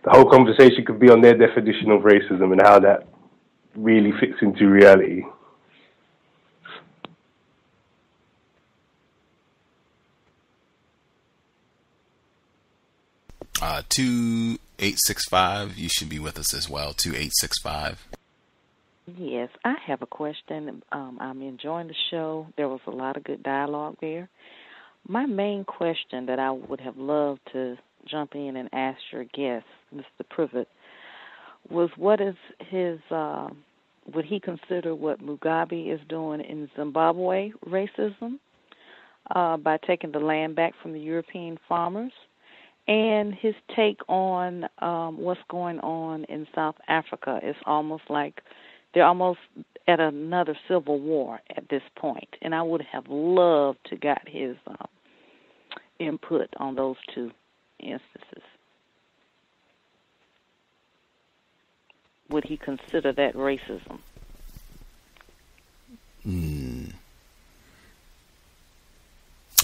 the whole conversation could be on their definition of racism and how that really fits into reality. Uh, 2865, you should be with us as well. 2865. Yes, I have a question. I'm enjoying the show. There was a lot of good dialogue there. My main question that I would have loved to jump in and ask your guest, Mr. Privot, was what is his, would he consider what Mugabe is doing in Zimbabwe racism by taking the land back from the European farmers, and his take on what's going on in South Africa? It's almost like they're almost at another civil war at this point, and I would have loved to get his input on those two instances. Would he consider that racism?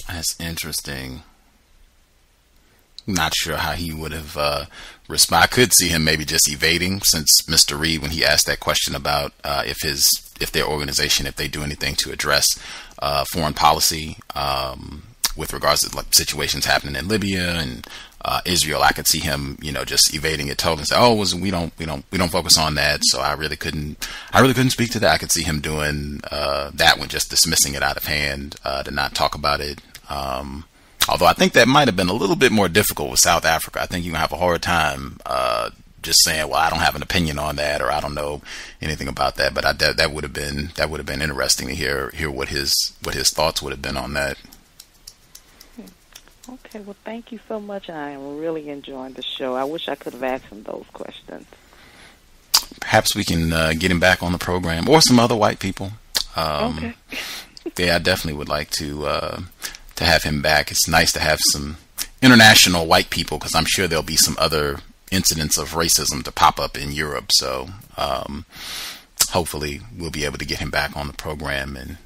That's interesting. Not sure how he would have responded. I could see him maybe just evading, since Mr. Reed, when he asked that question about if their organization, if they do anything to address foreign policy with regards to like situations happening in Libya and Israel, I could see him, you know, just evading it totally and say, "Oh, we don't focus on that." So I really couldn't speak to that. I could see him doing that one, just dismissing it out of hand, to not talk about it. Although I think that might have been a little bit more difficult with South Africa. I think you're gonna have a hard time just saying, "Well, I don't have an opinion on that," or "I don't know anything about that." But that would have been interesting to hear what his thoughts would have been on that. Okay, well, thank you so much. I am really enjoying the show. I wish I could have asked him those questions. Perhaps we can get him back on the program, or some other white people. Okay. Yeah, I definitely would like to have him back. It's nice to have some international white people, because I'm sure there'll be some other incidents of racism to pop up in Europe. So hopefully we'll be able to get him back on the program, and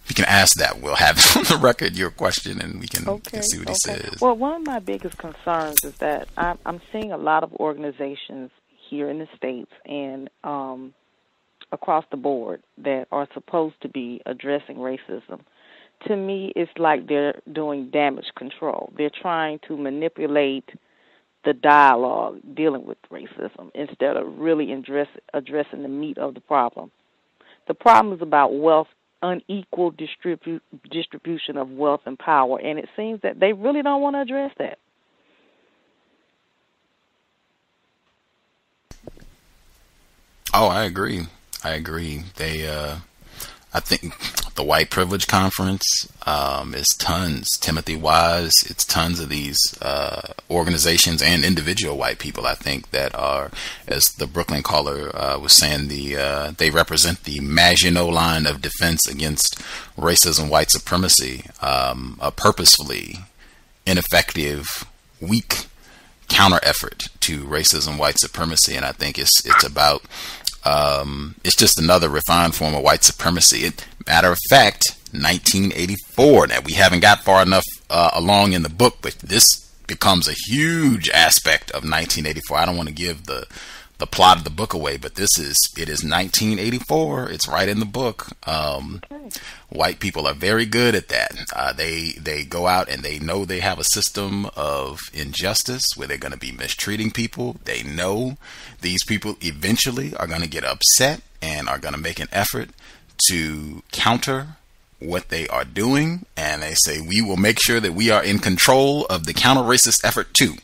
we can ask that. We'll have on the record your question, and we can see what he says. Well, one of my biggest concerns is that I'm seeing a lot of organizations here in the States and across the board that are supposed to be addressing racism, to me, it's like they're doing damage control. They're trying to manipulate the dialogue dealing with racism instead of really addressing the meat of the problem. The problem is about wealth, unequal distribution of wealth and power, and it seems that they really don't want to address that. Oh, I agree. I think the White Privilege Conference is tons. Timothy Wise, it's tons of these organizations and individual white people, I think, that are, as the Brooklyn caller was saying, they represent the Maginot Line of defense against racism, white supremacy, a purposefully ineffective, weak counter effort to racism, white supremacy. And I think it's about it's just another refined form of white supremacy. Matter of fact, 1984. Now, we haven't got far enough along in the book, but this becomes a huge aspect of 1984. I don't want to give the plot of the book away, but it is 1984. It's right in the book. White people are very good at that. They go out and they know they have a system of injustice where they're going to be mistreating people. They know these people eventually are going to get upset and are going to make an effort to counter what they are doing. And they say, we will make sure that we are in control of the counter-racist effort too.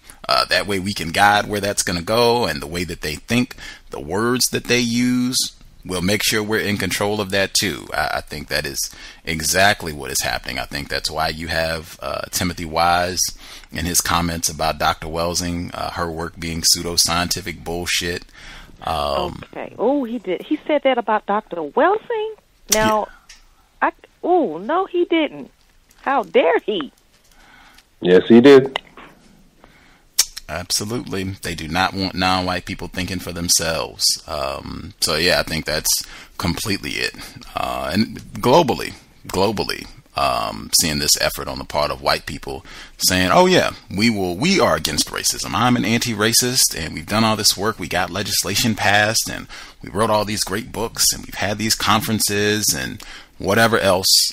That way we can guide where that's going to go, and the way that they think, the words that they use, we'll make sure we're in control of that too. I think that is exactly what is happening. I think that's why you have Timothy Wise in his comments about Dr. Welsing, her work being pseudoscientific bullshit. Okay. Oh, he did. He said that about Dr. Welsing? Now, yeah. No, he didn't. How dare he? Yes, he did. Absolutely. They do not want non-white people thinking for themselves. So yeah, I think that's completely it. And globally, seeing this effort on the part of white people saying, oh yeah, we are against racism. I'm an anti-racist, and we've done all this work. We got legislation passed, and we wrote all these great books, and we've had these conferences and whatever else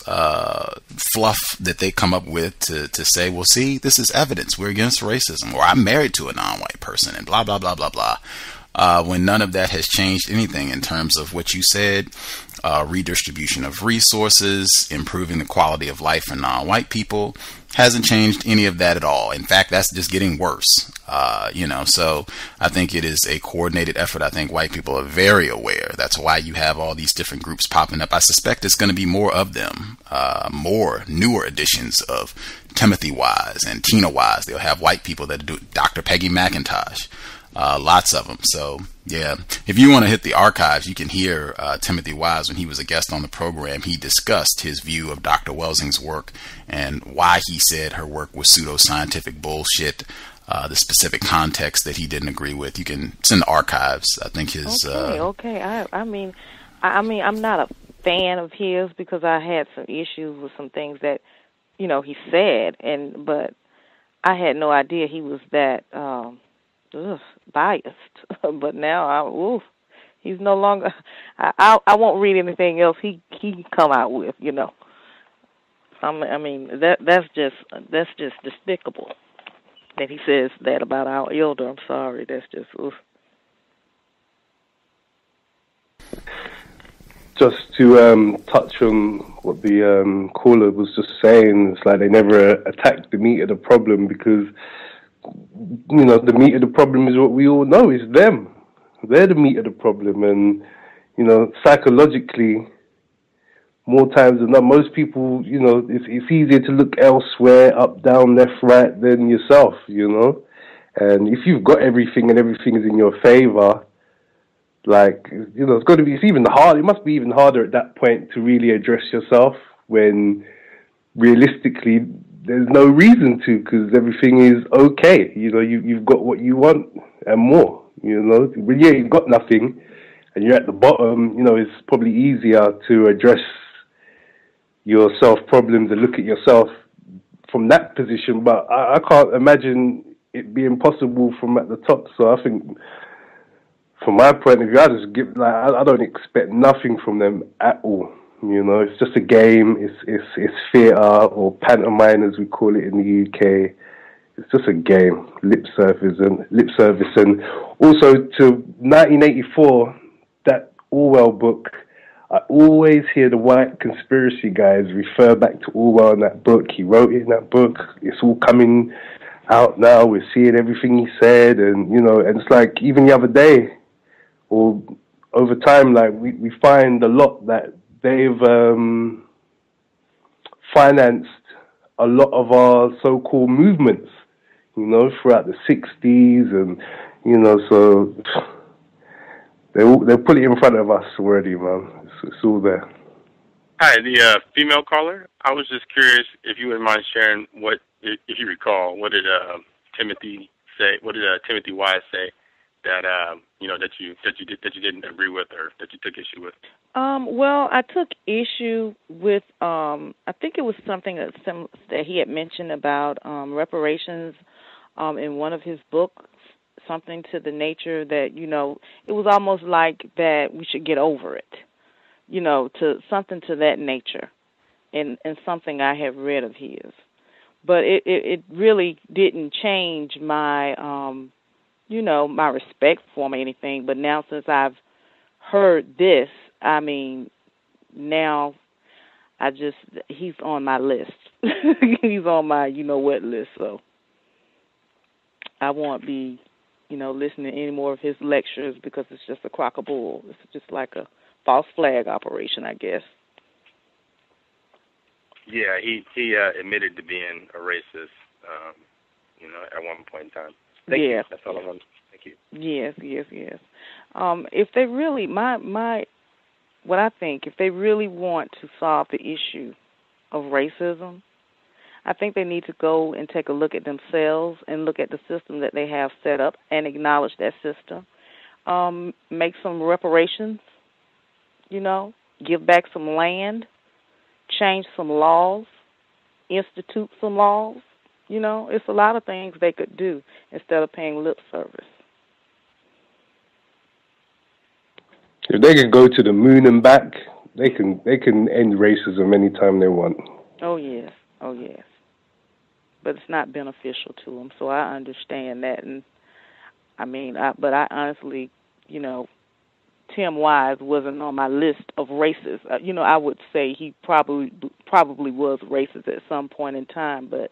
fluff that they come up with to say, well, see, this is evidence we're against racism, or I'm married to a non-white person, and blah, blah, blah, blah, blah. When none of that has changed anything in terms of what you said, redistribution of resources, improving the quality of life for non-white people, hasn't changed any of that at all. In fact, that's just getting worse. So I think it is a coordinated effort. I think white people are very aware. That's why you have all these different groups popping up. I suspect it's going to be more of them, more newer editions of Timothy Wise and Tina Wise. They'll have white people that do Dr. Peggy McIntosh. Lots of them. So, yeah, if you want to hit the archives, you can hear Timothy Wise, when he was a guest on the program. He discussed his view of Dr. Welsing's work and why he said her work was pseudoscientific bullshit, the specific context that he didn't agree with. You can, it's in the archives. I think his... Okay. I mean, I'm not a fan of his because I had some issues with some things that, he said, but I had no idea he was that... biased. But now he's no longer. I won't read anything else he come out with. I mean that's just despicable that he says that about our elder. I'm sorry. That's just. Just to touch on what the caller was just saying, it's like they never attacked the meat of the problem because. The meat of the problem is what we all know, is them. They're the meat of the problem. And, psychologically, more times than not, most people, it's easier to look elsewhere, up, down, left, right, than yourself, And if you've got everything and everything is in your favor, it's even hard. It must be even harder at that point to really address yourself when realistically, there's no reason to, because everything is okay. You've got what you want and more, But yeah, you've got nothing and you're at the bottom, it's probably easier to address your self-problems and look at yourself from that position. But I can't imagine it being possible from at the top. So I think from my point of view, I just give I don't expect nothing from them at all. You know, it's just a game. It's theatre or pantomime as we call it in the UK. It's just a game, lip service, and also to 1984, that Orwell book. I always hear the white conspiracy guys refer back to Orwell in that book. He wrote it in that book. It's all coming out now. We're seeing everything he said, and you know, and it's like even the other day, or over time, like we find a lot that they've financed a lot of our so-called movements, you know, throughout the 60s, and you know, so they put it in front of us already, man. It's all there. Hi, the female caller. I was just curious if you wouldn't mind sharing what, if you recall, what did Timothy say? What did Timothy Wise say that you know that you didn't agree with or that you took issue with? Well, I took issue with I think it was something that he had mentioned about reparations in one of his books. Something to the nature that, you know, it was almost like that we should get over it, you know, to something to that nature, and something I have read of his. But it really didn't change my, you know, my respect for him or anything. But now since I've heard this, I mean, now he's on my list. He's on my you-know-what list, so I won't be, you know, listening to any more of his lectures because it's just a crock of bull. It's just like a false flag operation, I guess. Yeah, he admitted to being a racist, you know, at one point in time. Thank you. That's all I want. Thank you. Yes. If they really, what I think, if they really want to solve the issue of racism, I think they need to go and take a look at themselves and look at the system that they have set up and acknowledge that system. Make some reparations, you know, give back some land, change some laws, institute some laws. You know, it's a lot of things they could do instead of paying lip service. If they could go to the moon and back, they can end racism anytime they want. Oh yes. But it's not beneficial to them, so I understand that. And I mean, but I honestly, you know, Tim Wise wasn't on my list of racists. You know, I would say he probably was racist at some point in time, but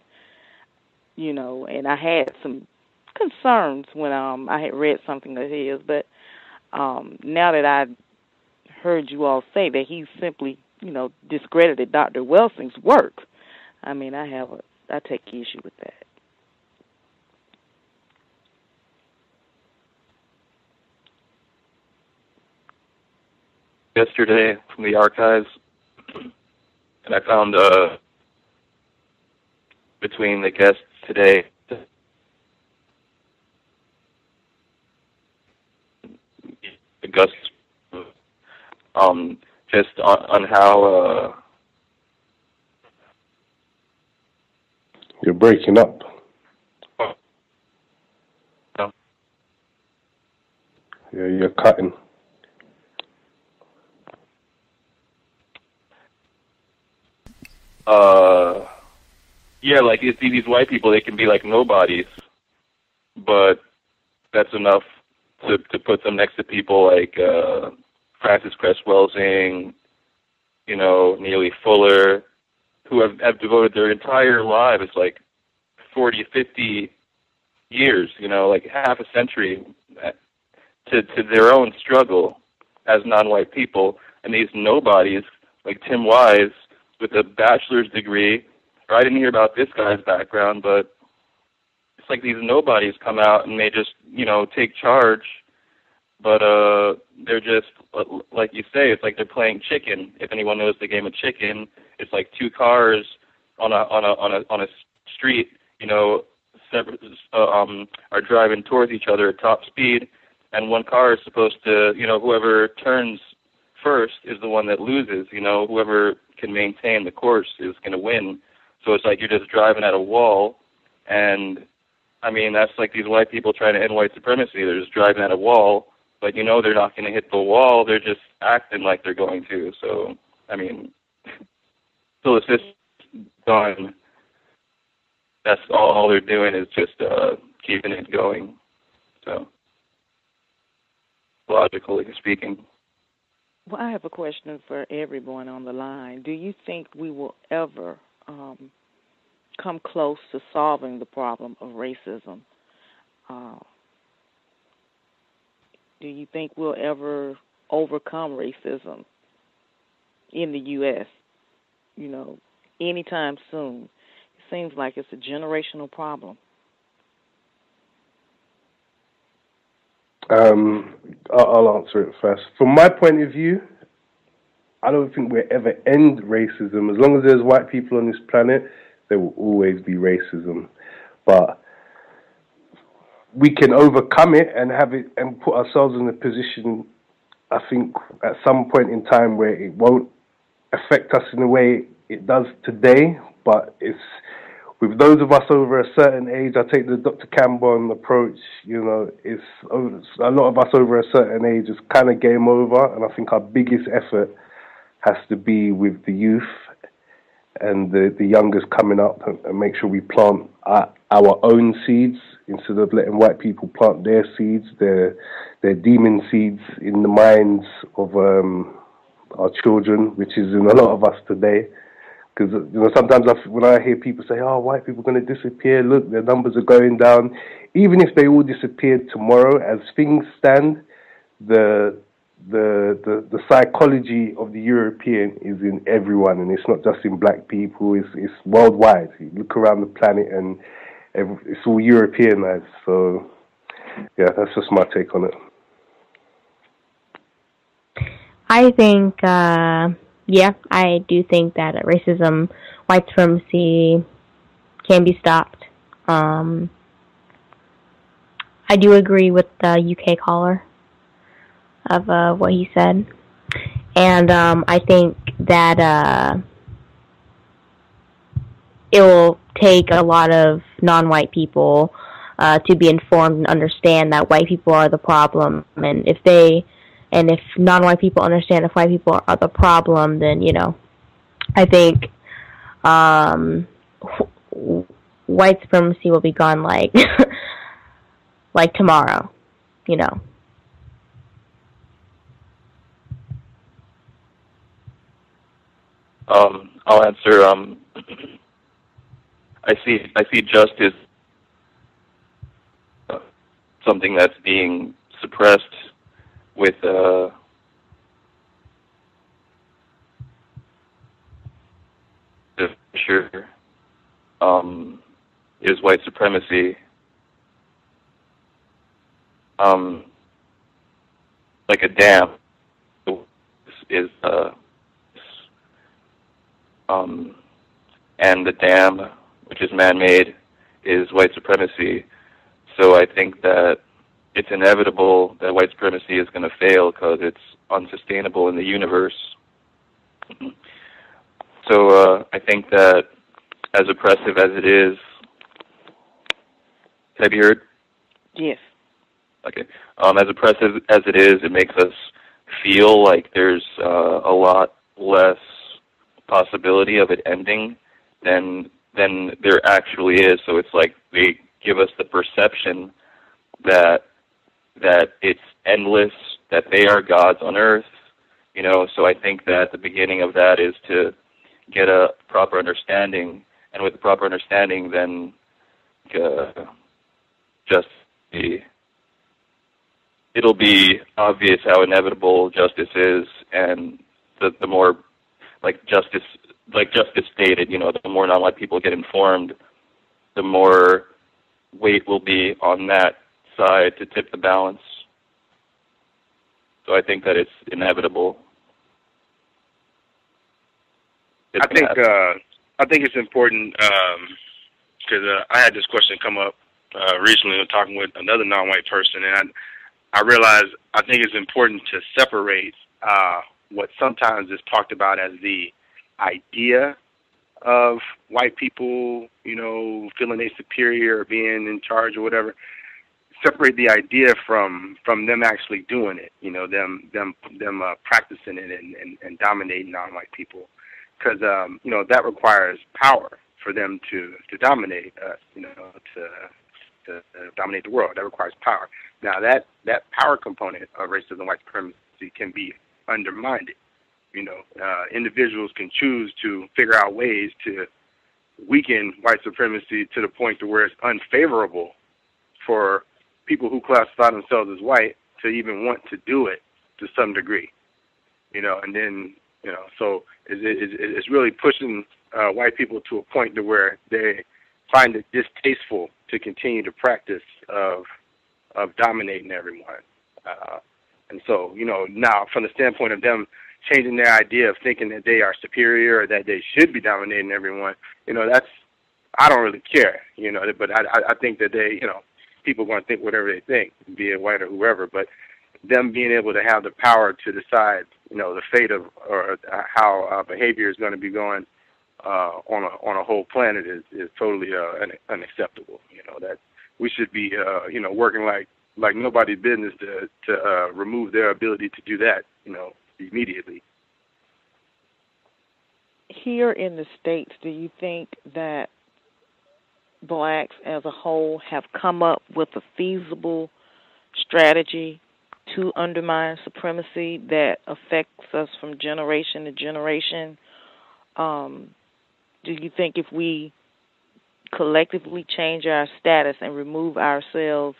you know, and I had some concerns when I had read something of his, but now that I heard you all say that he simply, you know, discredited Dr. Welsing's work, I mean, I take issue with that. Yesterday from the archives, and I found between the guests today Gus just on how you're breaking up. No. Yeah, you're cutting. Yeah, like these white people, they can be like nobodies, but that's enough to put them next to people like Francis Cress Welsing, you know, Neely Fuller, who have devoted their entire lives, like 40, 50 years, you know, like half a century, to their own struggle as non-white people. And these nobodies, like Tim Wise, with a bachelor's degree, or I didn't hear about this guy's background, but it's like these nobodies come out and they just, you know, take charge, but they're just, like you say, it's like they're playing chicken. If anyone knows the game of chicken, it's like two cars on a street, you know, are driving towards each other at top speed, and one car is supposed to, you know, whoever turns first is the one that loses. You know, whoever can maintain the course is going to win. So it's like you're just driving at a wall, and I mean, that's like these white people trying to end white supremacy. They're just driving at a wall, but you know they're not going to hit the wall. They're just acting like they're going to. So, I mean, so if this is done, that's all they're doing is just keeping it going. So, logically speaking. Well, I have a question for everyone on the line. Do you think we will ever come close to solving the problem of racism? Do you think we'll ever overcome racism in the U.S., you know, anytime soon? It seems like it's a generational problem. I'll answer it first. From my point of view, I don't think we'll ever end racism. As long as there's white people on this planet, there will always be racism. But we can overcome it and have it and put ourselves in a position, I think, at some point in time where it won't affect us in the way it does today. But it's with those of us over a certain age. I take the Dr. Cambon approach. You know, it's a lot of us over a certain age is kind of game over, and I think our biggest effort has to be with the youth and the youngest coming up, and make sure we plant our own seeds instead of letting white people plant their seeds, their demon seeds in the minds of our children, which is in a lot of us today. Because you know, sometimes when I hear people say, "Oh, white people are going to disappear. Look, their numbers are going down." Even if they all disappeared tomorrow, as things stand, the psychology of the European is in everyone, and it's not just in black people. It's worldwide. You look around the planet, and it's all Europeanized. So, yeah, that's just my take on it. I think, I do think that racism, white supremacy can be stopped. I do agree with the UK caller of what he said. And I think that it will take a lot of non-white people to be informed and understand that white people are the problem. And if non-white people understand if white people are the problem, then, you know, I think white supremacy will be gone like like tomorrow, you know. I'll answer. I see justice something that's being suppressed with is white supremacy. Like a dam is and the dam, which is man-made, is white supremacy. So I think that it's inevitable that white supremacy is going to fail because it's unsustainable in the universe. So I think that as oppressive as it is, have you heard? Yes. Okay. As oppressive as it is, it makes us feel like there's a lot less possibility of it ending than there actually is. So it's like they give us the perception that it's endless, that they are gods on earth, you know. So I think that the beginning of that is to get a proper understanding, and with the proper understanding, then it'll be obvious how inevitable justice is, and the more like justice stated, you know, the more non-white people get informed, the more weight will be on that side to tip the balance. So I think that it's inevitable. I think it's important because I had this question come up recently when talking with another non-white person, and I realized I think it's important to separate what sometimes is talked about as the idea of white people, you know, feeling they superior or being in charge or whatever. separate the idea from them actually doing it. You know, them practicing it and dominating non-white people, because you know, that requires power for them to dominate us. You know, to dominate the world. That requires power. Now that power component of racism and white supremacy can be undermined. You know, individuals can choose to figure out ways to weaken white supremacy to the point to where it's unfavorable for people who classify themselves as white to even want to do it to some degree. You know, and then, you know, so it's really pushing white people to a point to where they find it distasteful to continue the practice of dominating everyone. And so, you know, now from the standpoint of them changing their idea of thinking that they are superior or that they should be dominating everyone, you know, I don't really care, you know, but I think that they, you know, people are going to think whatever they think, be it white or whoever, but them being able to have the power to decide, you know, the fate of or how behavior is going to be going on a whole planet is totally unacceptable. You know, that we should be, you know, working like nobody's business to remove their ability to do that, you know, immediately. Here in the States, do you think that blacks as a whole have come up with a feasible strategy to undermine supremacy that affects us from generation to generation? Do you think if we collectively change our status and remove ourselves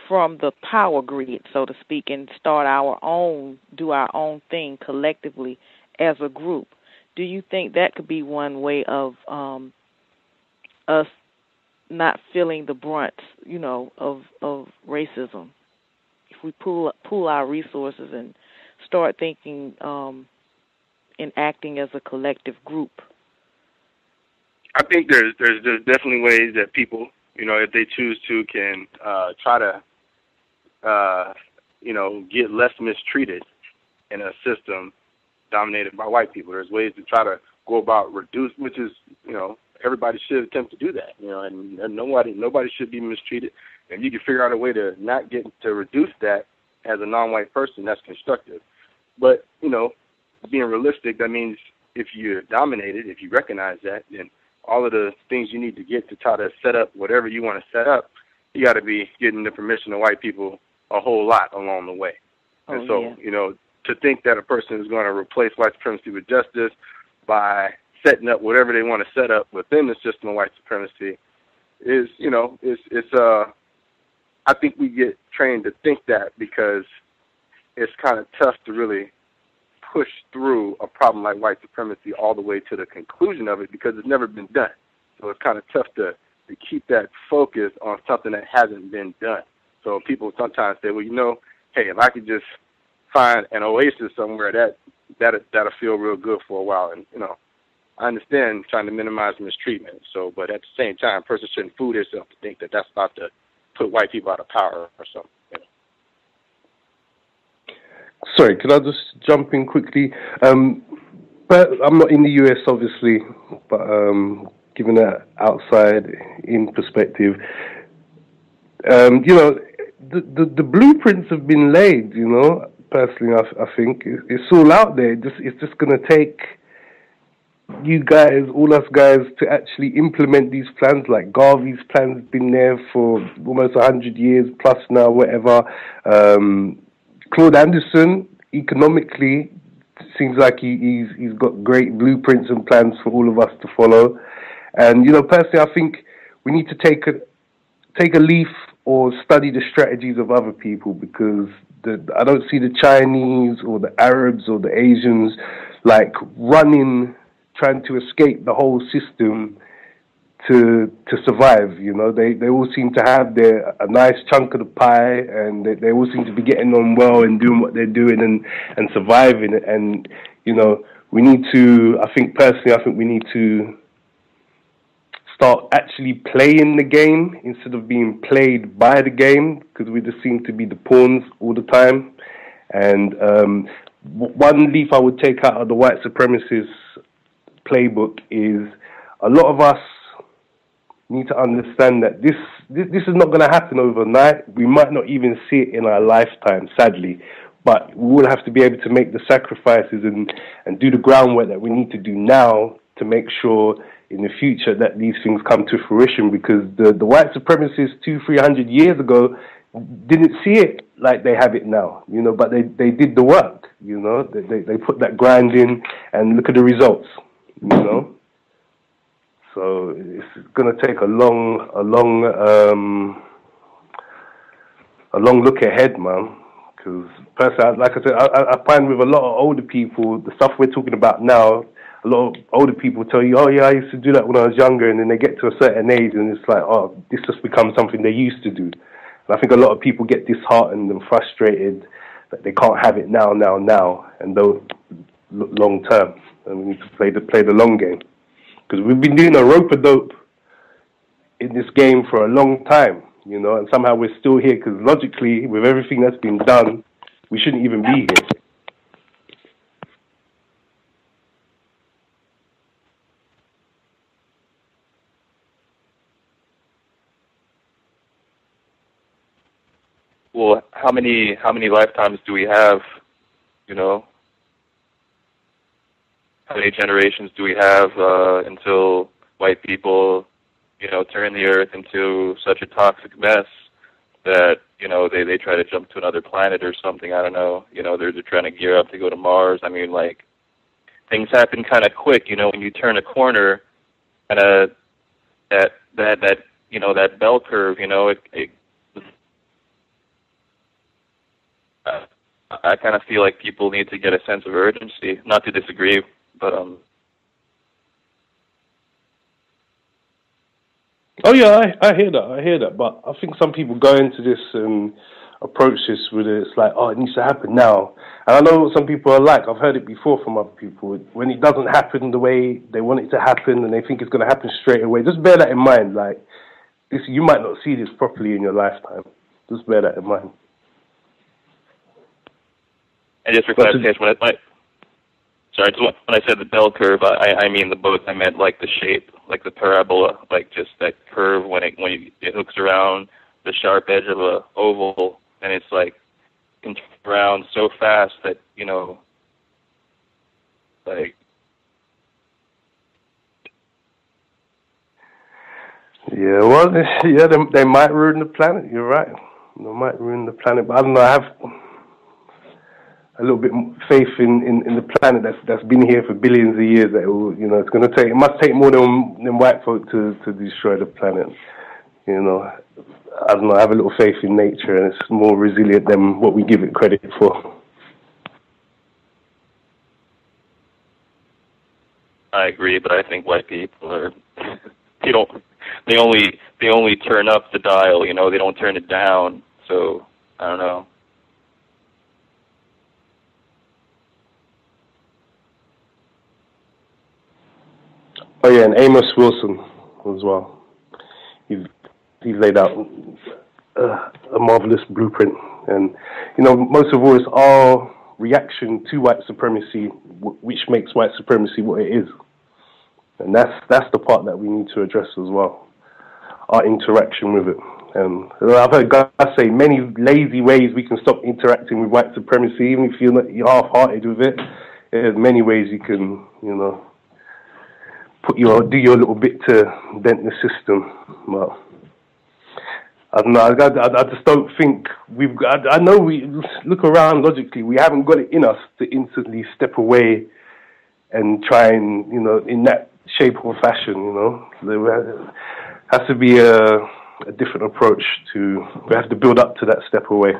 from the power grid, so to speak, and start do our own thing collectively as a group, do you think that could be one way of us not feeling the brunt, you know, of racism? If we pool our resources and start thinking and acting as a collective group. I think there's definitely ways that people, you know, if they choose to, can try to, you know, get less mistreated in a system dominated by white people. There's ways to try to go about reduce, which is, you know, everybody should attempt to do that, you know, and nobody should be mistreated. And you can figure out a way to not get to reduce that as a non-white person, that's constructive. But, you know, being realistic, that means if you're dominated, if you recognize that, then all of the things you need to get to try to set up whatever you want to set up, you got to be getting the permission of white people a whole lot along the way. And so, you know, to think that a person is going to replace white supremacy with justice by setting up whatever they want to set up within the system of white supremacy is, you know, I think we get trained to think that because it's kind of tough to really push through a problem like white supremacy all the way to the conclusion of it because it's never been done. So it's kind of tough to keep that focus on something that hasn't been done. So people sometimes say, well, you know, hey, if I could just find an oasis somewhere, that'll feel real good for a while. And, you know, I understand trying to minimize mistreatment. So, but at the same time, a person shouldn't fool themselves to think that that's about to put white people out of power or something. You know? Sorry, could I just jump in quickly? But I'm not in the US, obviously, but given that outside in perspective, you know, the blueprints have been laid, you know. Personally, I think it's all out there. It's just going to take you guys, all us guys, to actually implement these plans. Like Garvey's plan's been there for almost 100 years plus now, whatever. Claude Anderson, economically, seems like he's got great blueprints and plans for all of us to follow. And, you know, personally, I think we need to take a leaf or study the strategies of other people, because I don't see the Chinese or the Arabs or the Asians like running, trying to escape the whole system to survive. You know, they all seem to have a nice chunk of the pie, and they all seem to be getting on well and doing what they're doing and surviving. And, you know, we need to, I think we need to start actually playing the game instead of being played by the game, because we just seem to be the pawns all the time. And one leaf I would take out of the white supremacist playbook is a lot of us need to understand that this is not going to happen overnight. We might not even see it in our lifetime, sadly, but we will have to be able to make the sacrifices and do the groundwork that we need to do now to make sure in the future that these things come to fruition, because the white supremacists 200-300 years ago didn't see it like they have it now, but they did the work, they put that grind in, and look at the results, So it's going to take a long look ahead, man. Because personally, like I said, I find with a lot of older people, the stuff we're talking about now, a lot of older people tell you, oh yeah, I used to do that when I was younger, and then they get to a certain age, and it's like, oh, this just becomes something they used to do. And I think a lot of people get disheartened and frustrated that they can't have it now, and don't look long term. And we need to play the long game. Because we've been doing a rope-a-dope in this game for a long time, and somehow we're still here, because logically, with everything that's been done, we shouldn't even be here. Well, how many lifetimes do we have, How many generations do we have until white people, turn the earth into such a toxic mess that, they try to jump to another planet or something? I don't know. They're trying to gear up to go to Mars. I mean, like, things happen kind of quick, when you turn a corner, and that bell curve, I kind of feel like people need to get a sense of urgency. Not to disagree, but Oh yeah, I hear that. But I think some people go into this and approach this with it's like, oh, it needs to happen now. And I know what some people are like. I've heard it before from other people. When it doesn't happen the way they want it to happen, and they think it's going to happen straight away, just bear that in mind. Like, this, you might not see this properly in your lifetime. Just bear that in mind. And just for clarification, when I said the bell curve, I mean the both. I meant like the shape, like the parabola, like just that curve when it hooks around the sharp edge of a oval, and it's like can turn around so fast that like. Yeah, well, they might ruin the planet. You're right. They might ruin the planet, but I don't know. I have a little bit faith in the planet that's been here for billions of years. That it will, it's going to take. It must take more than white folk to destroy the planet. I don't know. I have a little faith in nature, and it's more resilient than what we give it credit for. I agree, but I think white people are they only turn up the dial. They don't turn it down. So I don't know. Oh yeah, and Amos Wilson as well. He's laid out a marvelous blueprint, and most of all, it's our reaction to white supremacy, which makes white supremacy what it is, and that's the part that we need to address as well. Our interaction with it, and I've heard Gus say many lazy ways we can stop interacting with white supremacy, even if you're half-hearted with it. There's many ways you can, do your little bit to dent the system. Well, I don't know. I just don't think we've got. I know we look around logically. We haven't got it in us to instantly step away and try and in that shape or fashion. There has to be a different approach to. We have to build up to that step away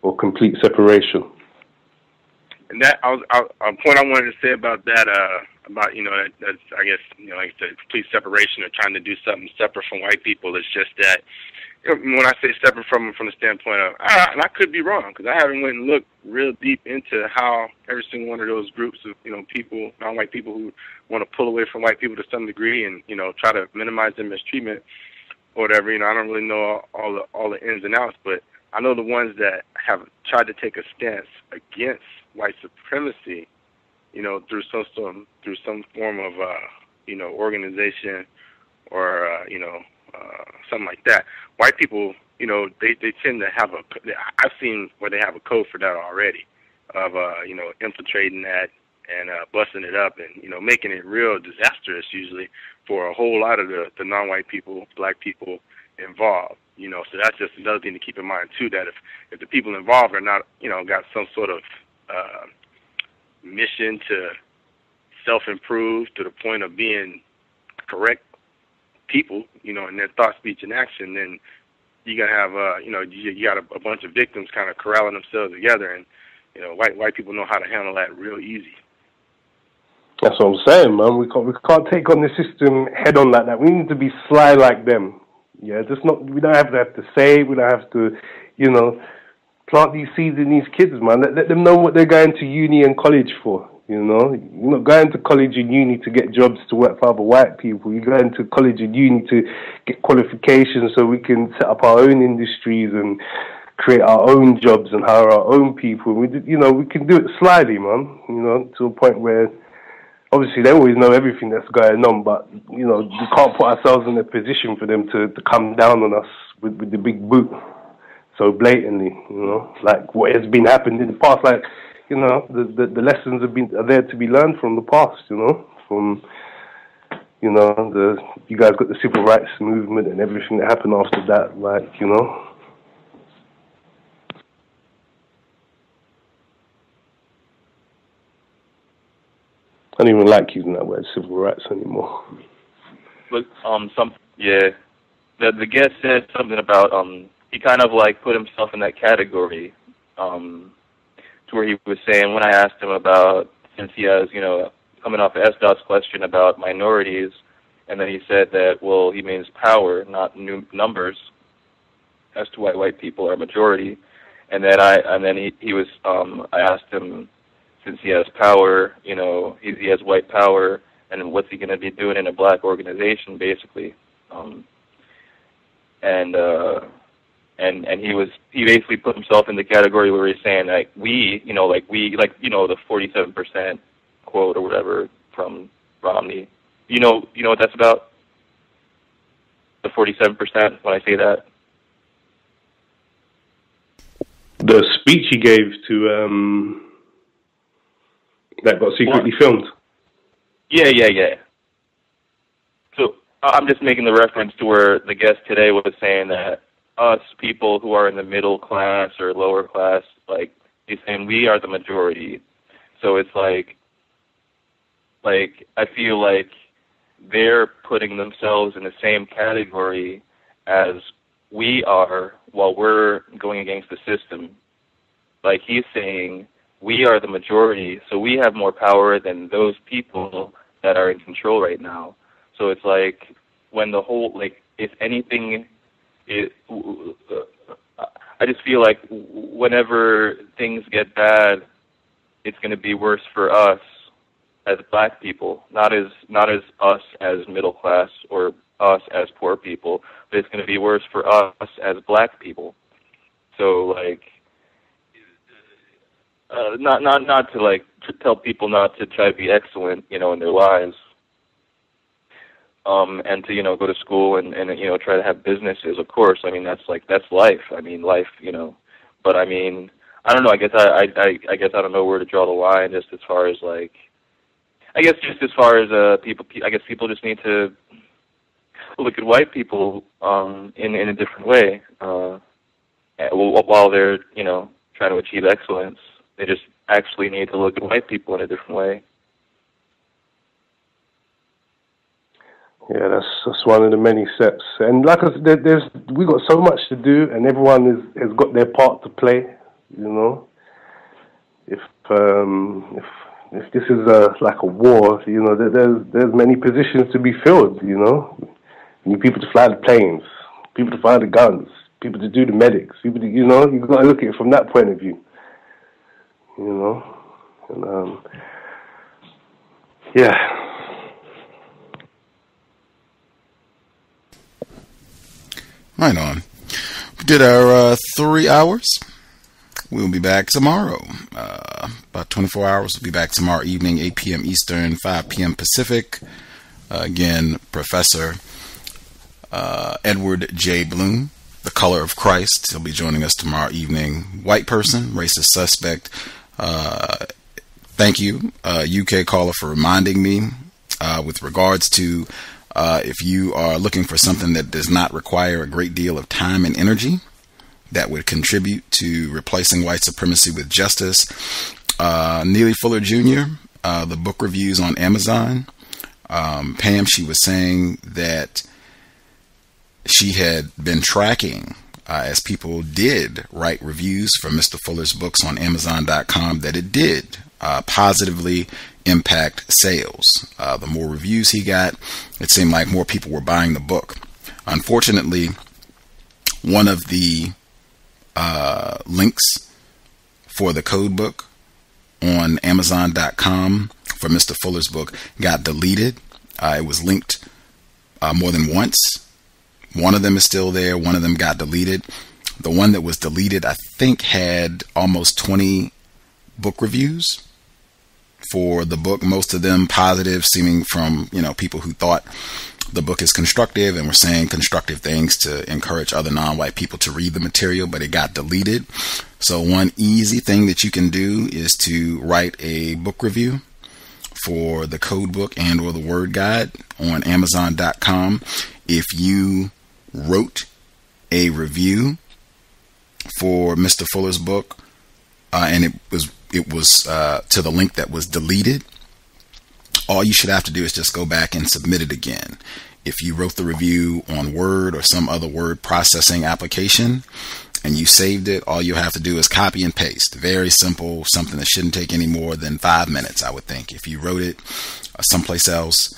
or complete separation. And that a point I wanted to say about that, that's I guess like I said, complete separation or trying to do something separate from white people. It's just that when I say separate from the standpoint of, and I could be wrong because I haven't went and looked real deep into how every single one of those groups of people, non-white people who want to pull away from white people to some degree and try to minimize their mistreatment or whatever. I don't really know all the ins and outs, but I know the ones that have tried to take a stance against white supremacy, through some form of organization or something like that. White people, they tend to have I've seen where they have a code for that already, of infiltrating that and busting it up and making it real disastrous usually for a whole lot of the non-white people, black people involved. So that's just another thing to keep in mind too, that if the people involved are not got some sort of mission to self-improve to the point of being correct people, in their thought, speech, and action, then you're gonna have you got a bunch of victims kind of corralling themselves together, and white people know how to handle that real easy. That's what I'm saying, man. We can't take on the system head on like that. We need to be sly like them. Yeah, we don't have to say, we don't have to, plant these seeds in these kids, man. Let them know what they're going to uni and college for. You're not going to college and uni to get jobs to work for other white people. You're going to college and uni to get qualifications so we can set up our own industries and create our own jobs and hire our own people. We can do it slyly, man. To a point where obviously they always know everything that's going on, but we can't put ourselves in a position for them to come down on us with the big boot so blatantly. Like what has been happened in the past, like. The lessons are there to be learned from the past, from, you guys got the civil rights movement and everything that happened after that, like, I don't even like using that word, civil rights, anymore. But, the guest said something about, he kind of like put himself in that category, to where he was saying, when I asked him about, since he has, coming off of S.Dot's question about minorities, and then he said that, well, he means power, not numbers, as to why white people are majority. And then I asked him, since he has power, he has white power, and what's he going to be doing in a black organization, basically. And he basically put himself in the category where he's saying the 47% quote or whatever from Romney. You know what that's about? The 47% when I say that. The speech he gave to that got secretly filmed. Yeah. So I'm just making the reference to where the guest today was saying that us people who are in the middle class or lower class, like he's saying we are the majority. So it's like I feel like they're putting themselves in the same category as we are while we're going against the system. Like he's saying we are the majority, so we have more power than those people that are in control right now. So it's like when the whole, if anything, I just feel like whenever things get bad, it's going to be worse for us as black people, not as us as middle class or us as poor people, but it's going to be worse for us as black people. So not to to tell people not to try to be excellent, in their lives. And to, go to school and try to have businesses, of course. I mean, that's life. I mean, life, but I mean, I don't know. I guess I don't know where to draw the line just as far as people just need to look at white people, in a different way, while they're, trying to achieve excellence. They just actually need to look at white people in a different way. Yeah, that's one of the many steps. And like I said, we got so much to do, and everyone has got their part to play. If this is like a war, there's many positions to be filled. You need people to fly the planes, people to fire the guns, people to do the medics. People to, you've got to look at it from that point of view. And yeah. Right on. We did our 3 hours. We'll be back tomorrow. About 24 hours. We'll be back tomorrow evening, 8 p.m. Eastern, 5 p.m. Pacific. Again, Professor Edward J. Bloom, The Color of Christ. He'll be joining us tomorrow evening. White person, racist suspect. Thank you, UK caller, for reminding me with regards to if you are looking for something that does not require a great deal of time and energy that would contribute to replacing white supremacy with justice. Neely Fuller Jr., the book reviews on Amazon. Pam, she was saying that she had been tracking as people did write reviews for Mr. Fuller's books on Amazon.com that it did positively impact sales. The more reviews he got, it seemed like more people were buying the book. Unfortunately, one of the links for the code book on Amazon.com for Mr. Fuller's book got deleted. It was linked more than once. One of them is still there. One of them got deleted. The one that was deleted, I think, had almost 20 book reviews for the book, most of them positive, seeming from, people who thought the book is constructive and were saying constructive things to encourage other non-white people to read the material, but it got deleted. So one easy thing that you can do is to write a book review for the code book and or the word guide on Amazon.com. If you wrote a review for Mr. Fuller's book and it was to the link that was deleted, all you should have to do is just go back and submit it again. If you wrote the review on Word or some other word processing application and you saved it, all you have to do is copy and paste. Very simple, something that shouldn't take any more than 5 minutes, I would think. If you wrote it someplace else,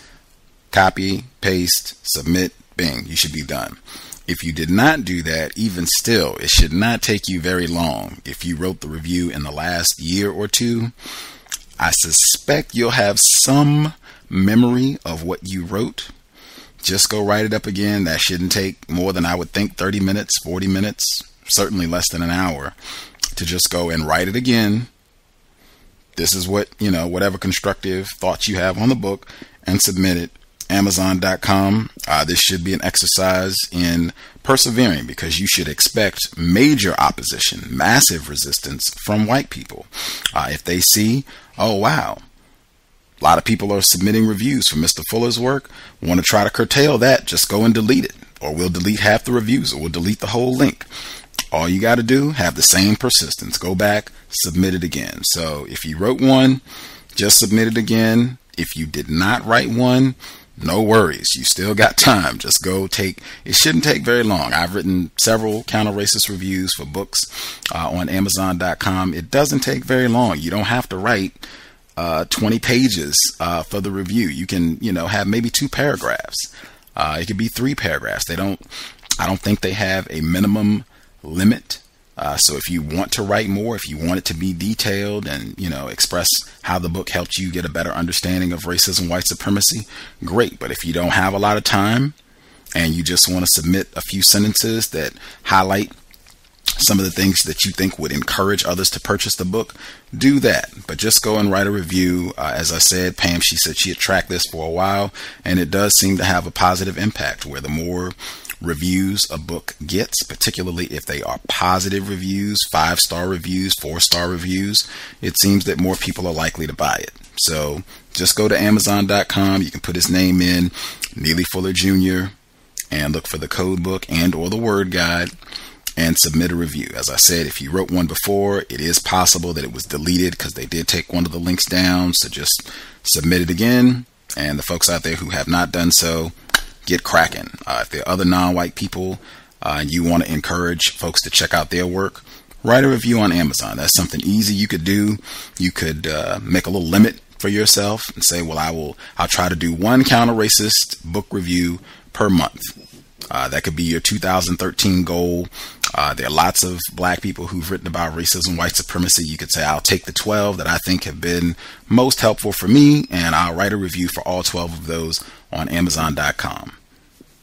copy, paste, submit, bing, you should be done. If you did not do that, even still, it should not take you very long. If you wrote the review in the last year or two, I suspect you'll have some memory of what you wrote. Just go write it up again. That shouldn't take more than, I would think, 30 minutes, 40 minutes, certainly less than an hour to just go and write it again. This is what, whatever constructive thoughts you have on the book, and submit it. Amazon.com. This should be an exercise in persevering, because you should expect major opposition, massive resistance from white people. If they see, oh wow, a lot of people are submitting reviews for Mr. Fuller's work, want to try to curtail that, just go and delete it, or we'll delete half the reviews, or we'll delete the whole link. All you got to do, have the same persistence, go back, submit it again. So if you wrote one, just submit it again. If you did not write one, no worries. You still got time. Just go it shouldn't take very long. I've written several counter-racist reviews for books on Amazon.com. It doesn't take very long. You don't have to write 20 pages for the review. You can, have maybe 2 paragraphs. It could be 3 paragraphs. I don't think they have a minimum limit. So if you want to write more, if you want it to be detailed and, express how the book helped you get a better understanding of racism, white supremacy, great. But if you don't have a lot of time and you just want to submit a few sentences that highlight some of the things that you think would encourage others to purchase the book, do that. But just go and write a review. As I said, Pam, she said she had tracked this for a while, and it does seem to have a positive impact, where the more reviews a book gets, particularly if they are positive reviews, 5-star reviews, 4-star reviews, it seems that more people are likely to buy it. So just go to Amazon.com. You can put his name in, Neely Fuller Jr., and look for the code book and or the word guide, and submit a review. As I said, if you wrote one before, it is possible that it was deleted because they did take one of the links down. So just submit it again. And the folks out there who have not done so, get cracking. If there are other non-white people and you want to encourage folks to check out their work, write a review on Amazon. That's something easy you could do. You could make a little limit for yourself and say, well, I'll try to do one counter-racist book review per month. That could be your 2013 goal. There are lots of black people who've written about racism, white supremacy. You could say, I'll take the 12 that I think have been most helpful for me, and I'll write a review for all 12 of those on Amazon.com.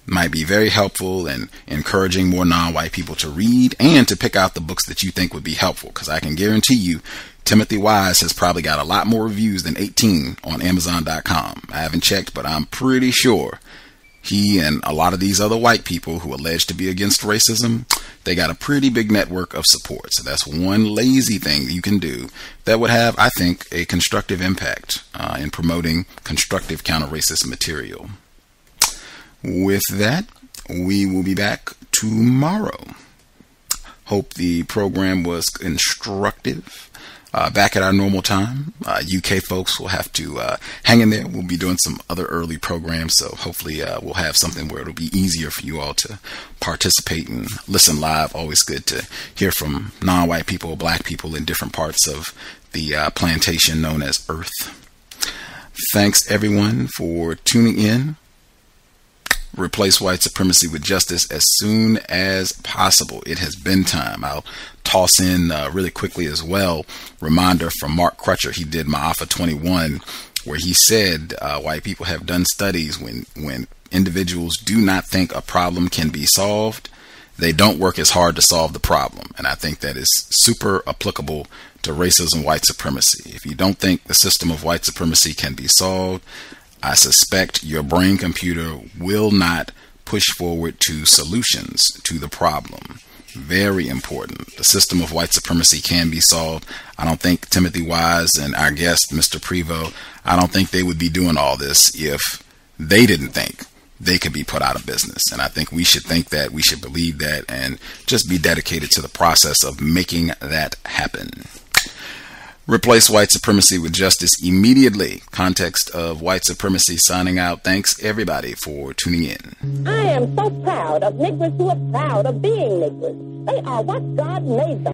Might be very helpful in encouraging more non-white people to read and to pick out the books that you think would be helpful, because I can guarantee you Timothy Wise has probably got a lot more reviews than 18 on Amazon.com. I haven't checked, but I'm pretty sure he and a lot of these other white people who allege to be against racism, they got a pretty big network of support. So that's one lazy thing that you can do that would have, I think, a constructive impact in promoting constructive counter-racist material. With that, we will be back tomorrow. Hope the program was instructive. Back at our normal time. UK folks will have to hang in there. We'll be doing some other early programs, so hopefully we'll have something where it'll be easier for you all to participate and listen live. Always good to hear from non-white people, black people in different parts of the plantation known as Earth. Thanks everyone for tuning in. Replace white supremacy with justice as soon as possible. It has been time. I'll toss in really quickly as well, reminder from Mark Crutcher. He did Ma'afa 21, where he said white people have done studies when individuals do not think a problem can be solved, they don't work as hard to solve the problem. And I think that is super applicable to racism, white supremacy. If you don't think the system of white supremacy can be solved, I suspect your brain computer will not push forward to solutions to the problem. Very important. The system of white supremacy can be solved. I don't think Timothy Wise and our guest, Mr. Privot, I don't think they would be doing all this if they didn't think they could be put out of business. And I think we should think that, we should believe that, and just be dedicated to the process of making that happen. Replace white supremacy with justice immediately. Context of White Supremacy signing out. Thanks everybody for tuning in. I am so proud of Negroes who are proud of being Negroes. They are what God made them.